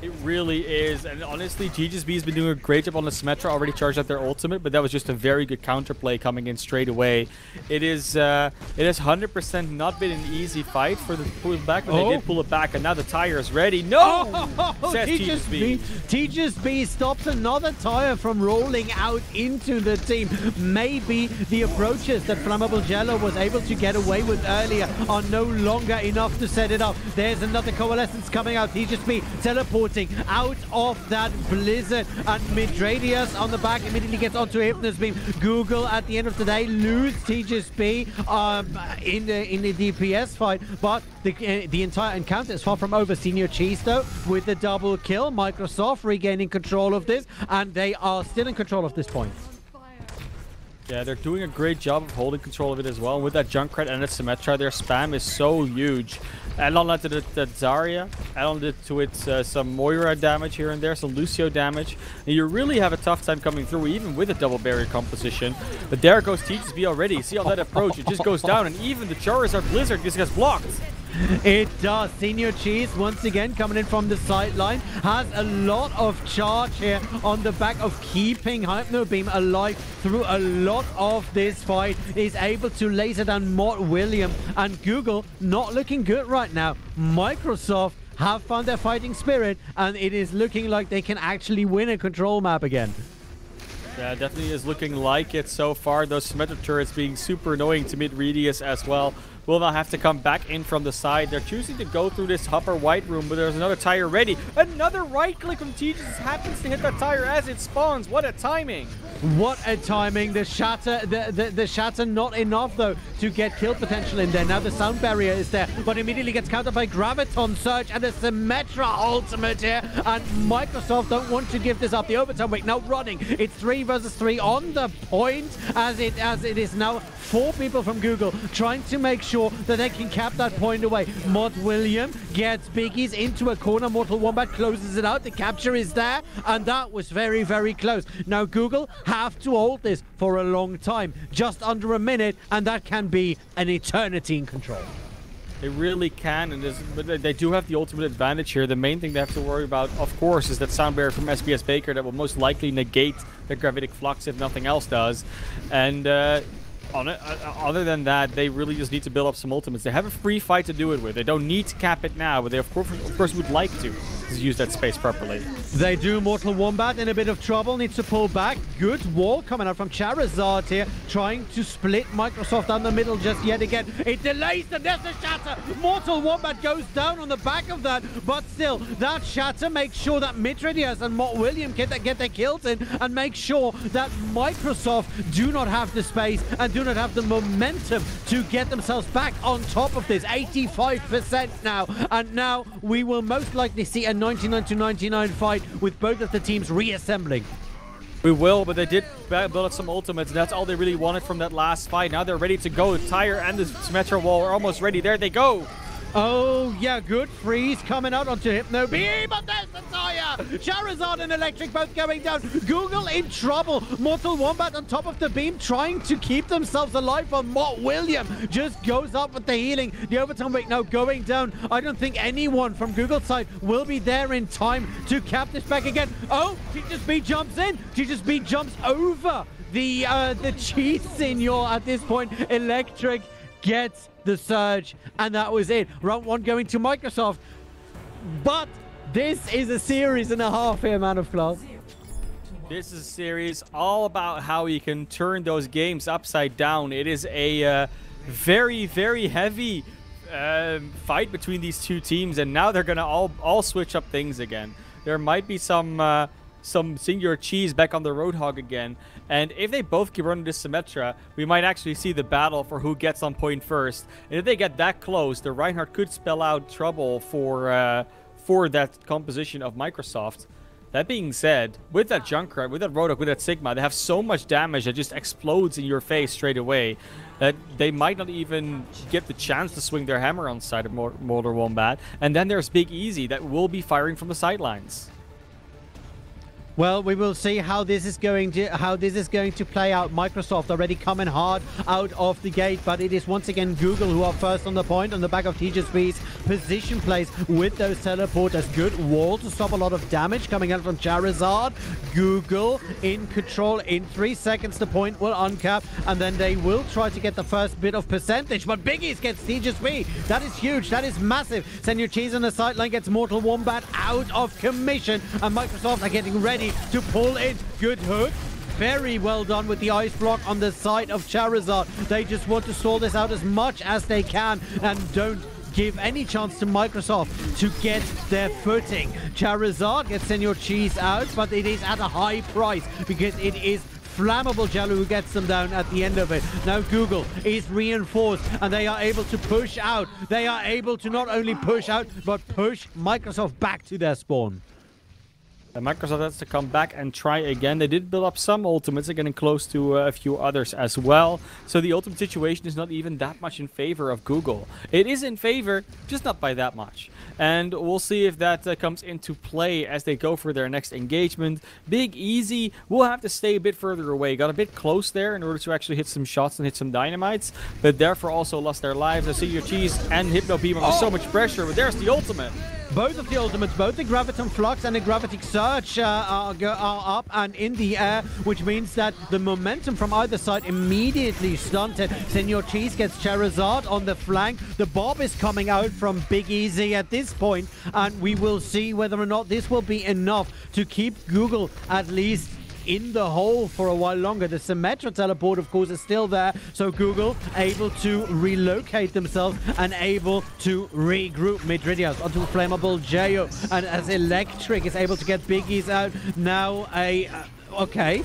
Speaker 2: It really is, and honestly, GGSB has been doing a great job on the Symmetra, already charged up their ultimate, but that was just a very good counterplay coming in straight away. It has 100% not been an easy fight for the pullback, but they did pull it back, and now the tire is ready. No! Says TGSB.
Speaker 1: TGSB stops another tire from rolling out into the team. Maybe the approaches that Flammable Jello was able to get away with earlier are no longer enough to set it up. There's another Coalescence coming out. TGSB teleporting out of that blizzard, and Midradius on the back immediately gets onto Hypnos Beam. Google at the end of the day lose TGSB in the DPS fight, but the entire encounter is far from over. Senior Cheese though with the double kill. Microsoft regaining control of this, and they are still in control of this point.
Speaker 2: Yeah, they're doing a great job of holding control of it as well. With that Junkrat and the Symmetra, their spam is so huge. Add on to the Zarya, add on to it some Moira damage here and there, some Lucio damage. And you really have a tough time coming through, even with a double barrier composition. But there goes TGSB already. See on that approach, it just goes down, and even the Charizard Blizzard just gets blocked.
Speaker 1: It does. Senior Cheese once again coming in from the sideline, has a lot of charge here on the back of keeping Hypno Beam alive through a lot of this fight, is able to laser down Mort William, and Google not looking good right now. Microsoft have found their fighting spirit, and it is looking like they can actually win a control map again.
Speaker 2: Yeah, definitely is looking like it so far. Those Symmetra turrets being super annoying to Midredius as well. Will now have to come back in from the side. They're choosing to go through this upper white room, but there's another tire ready. Another right click from Tejas happens to hit that tire as it spawns. What a timing!
Speaker 1: What a timing. The shatter, the shatter not enough though to get kill potential in there. Now the sound barrier is there, but immediately gets countered by Graviton Surge and a Symmetra ultimate here. And Microsoft don't want to give this up. The overtime wait now running. It's 3 versus 3 on the point as it is now 4 people from Google trying to make sure that they can cap that point away. Mod William gets Biggies into a corner. Mortal Wombat closes it out. The capture is there, and that was very, very close. Now, Google have to hold this for a long time, just under a minute, and that can be an eternity in control.
Speaker 2: They really can, but they do have the ultimate advantage here. The main thing they have to worry about, of course, is that sound barrier from SBS Baker that will most likely negate the gravitic flux if nothing else does. And other than that, they really just need to build up some ultimates. They have a free fight to do it with. They don't need to cap it now, but they of course would like to use that space properly.
Speaker 1: They do. Mortal Wombat in a bit of trouble, needs to pull back. Good wall coming out from Charizard here, trying to split Microsoft down the middle just yet again. It delays the there's a shatter. Mortal Wombat goes down on the back of that, but still, that shatter makes sure that Mitridius and Mott William get their kills in and make sure that Microsoft do not have the space and do not have the momentum to get themselves back on top of this. 85% now, and now we will most likely see a 99-99 fight with both of the teams reassembling.
Speaker 2: We will, but they did build up some ultimates. That's all they really wanted from that last fight. Now they're ready to go. The tire and the Symmetra wall are almost ready. There they go.
Speaker 1: Oh, yeah, good freeze coming out onto Hypno Beam, but there's the tire! Charizard and Electric both going down. Google in trouble. Mortal Wombat on top of the beam trying to keep themselves alive, but Mott William just goes up with the healing. The overtime rate now going down. I don't think anyone from Google's side will be there in time to cap this back again. Oh, T jumps in. T jumps over the cheese senior at this point. Electric gets the surge, and that was it. Round one going to Microsoft, but this is a series and a half here, ManofClass.
Speaker 2: This is a series all about how you can turn those games upside down. It is a very, very heavy fight between these two teams, and now they're gonna all switch up things again. There might be some Senior Cheese back on the Roadhog again. And if they both keep running this Symmetra, we might actually see the battle for who gets on point first. And if they get that close, the Reinhardt could spell out trouble for that composition of Microsoft. That being said, with that Junkrat, with that Roadhog, with that Sigma, they have so much damage that just explodes in your face straight away that they might not even get the chance to swing their hammer on the side of Mortal Wombat. And then there's Big Easy that will be firing from the sidelines.
Speaker 1: Well, we will see how this is going to play out. Microsoft already coming hard out of the gate, but it is once again Google who are first on the point on the back of TGSB's position plays with those teleporters. Good wall to stop a lot of damage coming out from Charizard. Google in control in 3 seconds. The point will uncap, and then they will try to get the first bit of percentage. But Biggies gets TGSB. That is huge. That is massive. Senior Cheese on the sideline gets Mortal Wombat out of commission, and Microsoft are getting ready to pull in. Good hook. Very well done with the ice block on the side of Charizard. They just want to stall this out as much as they can and don't give any chance to Microsoft to get their footing. Charizard gets Senior Cheese out, but it is at a high price because it is flammable Jello who gets them down at the end of it. Now Google is reinforced and they are able to push out. They are able to not only push out, but push Microsoft back to their spawn.
Speaker 2: And Microsoft has to come back and try again. They did build up some ultimates. They're getting close to a few others as well. So the ultimate situation is not even that much in favor of Google. It is in favor, just not by that much. And we'll see if that comes into play as they go for their next engagement. Big Easy will have to stay a bit further away. Got a bit close there in order to actually hit some shots and hit some dynamites. But therefore also lost their lives. I see your Cheese and Hypno Beam under so much pressure. But there's the ultimate.
Speaker 1: Both of the ultimates, both the Graviton Flux and the Gravitic Surge are up and in the air, which means that the momentum from either side immediately stunted. Senior Cheese gets Charizard on the flank. The Bob is coming out from Big Easy at this point, and we will see whether or not this will be enough to keep Google at least in the hole for a while longer. The Symmetra teleport, of course, is still there, so Google able to relocate themselves and able to regroup. Midridias onto Flammable J.O. and as Electric is able to get Biggies out. Now okay.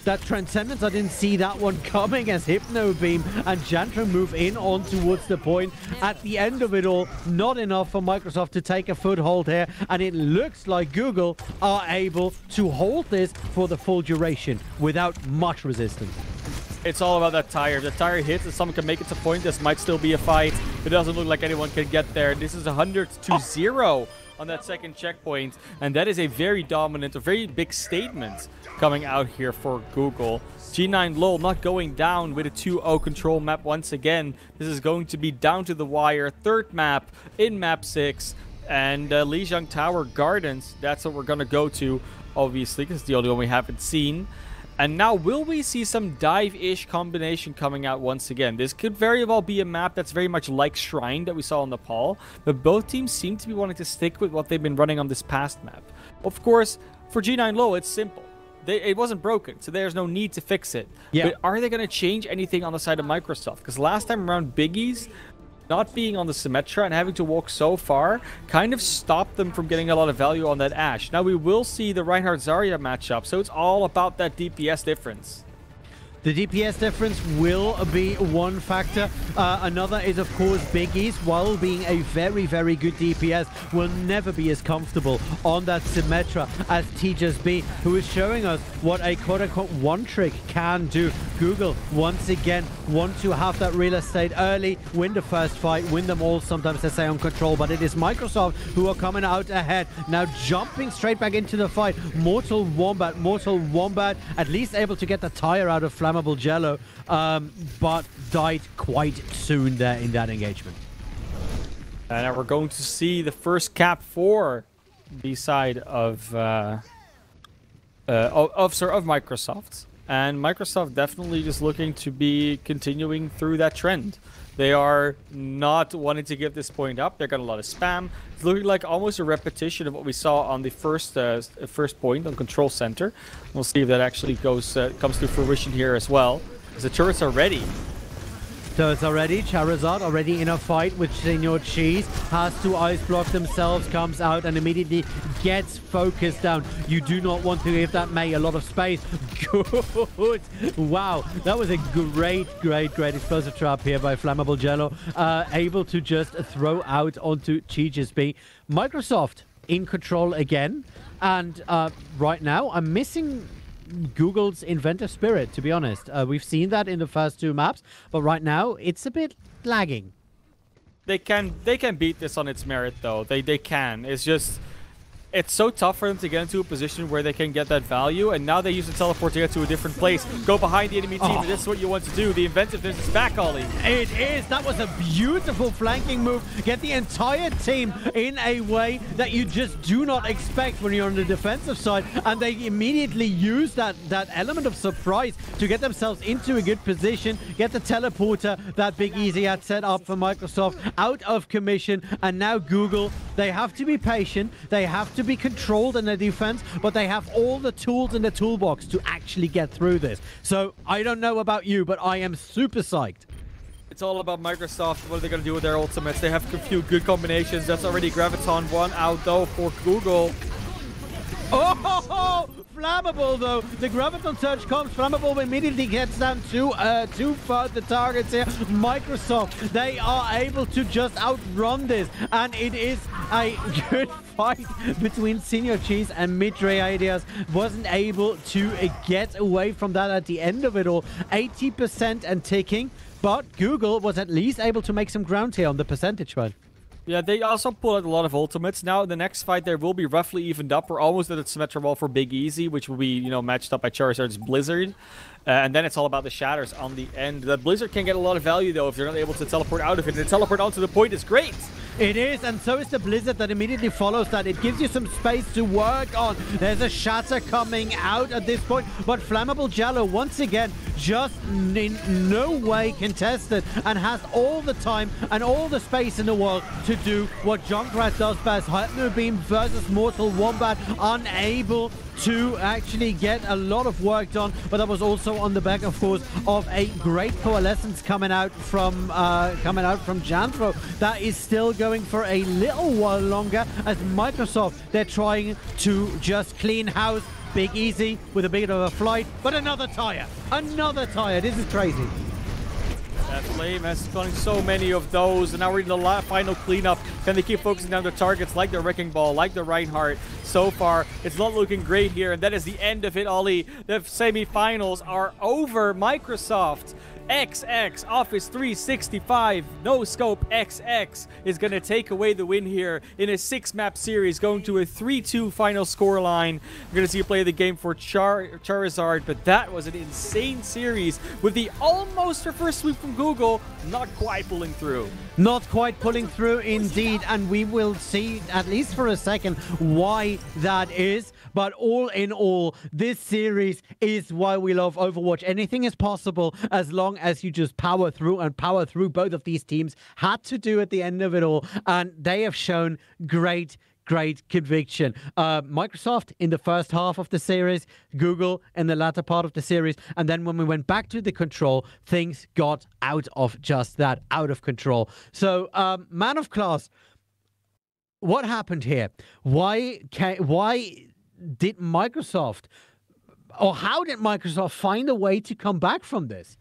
Speaker 1: That Transcendence, I didn't see that one coming as Hypno Beam and Jantro move in on towards the point. At the end of it all, not enough for Microsoft to take a foothold here, and it looks like Google are able to hold this for the full duration without much resistance.
Speaker 2: It's all about that tire. If the tire hits and someone can make it to point, this might still be a fight. It doesn't look like anyone can get there. This is 100-0 on that second checkpoint. And that is a very dominant, a very big statement coming out here for Google. G9Lul not going down with a 2-0 control map once again. This is going to be down to the wire. Third map in map 6. And Lijiang Tower Gardens, that's what we're going to go to, obviously, because it's the only one we haven't seen. And now, will we see some dive-ish combination coming out once again? This could very well be a map that's very much like Shrine that we saw on Nepal. But both teams seem to be wanting to stick with what they've been running on this past map. Of course, for G9Lul, it's simple. It wasn't broken, so there's no need to fix it. Yeah. But are they going to change anything on the side of Microsoft? Because last time around, Biggie's not being on the Symmetra and having to walk so far kind of stopped them from getting a lot of value on that Ashe. Now we will see the Reinhardt-Zarya matchup, so it's all about that DPS difference.
Speaker 1: The DPS difference will be one factor. Another is, of course, Biggie's, while being a very, very good DPS, will never be as comfortable on that Symmetra as TJB, who is showing us what a quote-unquote one-trick can do. Google, once again, want to have that real estate early, win the first fight, win them all, sometimes they say on control, but it is Microsoft who are coming out ahead. Now jumping straight back into the fight, Mortal Wombat, at least able to get the tire out of Flammable Jello, but died quite soon there in that engagement.
Speaker 2: And now we're going to see the first cap for the side of Microsoft. And Microsoft definitely just looking to be continuing through that trend. They are not wanting to give this point up. They got a lot of spam. It's looking like almost a repetition of what we saw on the first point on Control Center. We'll see if that actually comes to fruition here as well. Because the turrets are ready.
Speaker 1: So it's already Charizard already in a fight with Senor Cheese, has to ice block themselves, comes out and immediately gets focused down. You do not want to give that Mei a lot of space. Good. Wow, that was a great explosive trap here by Flammable Jello, able to just throw out onto TJB. Microsoft in control again, and right now I'm missing Google's inventive spirit, to be honest. We've seen that in the first two maps, but right now it's a bit lagging.
Speaker 2: They can beat this on its merit, though. They can. It's just, it's so tough for them to get into a position where they can get that value, and now they use the teleport to get to a different place. Go behind the enemy team, and this is what you want to do. The inventiveness is back, Ollie.
Speaker 1: It is. That was a beautiful flanking move. Get the entire team in a way that you just do not expect when you're on the defensive side, and they immediately use that element of surprise to get themselves into a good position, get the teleporter that Big Easy had set up for Microsoft out of commission, and now Google, they have to be patient. They have to be controlled in their defense, but they have all the tools in the toolbox to actually get through this. So I don't know about you, but I am super psyched.
Speaker 2: It's all about Microsoft. What are they going to do with their ultimates? They have a few good combinations. That's already Graviton 1 out, though, for Google.
Speaker 1: Oh, Flammable, though. The Graviton Surge comes. Flammable immediately gets down two further targets here. Microsoft, they are able to just outrun this. And it is a good fight between Senior Cheese and Midray Ideas. Wasn't able to get away from that at the end of it all. 80% and ticking. But Google was at least able to make some ground here on the percentage one.
Speaker 2: Yeah, they also pull out a lot of ultimates. Now, in the next fight, there will be roughly evened up. We're almost at the Symmetra wall for Big Easy, which will be, you know, matched up by Charizard's Blizzard. And then it's all about the shatters on the end. The Blizzard can get a lot of value, though, if they're not able to teleport out of it. And the teleport onto the point is great.
Speaker 1: It is, and so is the Blizzard that immediately follows that. It gives you some space to work on. There's a shatter coming out at this point, but Flammable Jello, once again, just in no way contested and has all the time and all the space in the world to do what Junkrat does best. Hypno Beam versus Mortal Wombat, unable to actually get a lot of work done, but that was also on the back, of course, of a great coalescence coming out from Janthro. That is still going for a little while longer as Microsoft, they're trying to just clean house. Big Easy with a bit of a flight, but another tire. This is crazy.
Speaker 2: Flame has spawning so many of those, and now we're in the final cleanup. Can they keep focusing down the targets like the Wrecking Ball, like the Reinhardt? So far, it's not looking great here, and that is the end of it, Ollie. The semifinals are over. Microsoft XX Office 365 No Scope XX is going to take away the win here in a 6-map series, going to a 3-2 final scoreline. We're going to see a play of the game for Charizard, but that was an insane series with the almost reverse sweep from Google, not quite pulling through.
Speaker 1: Not quite pulling through indeed, and we will see, at least for a second, why that is. But all in all, this series is why we love Overwatch. Anything is possible as long as you just power through, and power through. Both of these teams had to do at the end of it all, and they have shown great conviction. Microsoft in the first half of the series, Google in the latter part of the series, and then when we went back to the control, things got out of just that, out of control. So, ManofClass, what happened here? Why did Microsoft, or how did Microsoft find a way to come back from this?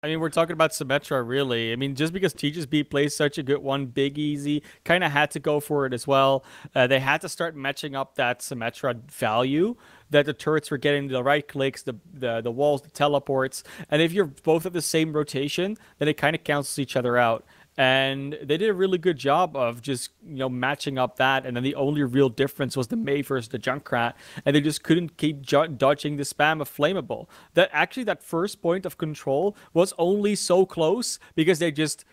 Speaker 2: I mean, we're talking about Symmetra, really. I mean, just because TGSB plays such a good one, Big Easy kind of had to go for it as well. They had to start matching up that Symmetra value, that the turrets were getting the right clicks, the walls, the teleports. And if you're both at the same rotation, then it kind of cancels each other out. And they did a really good job of just, matching up that. And then the only real difference was the Mei versus the Junkrat. And they just couldn't keep dodging the spam of Flammable. That first point of control was only so close because they just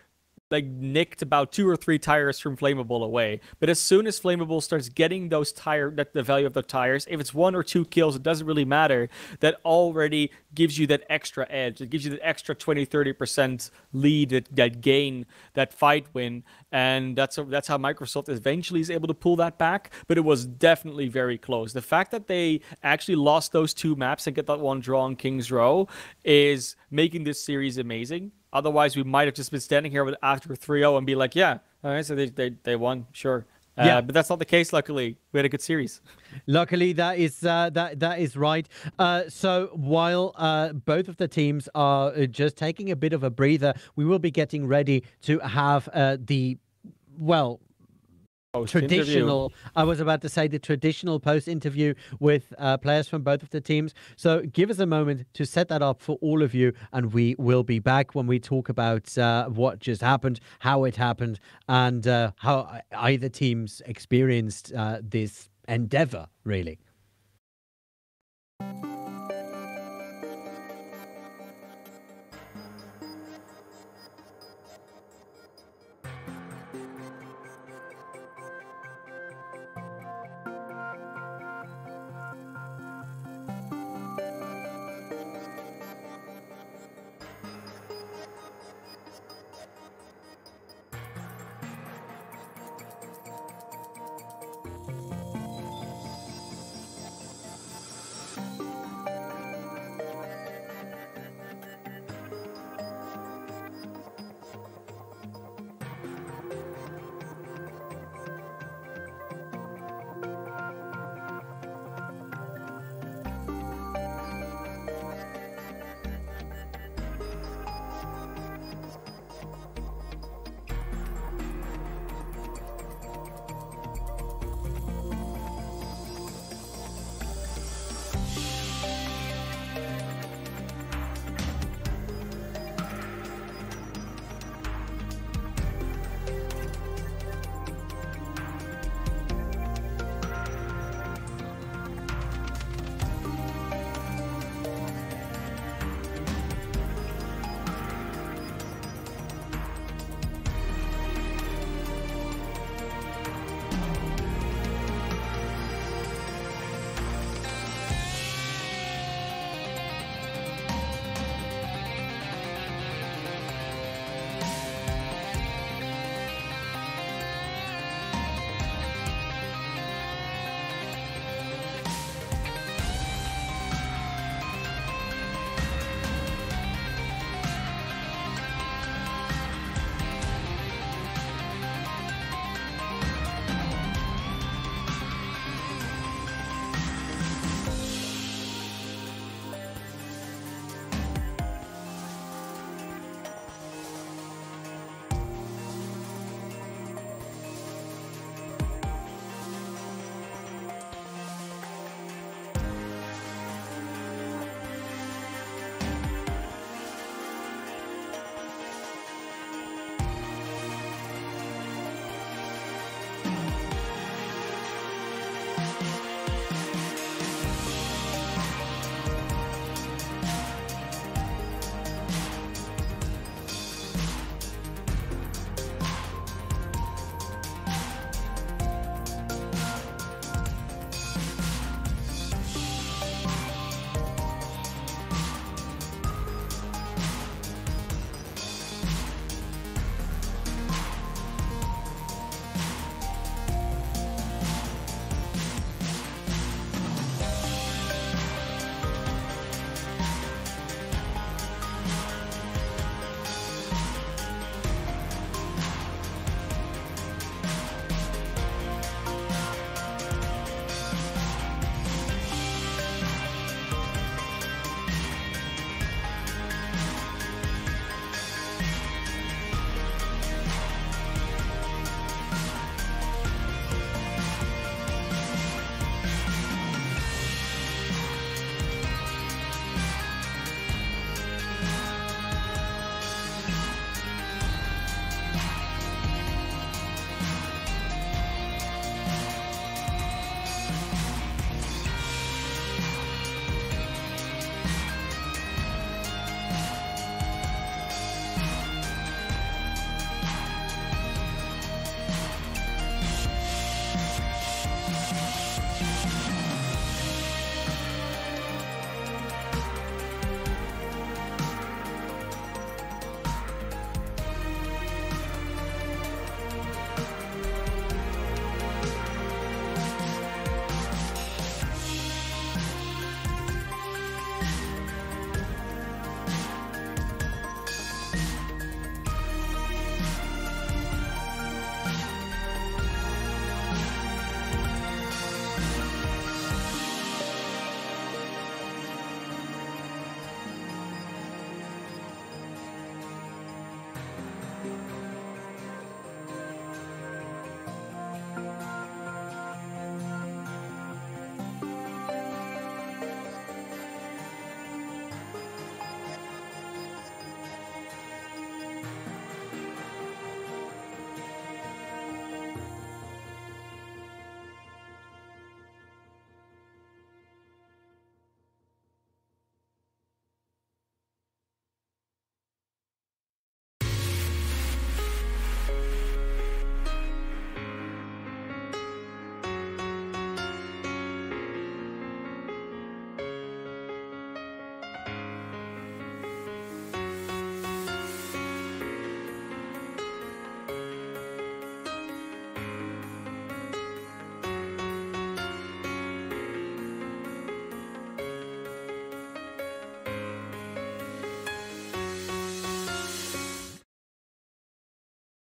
Speaker 2: nicked about 2 or 3 tires from Flammable away. But as soon as Flammable starts getting those the value of the tires, if it's 1 or 2 kills, it doesn't really matter. That already gives you that extra edge. It gives you that extra 20-30% lead, that gain, that fight win. And that's how Microsoft eventually is able to pull that back. But it was definitely very close. The fact that they actually lost those 2 maps and get that 1 draw on King's Row is making this series amazing. Otherwise, we might have just been standing here after 3-0 and be like, yeah, all right, so they won, sure. Yeah, but that's not the case. Luckily, we had a good series.
Speaker 1: Luckily, that is right. So while both of the teams are just taking a bit of a breather, we will be getting ready to have traditional, I was about to say the traditional post interview with players from both of the teams. So give us a moment to set that up for all of you, and we will be back when we talk about what just happened, how it happened, and how either teams experienced this endeavor, really.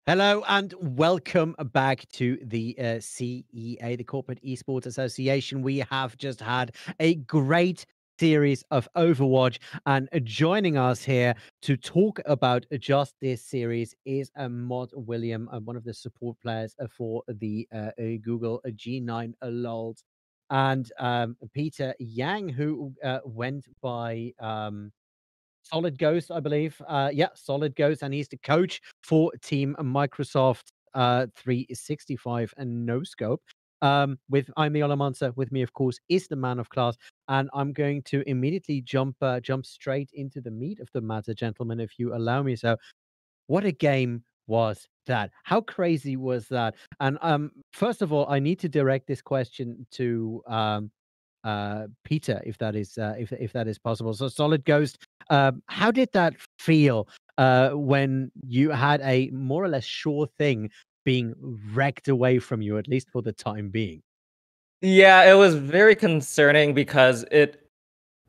Speaker 1: Hello and welcome back to the CEA, the Corporate Esports Association. We have just had a great series of Overwatch, and joining us here to talk about just this series is Mod William, one of the support players for the Google G9Lul, and Peter Yang, who went by Solid Ghost, I believe. Yeah, Solid Ghost, and he's the coach for Team Microsoft 365 and No Scope. With I'm TheOlimancer. With me, of course, is the ManofClass, and I'm going to immediately jump straight into the meat of the matter, gentlemen, if you allow me. So, what a game was that? How crazy was that? And first of all, I need to direct this question to Peter, if that is if that is possible. So, Solid Ghost, how did that feel when you had a more or less sure thing being wrecked away from you, at least for the time being?
Speaker 3: Yeah, it was very concerning because it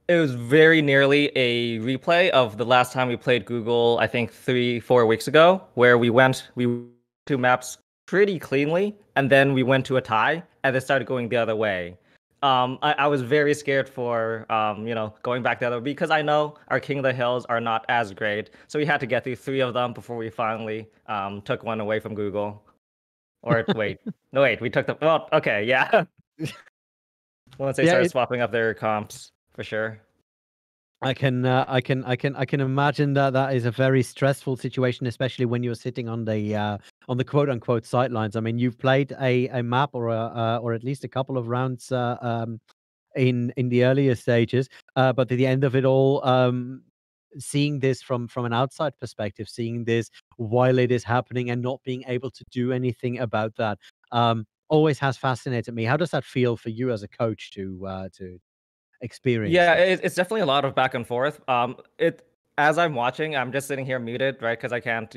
Speaker 3: was very nearly a replay of the last time we played Google, I think 3-4 weeks ago, where we to maps pretty cleanly, and then we went to a tie, and then started going the other way. I was very scared for going back the other way because I know our King of the Hills are not as great, so we had to get through 3 of them before we finally took one away from Google. Or wait, no wait, we took the okay, yeah. Once they started swapping up their comps, for sure.
Speaker 1: I can imagine that that is a very stressful situation, especially when you're sitting on the quote unquote sidelines. I mean, you've played a map or at least a couple of rounds in the earlier stages, but at the end of it all, seeing this from an outside perspective, seeing this while it is happening and not being able to do anything about that, always has fascinated me. How does that feel for you as a coach to experience
Speaker 3: Yeah,
Speaker 1: that?
Speaker 3: it's definitely a lot of back and forth. It as I'm watching, I'm just sitting here muted, right? Because I can't,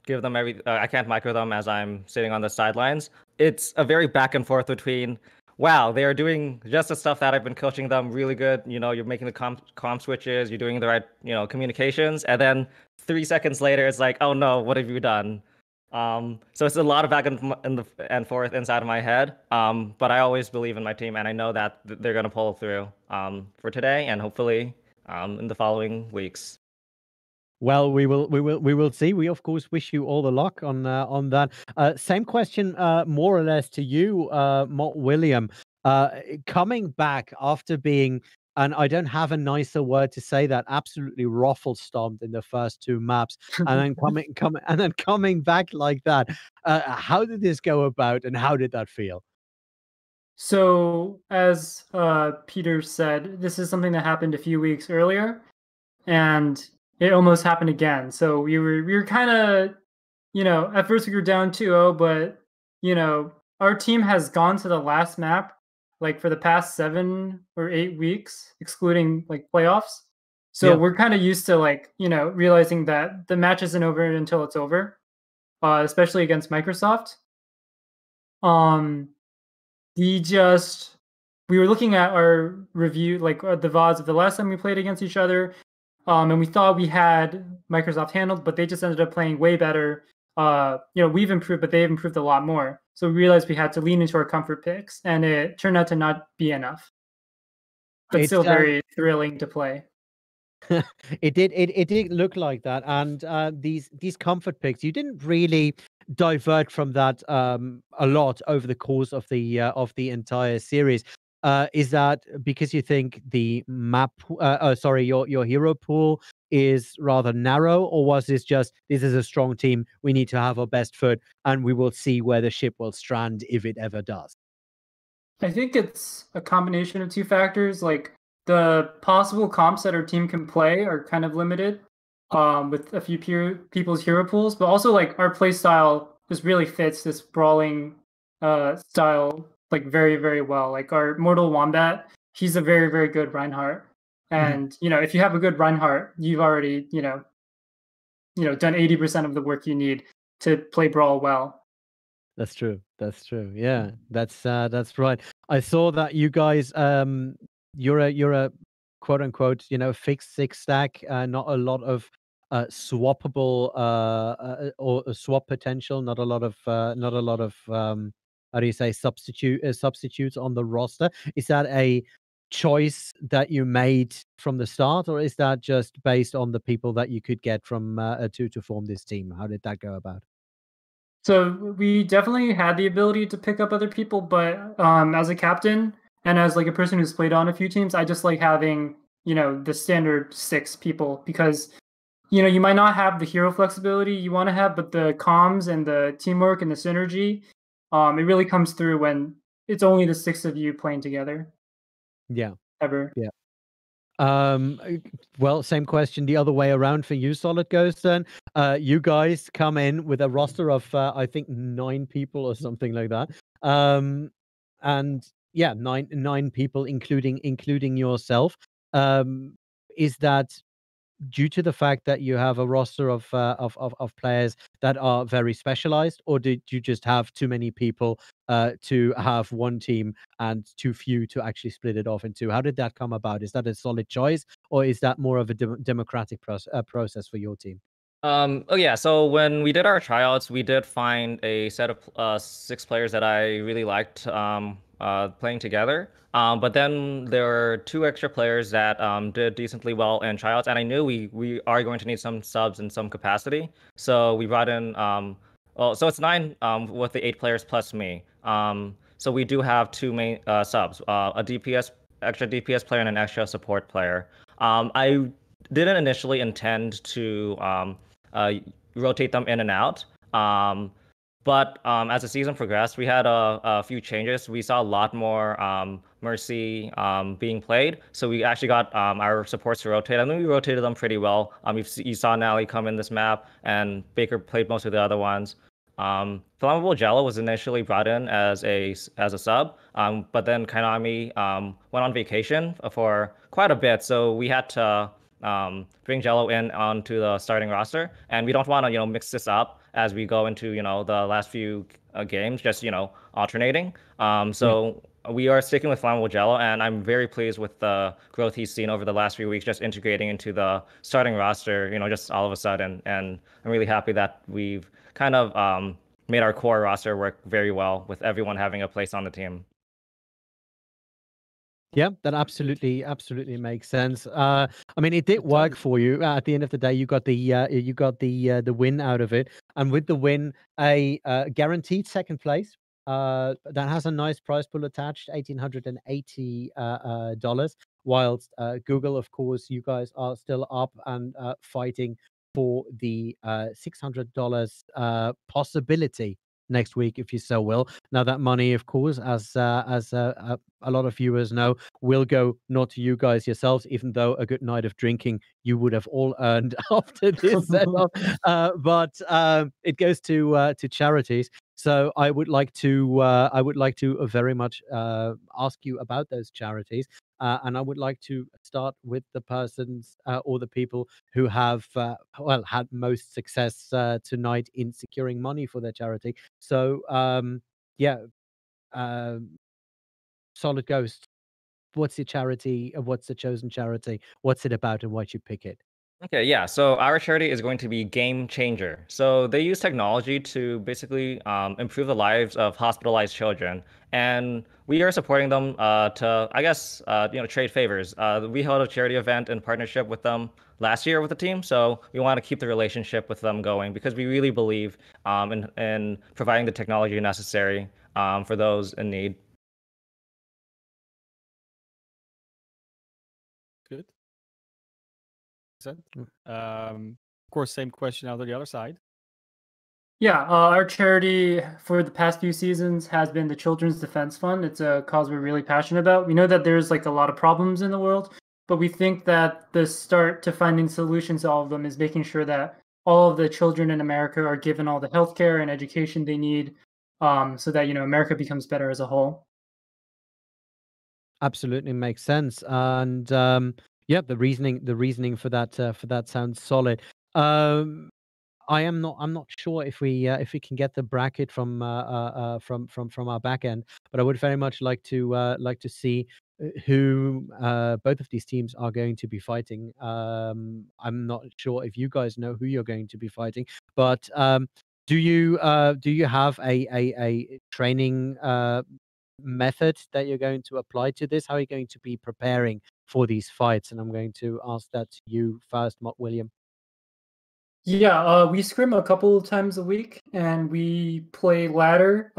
Speaker 3: give them I can't micro them as I'm sitting on the sidelines. It's a very back and forth between, wow, they are doing just the stuff that I've been coaching them really good. You're making the comp switches, you're doing the right, communications, and then 3 seconds later, it's like, oh no, what have you done? So it's a lot of back and forth inside of my head. But I always believe in my team, and I know that they're gonna pull through for today and hopefully in the following weeks.
Speaker 1: Well, we will see. We of course wish you all the luck on that. Same question, more or less to you, William. Coming back after being, and I don't have a nicer word to say that, absolutely ruffle stomped in the first two maps, and then coming back like that. How did this go about, and how did that feel?
Speaker 4: So, as Peter said, this is something that happened a few weeks earlier, and it almost happened again. So we were kind of, at first we were down 2-0, but our team has gone to the last map like for the past 7 or 8 weeks, excluding like playoffs. So
Speaker 1: Yeah.
Speaker 4: we're kind of used to like, realizing that the match isn't over until it's over, especially against Microsoft. Um, we were looking at our review, like the VODs of the last time we played against each other, and we thought we had Microsoft handled, but they just ended up playing way better. We've improved, but they've improved a lot more. So we realized we had to lean into our comfort picks, and it turned out to not be enough. But
Speaker 1: It's
Speaker 4: still very thrilling to play.
Speaker 1: it did look like that, and these comfort picks, you didn't really divert from that a lot over the course of the entire series. Is that because you think the sorry, your hero pool is rather narrow, or was this just, this is a strong team, we need to have our best foot, and we will see where the ship will strand if it ever does?
Speaker 4: I think it's a combination of two factors. Like the possible comps that our team can play are kind of limited, with a few people's hero pools, but also like our play style just really fits this brawling style like very, very well. Like our Mortal Wombat, he's a very, very good Reinhardt. And if you have a good Reinhardt, you've already, done 80% of the work you need to play Brawl well.
Speaker 1: That's true. That's true. Yeah, that's right. I saw that you guys, you're a quote unquote, fixed six stack, not a lot of swappable or swap potential, not a lot of how do you say, substitutes on the roster. Is that a choice that you made from the start, or is that just based on the people that you could get from to form this team? How did that go about?
Speaker 4: So we definitely had the ability to pick up other people, but as a captain and as like a person who's played on a few teams, I just like having, the standard 6 people because you might not have the hero flexibility you want to have, but the comms and the teamwork and the synergy, it really comes through when it's only the 6 of you playing together
Speaker 1: Yeah.
Speaker 4: ever.
Speaker 1: Yeah. Well, same question the other way around for you, Solid Ghost. Then, you guys come in with a roster of I think 9 people or something like that. And yeah, nine people, including yourself. Is that due to the fact that you have a roster of players that are very specialized, or did you just have too many people to have one team and too few to actually split it off into? How did that come about? Is that a solid choice, or is that more of a democratic process for your team?
Speaker 3: Oh yeah, so when we did our tryouts, we did find a set of 6 players that I really liked playing together. But then there were 2 extra players that did decently well in tryouts, and I knew we are going to need some subs in some capacity. So we brought in well, so it's 9 with the 8 players plus me. So we do have 2 main subs, a DPS extra DPS player and an extra support player. I didn't initially intend to rotate them in and out. But as the season progressed, we had a few changes. We saw a lot more Mercy being played. So we actually got our supports to rotate. I think we rotated them pretty well. You saw Nally come in this map, and Baker played most of the other ones. Flammable Jello was initially brought in as a sub, but then Kainami went on vacation for quite a bit, so we had to bring Jello in onto the starting roster, and we don't want to mix this up as we go into the last few games, just alternating. So we are sticking with Flammable Jello, and I'm very pleased with the growth he's seen over the last few weeks, just integrating into the starting roster, just all of a sudden. And I'm really happy that we've kind of made our core roster work very well with everyone having a place on the team.
Speaker 1: Yeah, that absolutely makes sense. I mean, it did work for you. At the end of the day, you got the win out of it, and with the win, a guaranteed second place. That has a nice prize pool attached, $1,880. Whilst Google, of course, you guys are still up and fighting for the $600 possibility next week, if you so will. Now that money, of course, as a lot of viewers know, will go not to you guys yourselves, even though a good night of drinking you would have all earned after this setup. But it goes to charities. So I would like to very much ask you about those charities. And I would like to start with the persons or the people who have had most success tonight in securing money for their charity. So yeah, Solid Ghost. What's your charity? What's the chosen charity? What's it about, and why'd you pick it?
Speaker 3: Okay, yeah. So our charity is going to be Game Changer. So they use technology to basically improve the lives of hospitalized children, and we are supporting them to, I guess, trade favors. We held a charity event in partnership with them last year with the team, so we want to keep the relationship with them going because we really believe in providing the technology necessary for those in need.
Speaker 2: Good. Of course, same question out of the other side.
Speaker 4: Yeah, our charity for the past few seasons has been the Children's Defense Fund. It's a cause we're really passionate about. We know that there's like a lot of problems in the world, but we think that the start to finding solutions to all of them is making sure that all of the children in America are given all the healthcare and education they need, so that America becomes better as a whole.
Speaker 1: Absolutely makes sense, and yeah, the reasoning for that sounds solid. I'm not sure if we can get the bracket from our back end, but I would very much like to see who both of these teams are going to be fighting. I'm not sure if you guys know who you're going to be fighting, but do you have a training method that you're going to apply to this? How are you going to be preparing for these fights? And I'm going to ask that to you first, William.
Speaker 4: Yeah, we scrim a couple of times a week, and we play ladder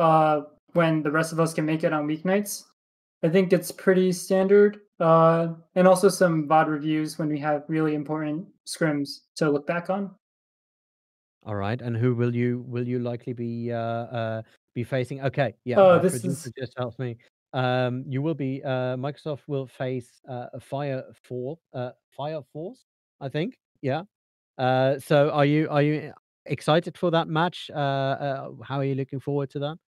Speaker 4: when the rest of us can make it on weeknights. I think it's pretty standard, and also some VOD reviews when we have really important scrims to look back on.
Speaker 1: All right, and who will you likely be facing? Okay, yeah, my
Speaker 4: this
Speaker 1: producer
Speaker 4: is
Speaker 1: just helps me. You will be Microsoft will face Fire Force, I think. Yeah. So are you excited for that match? How are you looking forward to that?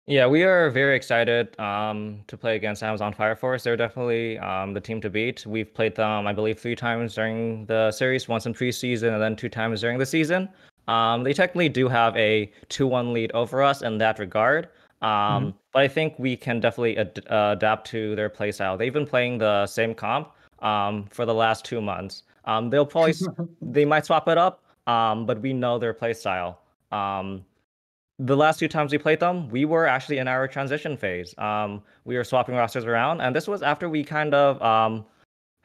Speaker 3: Yeah, we are very excited to play against Amazon Fire Force. They're definitely the team to beat. We've played them, I believe, 3 times during the series, once in preseason and then 2 times during the season. They technically do have a 2-1 lead over us in that regard. But I think we can definitely adapt to their playstyle. They've been playing the same comp for the last 2 months. They'll probably they might swap it up, but we know their playstyle. The last 2 times we played them, we were actually in our transition phase. We were swapping rosters around, and this was after we kind of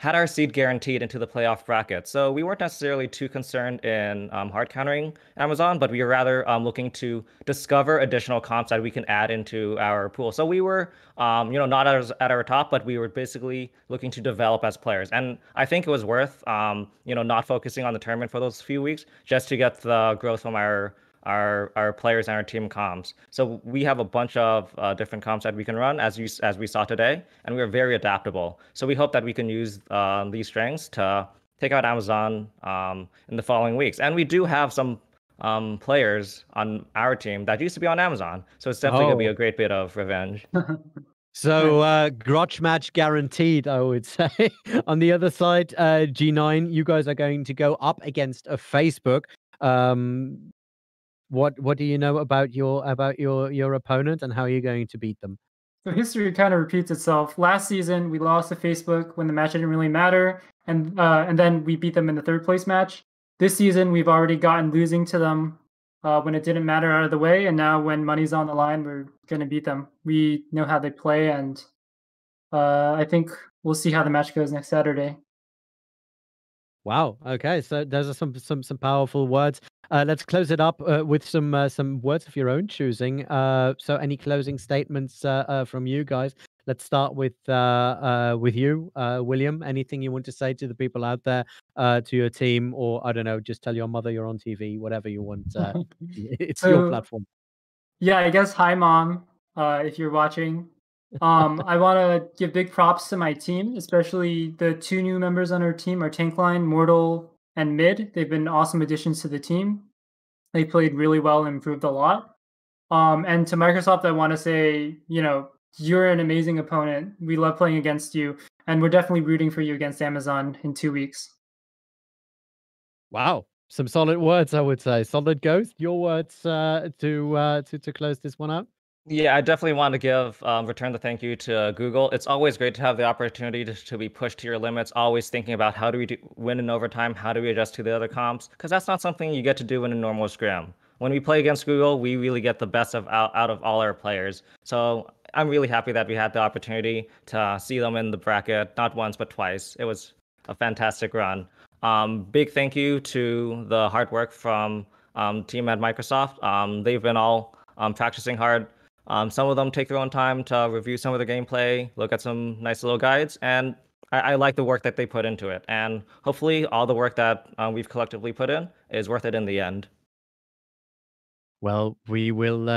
Speaker 3: had our seed guaranteed into the playoff bracket. So we weren't necessarily too concerned in hard countering Amazon, but we were rather looking to discover additional comps that we can add into our pool. So we were, not at our top, but we were basically looking to develop as players. And I think it was worth, not focusing on the tournament for those few weeks just to get the growth from our players and our team comps. So we have a bunch of different comps that we can run as we saw today, and we're very adaptable. So we hope that we can use these strengths to take out Amazon in the following weeks. And we do have some players on our team that used to be on Amazon, so it's definitely gonna be a great bit of revenge.
Speaker 1: So grudge match guaranteed, I would say. On the other side, G9, you guys are going to go up against a Facebook. What do you know about your opponent, and how are you going to beat them?
Speaker 4: So history kind of repeats itself. Last season, we lost to Facebook when the match didn't really matter, and then we beat them in the third place match. This season, we've already gotten losing to them when it didn't matter out of the way, and now when money's on the line, we're going to beat them. We know how they play, and I think we'll see how the match goes next Saturday.
Speaker 1: Wow. Okay. So those are some powerful words. Let's close it up with some words of your own choosing. So any closing statements from you guys? Let's start with you, William. Anything you want to say to the people out there, to your team, or I don't know, just tell your mother you're on TV, whatever you want. It's your platform.
Speaker 4: Yeah, I guess hi, Mom, if you're watching. I want to give big props to my team, especially the two new members on our team, our tank line, Mortal and Mid. They've been awesome additions to the team. They played really well and improved a lot. And to Microsoft, I want to say, you're an amazing opponent. We love playing against you, and we're definitely rooting for you against Amazon in 2 weeks.
Speaker 1: Wow. Some solid words, I would say. Solid Ghost, your words to close this one out.
Speaker 3: Yeah, I definitely want to give return the thank you to Google. It's always great to have the opportunity to be pushed to your limits, always thinking about how do we win in overtime, how do we adjust to the other comps, because that's not something you get to do in a normal scrim. When we play against Google, we really get the best out of all our players. So I'm really happy that we had the opportunity to see them in the bracket, not once, but twice. It was a fantastic run. Big thank you to the hard work from team at Microsoft. They've been all practicing hard. Some of them take their own time to review some of the gameplay, look at some nice little guides, and I like the work that they put into it. And hopefully all the work that we've collectively put in is worth it in the end.
Speaker 1: Well, we will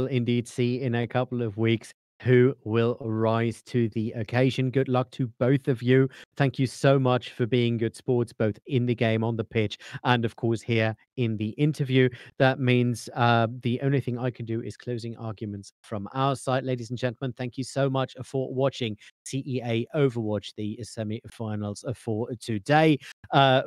Speaker 1: indeed see in a couple of weeks who will rise to the occasion. Good luck to both of you. Thank you so much for being good sports, both in the game, on the pitch, and of course here in the interview. That means the only thing I can do is closing arguments from our side. Ladies and gentlemen, thank you so much for watching CEA Overwatch, the semi-finals for today.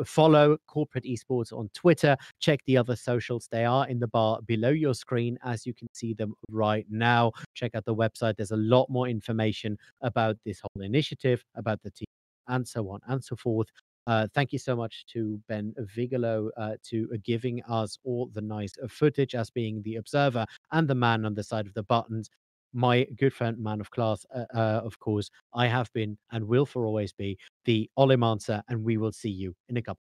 Speaker 1: Follow Corporate Esports on Twitter. Check the other socials. They are in the bar below your screen as you can see them right now. Check out the website. There's a lot more information about this whole initiative, about the team, and so on and so forth. Thank you so much to Ben Vigalo to giving us all the nice footage as being the observer and the man on the side of the buttons. My good friend ManofClass, of course, I have been and will for always be the TheOlimancer, and we will see you in a couple.